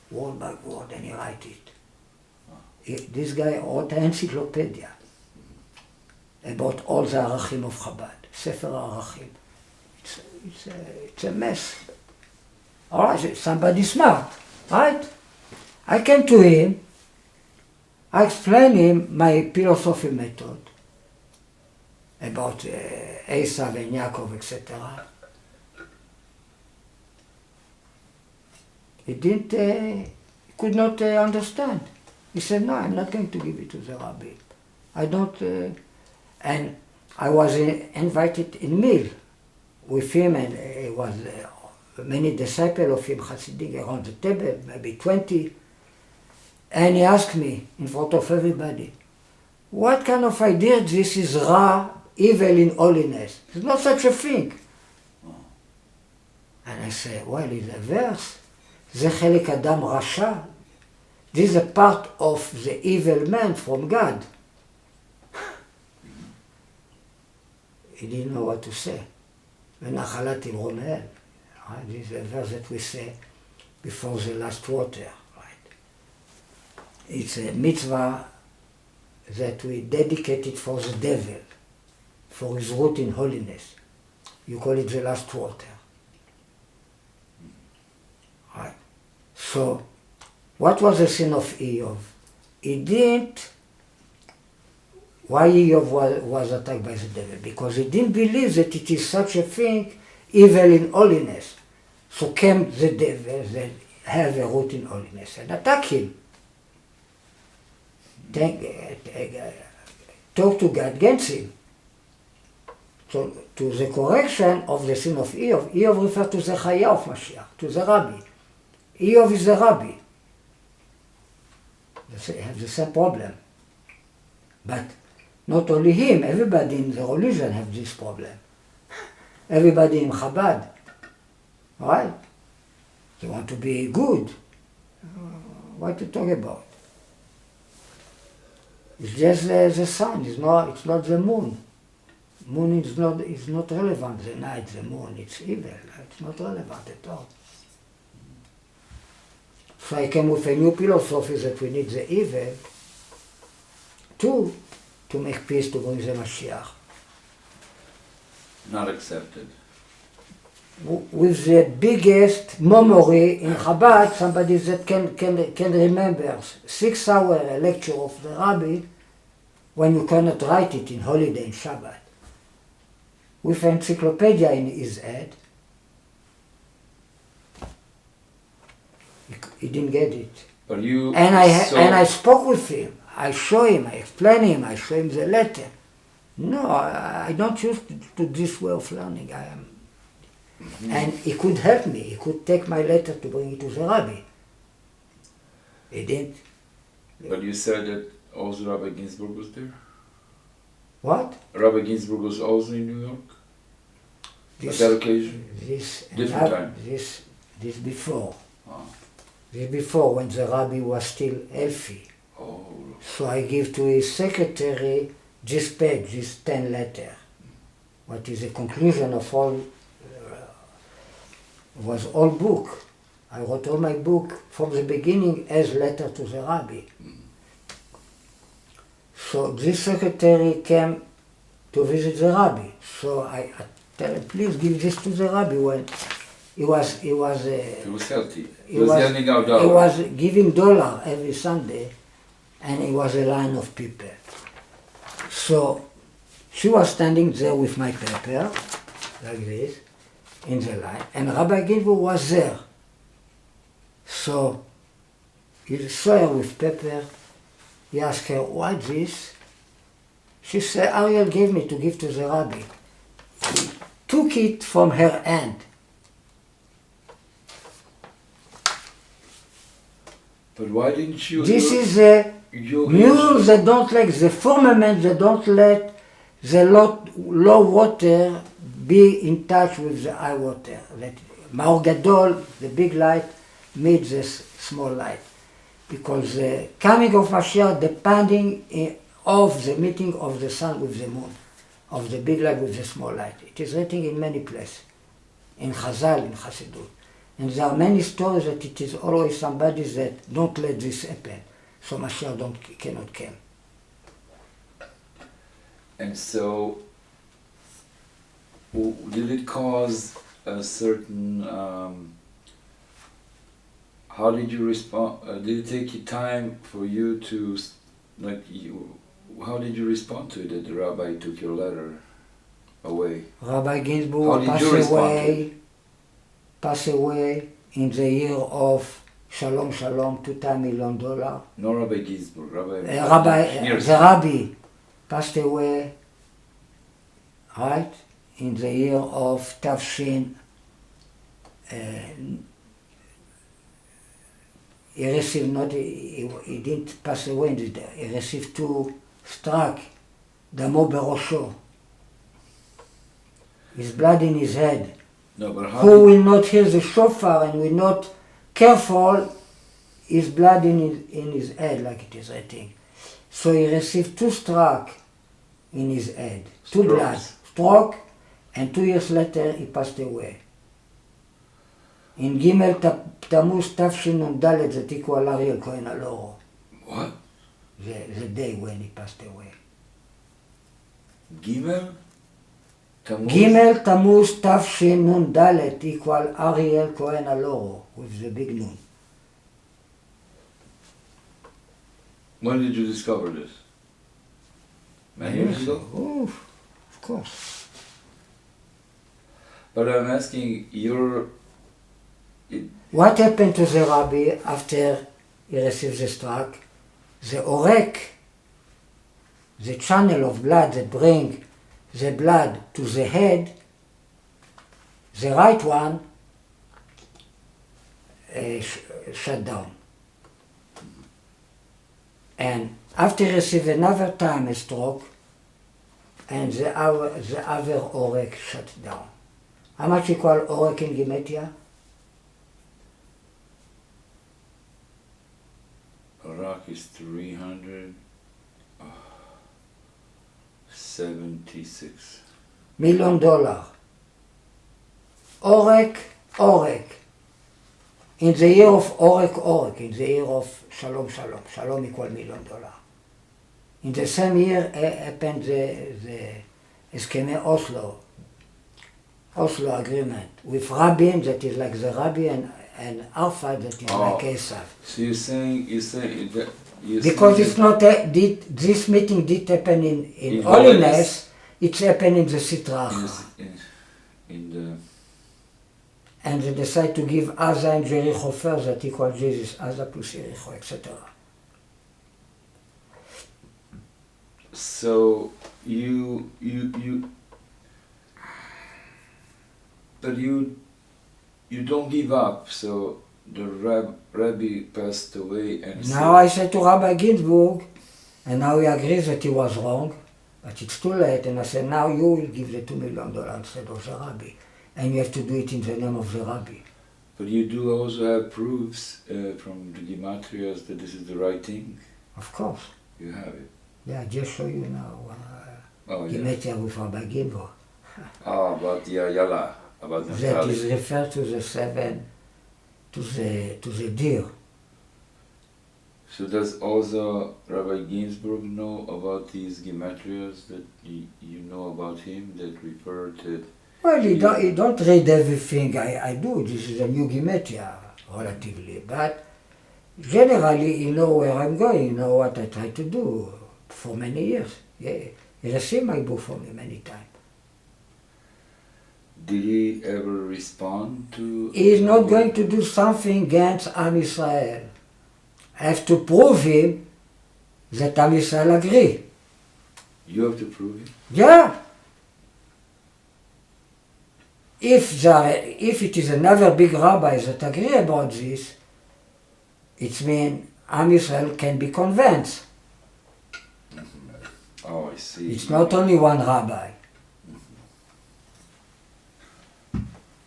word by word, and he write it. This guy wrote an encyclopedia about all the arachim of Chabad, Sefer Arachim. It's a mess. All right, somebody smart, right? I came to him, I explained him my philosophy method about Esav and Yaakov, etc. He could not understand. He said, no, I'm not going to give it to the rabbi. I don't, and I was invited in meal with him, and it was many disciples of him, Hasidim, around the table, maybe 20. And he asked me in front of everybody, what kind of idea this is Ra, evil in holiness? There's no such a thing. And I said, well, it's a verse. זה חלק אדם רשע. This is a part of the evil man from God. He didn't know what to say. ונחלת ירומם. This is a verse that we say before the last water. Right? It's a mitzvah that we dedicated for the devil, for his root in holiness. You call it the last water. Right. So, what was the sin of Eov? He didn't. Why Eov was attacked by the devil? Because he didn't believe that it is such a thing, evil in holiness. So came the devil that have a root in holiness and attack him. Talk to God against him. So to the correction of the sin of Eov, Eov referred to the Chaya of Mashiach, to the rabbi. Eov is the rabbi. They have the same problem. But not only him, everybody in the religion have this problem. Everybody in Chabad, right? They want to be good. What to talk about? It's just the sun, it's not the moon. Moon is not relevant, the night, the moon, it's evil. It's not relevant at all. So I came with a new philosophy that we need the evil to make peace, to bring the Mashiach. Not accepted. With the biggest memory in Chabad, somebody that can remember 6 hours a lecture of the rabbi when you cannot write it in holiday in Shabbat. With an encyclopedia in his head, he didn't get it. But you and I spoke with him. I show him, I explain him, I show him the letter. No, I don't use to this way of learning. I am. Mm-hmm. And he could help me. He could take my letter to bring it to the rabbi. He didn't. But you said that also Rabbi Ginsburg was there? What? Rabbi Ginsburg was also in New York? At that occasion? Different time? This before. Oh. This before, when the rabbi was still healthy. Oh. So I give to his secretary this page, this 10 letter. What is the conclusion of all, was all book. I wrote all my book from the beginning as letter to the rabbi. So this secretary came to visit the rabbi. So I tell him, please give this to the rabbi. When he was healthy. He was giving $1 every Sunday, and it was a line of people. So She was standing there with my paper, like this, in the line, and Rabbi Ginsburg was there. So he saw her with paper. He asked her, "What's this?" She said, "Ariel gave me to give to the rabbi." He took it from her hand. But why didn't you? This is the mules that don't let the firmament, they don't let the low water be in touch with the high water. That Maor Gadol, the big light, meets the small light. Because the coming of Mashiach depending of the meeting of the sun with the moon, of the big light with the small light. It is written in many places, in Chazal, in Chassidut. And there are many stories that it is always somebody that don't let this happen, so Mashiach cannot come. And so, did it cause a certain, how did you respond, did it take you time for you to, how did you respond to it that the rabbi took your letter away? Rabbi Ginsburg passed away in the year of Shalom Shalom, $2 million. No Rabbi Ginsburg, the rabbi passed away, right, in the year of Tafshin. He received he didn't pass away in this day. He received 2 strikes, Damo Berosho. His blood in his head. No, but who will not hear the shofar and will not careful, his blood in his head, like it is written. So he received 2 strokes in his head, 2 blood stroke, and 2 years later he passed away. In Gimel Tammuz Tafshin Dalet, that equal Ariel Cohen Alloro. What? The day when he passed away. Gimel Tammuz? Gimel Tammuz Tafshin Dalet equal Ariel Cohen Alloro, with the big nun. When did you discover this? Many years ago? Oh, of course. But I'm asking, what happened to the rabbi after he received the strike? The orek, the channel of blood that bring the blood to the head, the right one, shut down. And after he received another time a stroke, and the other orek shut down. How much you call orek in Gematria? Iraq is 376 $1 million. Orek. In the year of Orek, in the year of Shalom equal $1 million. In the same year happened the Eskeme Oslo agreement with Rabin, that is like the Rabbi, and Arfad, that is like Esav. So you're saying that because it's not this meeting did happen in holiness, it's happened in the Sitra. And they decide to give Aza and Jericho first, that equal Jesus, Aza plus Jericho, etc. So but you don't give up. So the rabbi passed away, and now I said to Rabbi Ginsburg, and now he agrees that he was wrong, but it's too late. And I said, now you will give the $2 million instead of the rabbi, and you have to do it in the name of the rabbi. But you do also have proofs from the Gematrias that this is the right thing. Of course. You have it. Yeah, I just show you now. Gematria with Rabbi Ginsburg. About the Ayala. About the that is referred to the 7, to the deer. So does also Rabbi Ginsburg know about these Gematrias that you know about him that refer to? Well, he don't read everything I do. This is a new Gematria, relatively. But generally, he know where I'm going, he know what I try to do for many years. Yeah. He received my book from me many times. Did he ever respond to? He is not going to do something against Am Israel. I have to prove him that Am Israel agree. You have to prove it? Yeah. If it is another big rabbi that agree about this, it means Am Israel can be convinced. Oh, I see. It's not only one rabbi.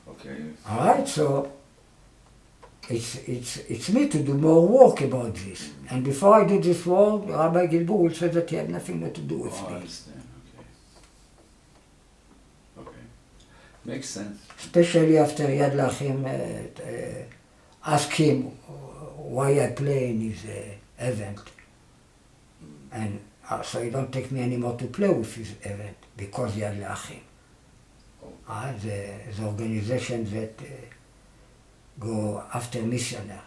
Okay. All right, so it's me to do more work about this. And before I do this work, Rabbi Gilbour will say that he had nothing more to do with Oh, I me. understand. Okay. Okay. Makes sense. Especially after Yad Lachim asked him why I play in his event. And so he don't take me anymore to play with his event because Yad Lachim. The organization that go after missionary.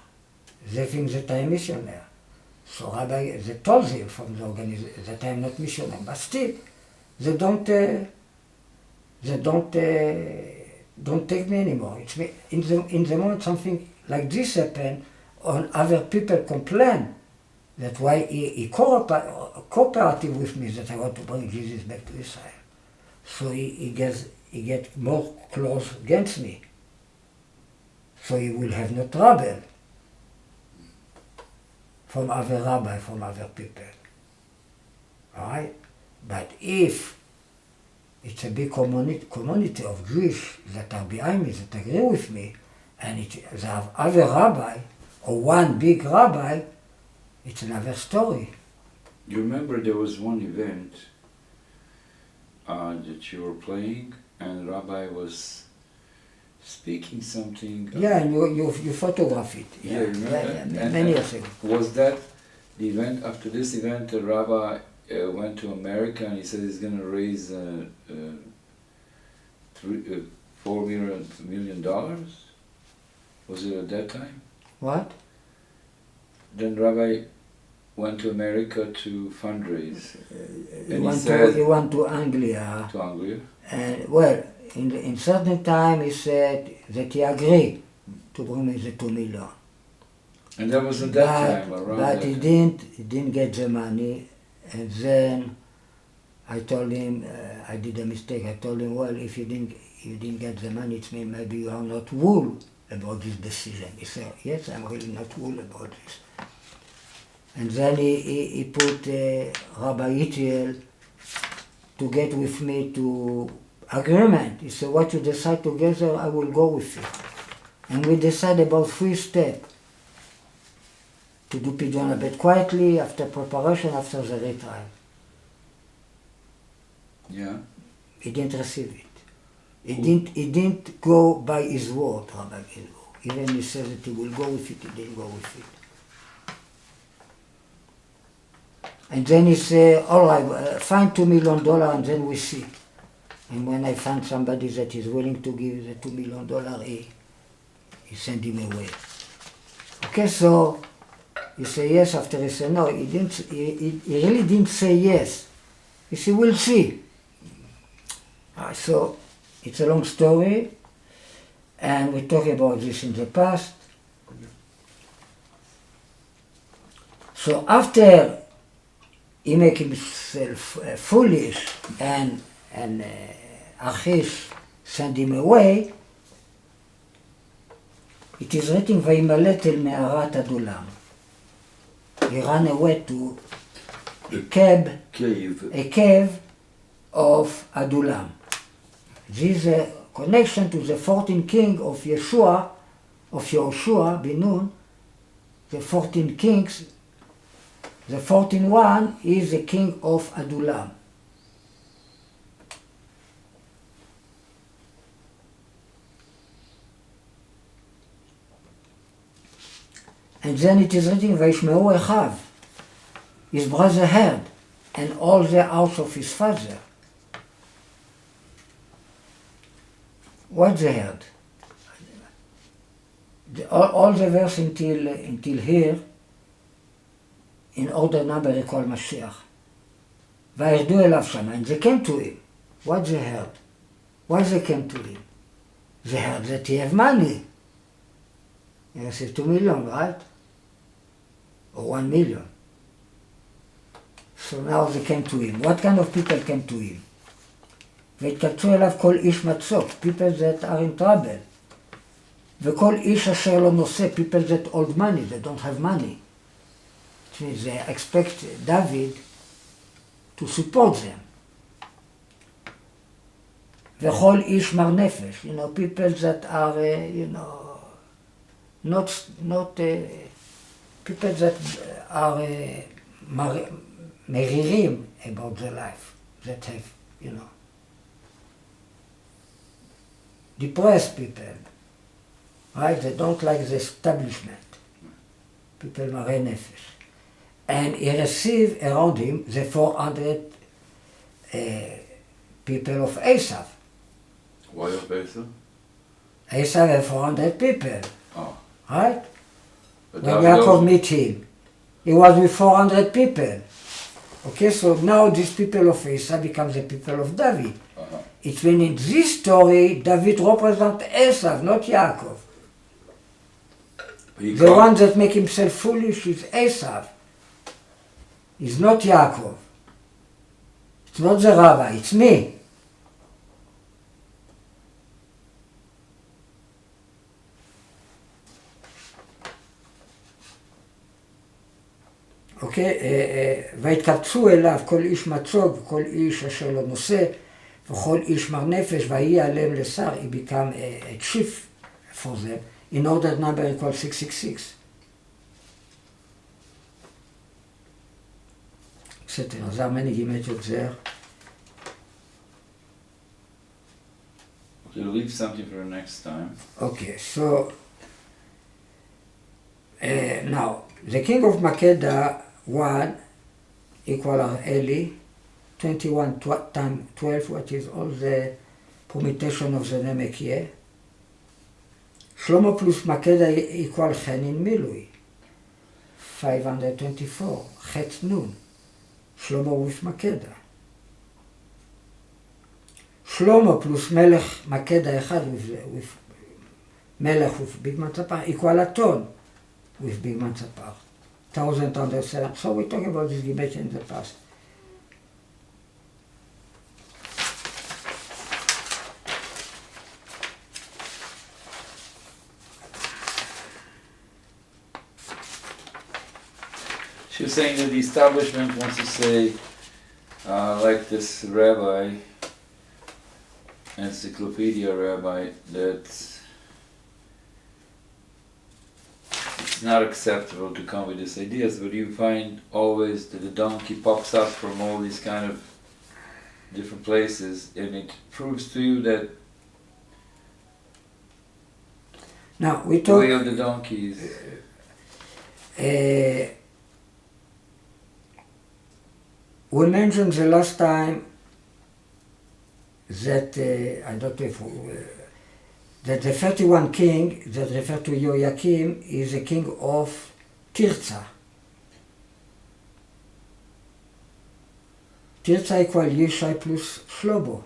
They think that I am missionary. So Rabbi, they told him from the organization that I am not missionary, but still, they don't take me anymore. It's me, in the moment something like this happened, or other people complain that why he cooperated with me that I want to bring Jesus back to Israel. So he gets more close against me. So he will have no trouble from other rabbi, from other people. All right? But if it's a big community of Jews that are behind me, that agree with me, and they have other rabbi, or one big rabbi, it's another story. You remember there was one event that you were playing, and the rabbi was speaking something. Yeah, and you photograph it. Yeah, remember that? Many years ago. Was that the event? After this event, the rabbi went to America and he said he's going to raise $4 million. Was it at that time? What? Then Rabbi went to America to fundraise. He went to Anglia. To Anglia? And well, in certain time he said that he agreed to bring me the 2 million. And that was at that time, around But that he time. didn't get the money, and then I told him I did a mistake. I told him, well, if you didn't get the money, it means maybe you are not wool about this decision. He said, yes, I'm really not wool about this. And then he put Rabbi Itiel to get with me to agreement. He said, what you decide together, I will go with you. And we decided about 3 steps. To do Pidyon Abed quietly, after preparation, after the retrial. Yeah. He didn't receive it. He didn't go by his word, Rabbi Gilbour. Even he said that he will go with it, he didn't go with it. And then he said, all right, find $2 million and then we see. And when I find somebody that is willing to give the $2 million, he sent him away. Okay, so he said yes after he said no. He really didn't say yes. He said, we'll see. So it's a long story, and we talked about this in the past. So after he make himself foolish and Achish send him away, it is written, Vayimalet el me'arat adulam. He ran away to a cave of Adulam. This is a connection to the 14 king of Yehoshua bin Nun. The 14 kings, the 14th one is the king of Adulam. And then it is written, Vayishmeu Echav. His brother heard, and all the house of his father. What they heard? All the verse until here, in order number, recall Mashiach. וירדו אליו שמה, and they came to him. What they heard? Why they came to him? They heard that he have money. He received 2 million, right? Or 1 million. So now they came to him. What kind of people came to him? והתקבצו אליו כל איש מצוק, people that are in trouble. וכל איש אשר לא נושא, people that hold money, they don't have money. It means they expect David to support them. וכל איש מר נפש, you know, people that are, you know, not people that are מרירים about their life, that have, you know, depressed people, right? They don't like the establishment. People מרי נפש. And he received around him the 400 people of Esav. Why of Esav? Esav had 400 people, right? But When Yaakov met him, he was with 400 people. Okay, so now these people of Esav become the people of David. It's when in this story, David represents Esav, not Yaakov. The one that make himself foolish is Esav. It's not Yaakov. It's not the rabbi, it's me. אוקיי, והתקבצו אליו כל איש מצוג וכל איש אשר לא נושא וכל איש מר נפש ויהי עליהם לשר, he became a chief for them, in order number equals 666. בסדר, אז מני גימטיות זר. We'll leave something for next time. Okay, so now the king of Makeda 1 equal Eli, 21 times 12, which is all the permutation of the name Ekie. Shlomo plus Makeda equal Chenin Milui, 524, Chet Nun, Shlomo with Makeda. Shlomo plus Melech Makeda Echad with Melech with Big Matzapar equal Aton with Big Matzapar. 1,007. So we talk about this debate in the past. She was saying that the establishment wants to say, like this rabbi, encyclopedia rabbi, that it's not acceptable to come with these ideas, but you find always that the donkey pops up from all these kind of different places, and it proves to you that now we the talk. way of the donkey is. We mentioned the last time that I don't know if that the 31 king that refer to Yoakim is a king of Tirza. Tirza equal Yishai plus Shlobo,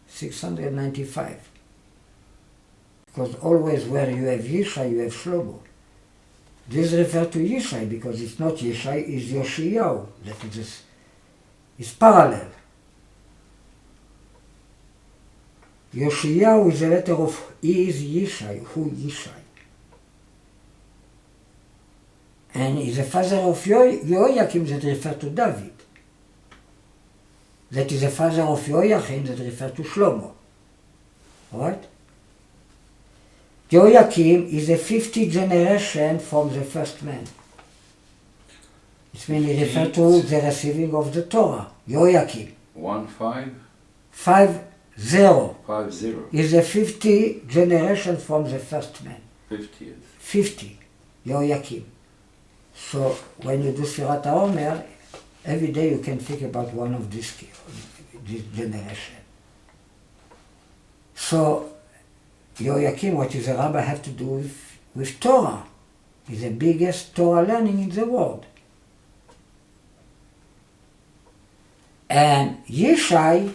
695. Because always where you have Yishai, you have Shlobo. This refers to Yishai because it's not Yishai, it's Yoshiyahu. That is parallel. Yoshiyahu is a letter of he is Yishai, who Yishai. And is the father of Yoakim that refers to David. That is the father of Yoachim that refers to Shlomo. Alright? Yoakim is the 50th generation from the first man. It's when he refers to the receiving of the Torah. Yoakim. 1-5? 50. 50. Is the 50th generation from the first man. 50th. 50. Yoakim. So when you do Sirat HaOmer, every day you can think about one of this generation. So Yoakim, what is a rabbi have to do with Torah? Is the biggest Torah learning in the world. And Yishai,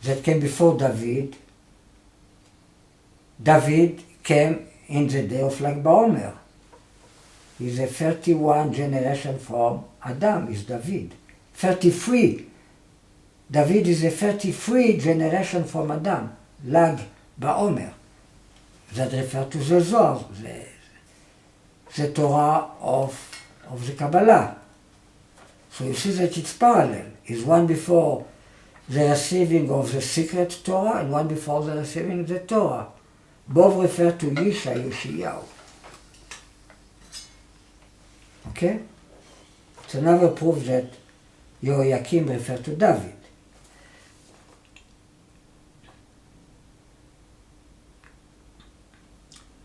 that came before David, David came in the day of Lag BaOmer. He's a 31 generation from Adam, is David. 33. David is a 33 generation from Adam, Lag BaOmer. That refers to the Zohar, the Torah of the Kabbalah. So you see that it's parallel. It's one before the receiving of the secret Torah and one before the receiving the Torah. Both refer to Yoshiyahu. Okay? It's another proof that Yehoiakim refers to David.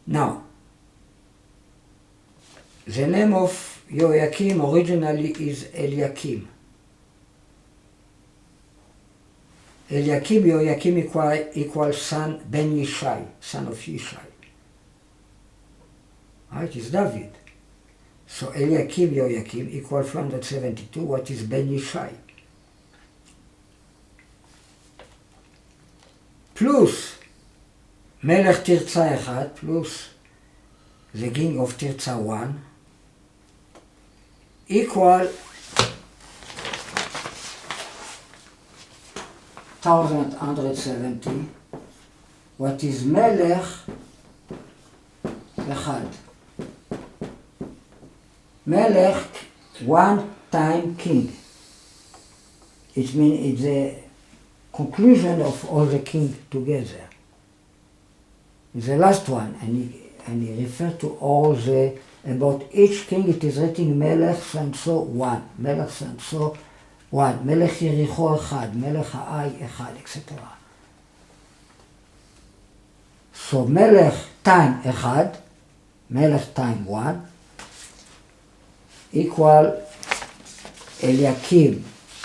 Now, the name of Yehoiakim originally is Eliakim. Eliakim, Yehoiakim equals son Ben Yishai, son of Yishai. Right, it's David. So Eliakim, Yehoiakim equals 372, what is Ben Yishai? Plus Melech Tirza 1 plus the king of Tirza 1 equal 1170, what is Melech 1. Melech, one-time king. It means it's a conclusion of all the king together. It's the last one, and he refers to all the, about each king it is written Melech so one, Melech so one, Melech Yericho echad, Melech Ha'ai echad, etc. So Melech time echad, Melech time one, equal Eliakim,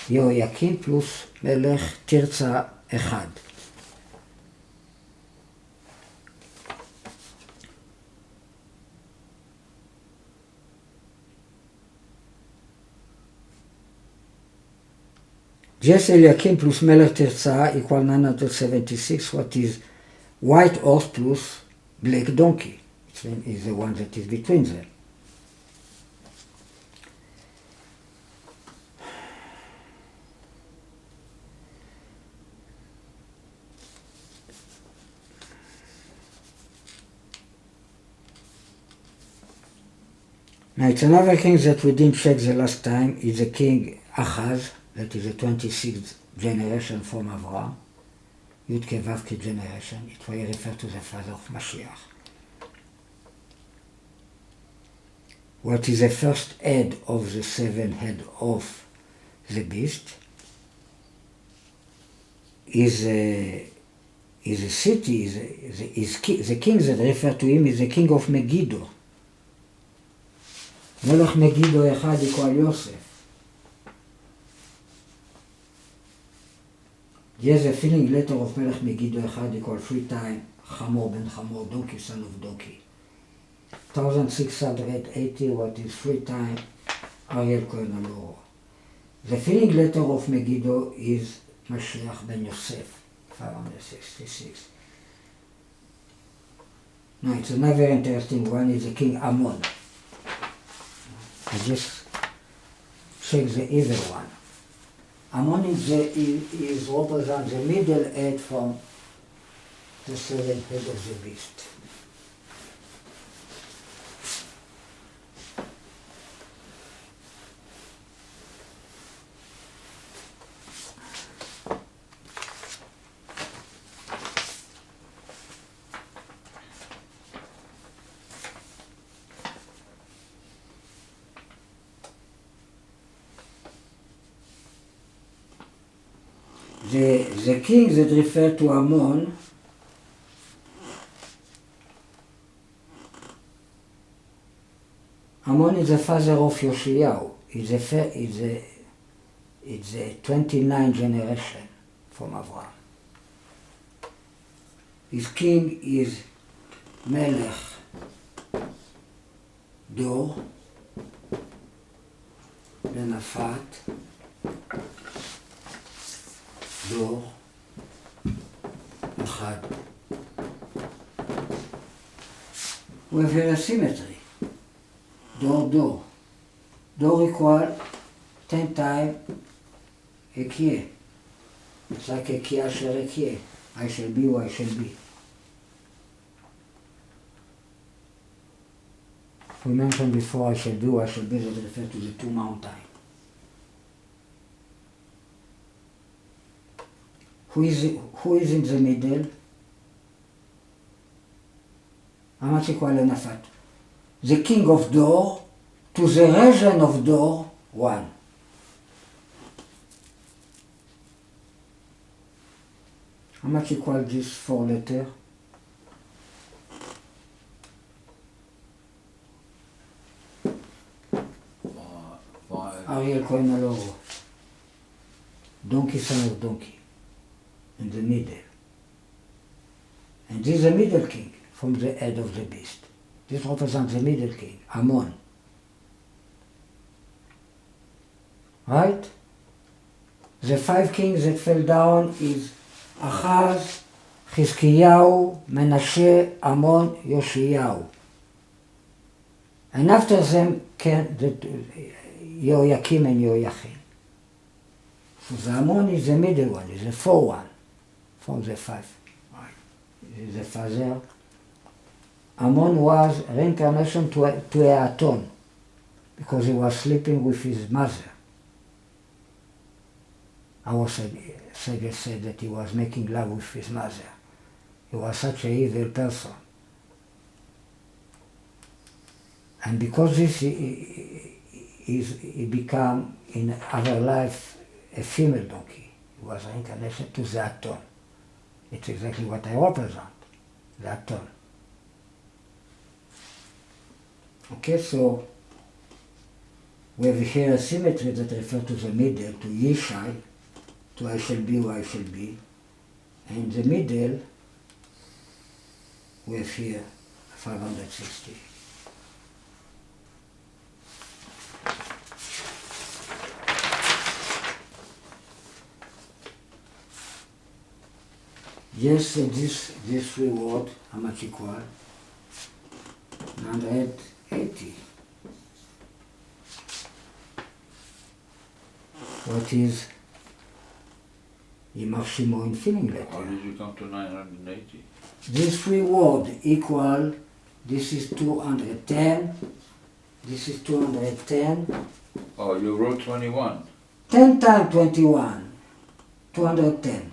Yehoiakim plus Melech Tirza echad. Just Eliakim plus Melech Tirza equal 976, what is white horse plus black donkey. It is the one that is between them. Now it's another king that we didn't check the last time. It's the king Achaz, that is the 26th generation from Avraham. Yudke Vavke generation. It will refer to the father of Mashiach. What is the first head of the 7 head of the beast is a city, the king that refer to him is the king of Megiddo. Melech Megiddo echad equal Yosef. Yes, the filling letter of Melech Megiddo echad equal 3 times Chamor ben Chamor, donkey son of donkey. 1680, what is 3 times Ariel Cohen Alloro. The filling letter of Megiddo is Mashiach ben Yosef, 566. Now it's another interesting one, is the king Ammon. I just check the evil one. Ammon is represents the middle head from the 7 head of the beast. The king that refer to Ammon is the father of Yoshiyahu. It's a 29 generation from Avraham. His king is Melech Dor ben Afat דור, אחד. We have here a symmetry. דור. דור equal 10 times הקיה. It's like הקיה אשר הקיה. I shall be or I shall be. We mentioned before I shall be or I shall be that refers to the two mountains. Who is in the middle? How much equal לנפת? The king of Dor to the region of Dor, 1. How much equal this 4 letter? Ariel Cohen Alloro. Donkey, son of donkey. In the middle. And this is the middle king from the head of the beast. This represents the middle king, Ammon. Right? The 5 kings that fell down is Achaz, Chizkiyahu, Menashe, Ammon, Yoshiyahu. And after them came Yoakim and Yoachim. So the Ammon is the middle one, is the 4 one from the 5. Right. Is the father. Ammon was reincarnation to a Aton because he was sleeping with his mother. Our Sage said that he was making love with his mother. He was such an evil person. And because this, he became in our life a female donkey. He was reincarnation to the Aton. It's exactly what I represent, the Aton. Okay, so we have here a symmetry that refers to the middle, to Yishai, to I shall be or I shall be. And in the middle, we have here 560. Yes, this reward, how much equal? 980. What is Yimar Shimo in filling letter? How did you come to 980? This reward equal, this is 210, this is 210. Oh, you wrote 21. 10 times 21, 210.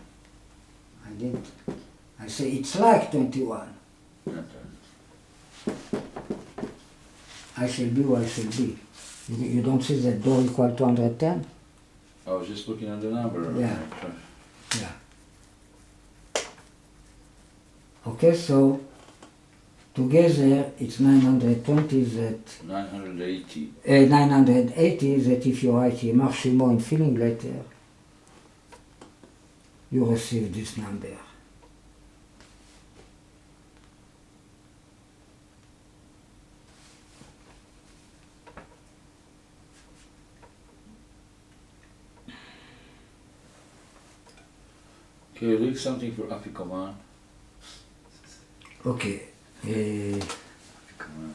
I didn't. I say it's like 21. Okay. I shall be what I shall be. You don't see that door equal 210? I was just looking at the number. Yeah. Yeah. Okay, so together it's 920 that 980. 980 that if you write Yimar Shimo in filling letter, you receive this number. Can you read something for Afikoman? Okay. Afikoman.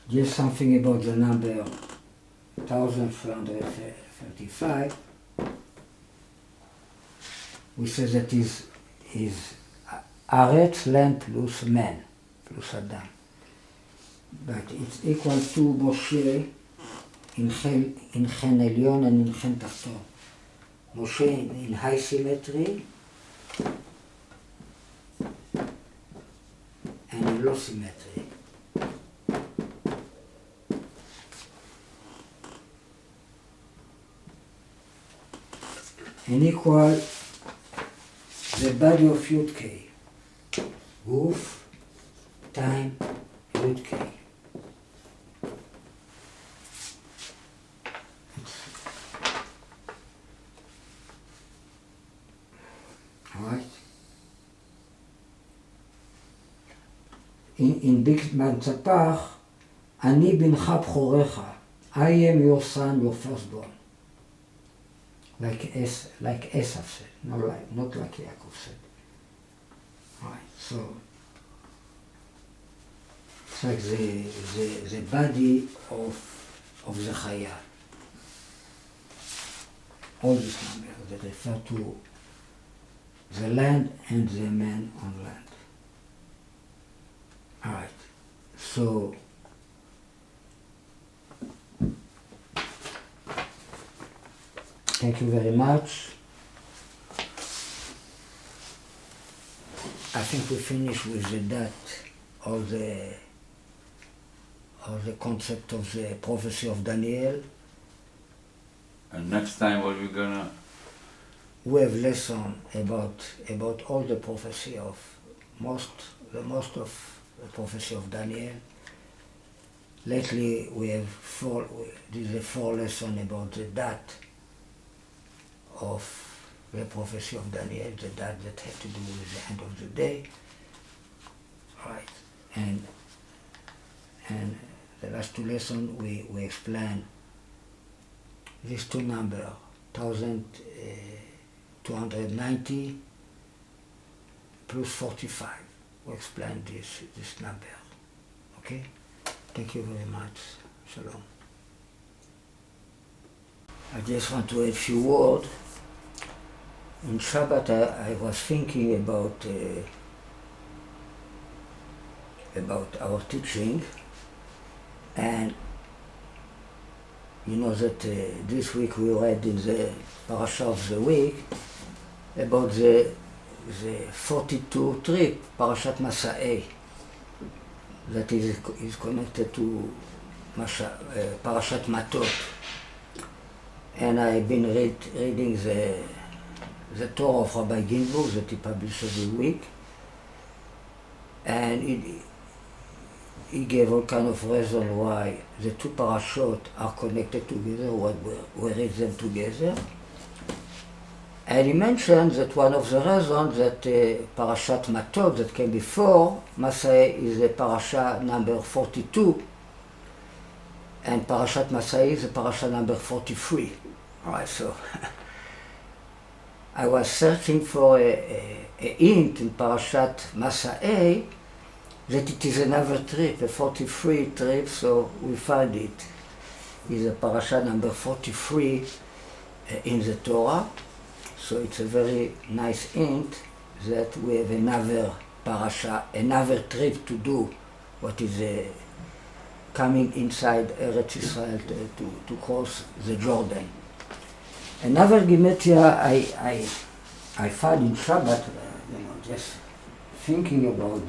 Just something about the number 1335. We say that is Aretz, land plus man, plus Adam. But it's equal to Moshe in Chen Elyon and in Chen Tachton. Moshe in high symmetry and in low symmetry. And equal the body of Yud K. Guf, time, Yud K. Alright? in Big Mantzapach, Ani bincha bchorecha, I am your son, your firstborn. Like Esav said, not like Yaakov said. Right, so it's like the body of the Chaya. All these numbers that refer to the land and the man on land. All right, so thank you very much. I think we finished with that, all the concept of the prophecy of Daniel. And next time what we're gonna? We have lesson about all the prophecy of most of the prophecy of Daniel. Lately we have four lesson about the date of the prophecy of Daniel, the date that had to do with the end of the day. Right. And the last two lessons we explain these two numbers, 1290 plus 45. We explain this number. Okay? Thank you very much. Shalom. I just want to add a few words. On Shabbat I was thinking about our teaching, and you know that this week we read in the parasha of the week about the 42 trip, Parashat Masa'eh, that is connected to Parashat Matot. And I've been reading the Torah of Rabbi Ginsburg that he published every week, and he gave all kind of reasons why the two parashot are connected together, why we read them together. And he mentioned that one of the reasons that Parashat Matot that came before Masa'eh is the parasha number 42, and Parashat Masa'eh is the parasha number 43. All right, so I was searching for a hint in Parashat Masa'eh that it is another trip, a 43 trip, so we find it. It's a parasha number 43 in the Torah. So it's a very nice hint that we have another parasha, another trip to do, what is coming inside Eretz Israel to cross the Jordan. Another gematria I found in Shabbat, just thinking about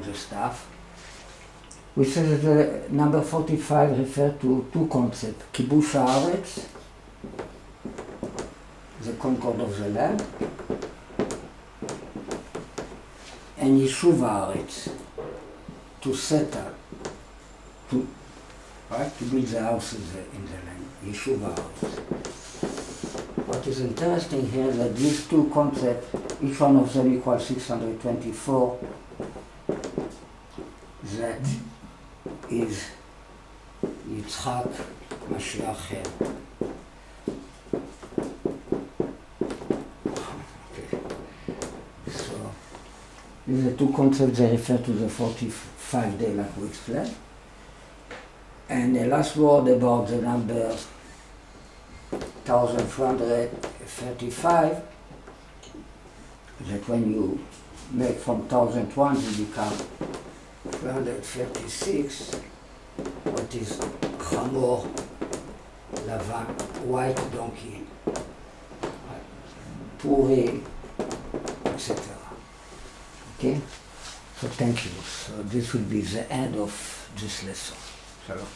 the stuff, which says that the number 45 refers to two concepts: Kibush Haaretz, the concord of the land, and Yishuv Haaretz, to settle, to build the houses in the land, Yishuv Haaretz. What is interesting here is that these two concepts, each one of them equals 624, that is Yitzchak Mashiach. So these are two concepts that refer to the 45 day like we explained. And the last word about the number 1435, that when you make from 1001 you become 336, what is Chamor Lavan, white donkey, Purim, etc. Okay? So thank you. So this will be the end of this lesson. Shalom.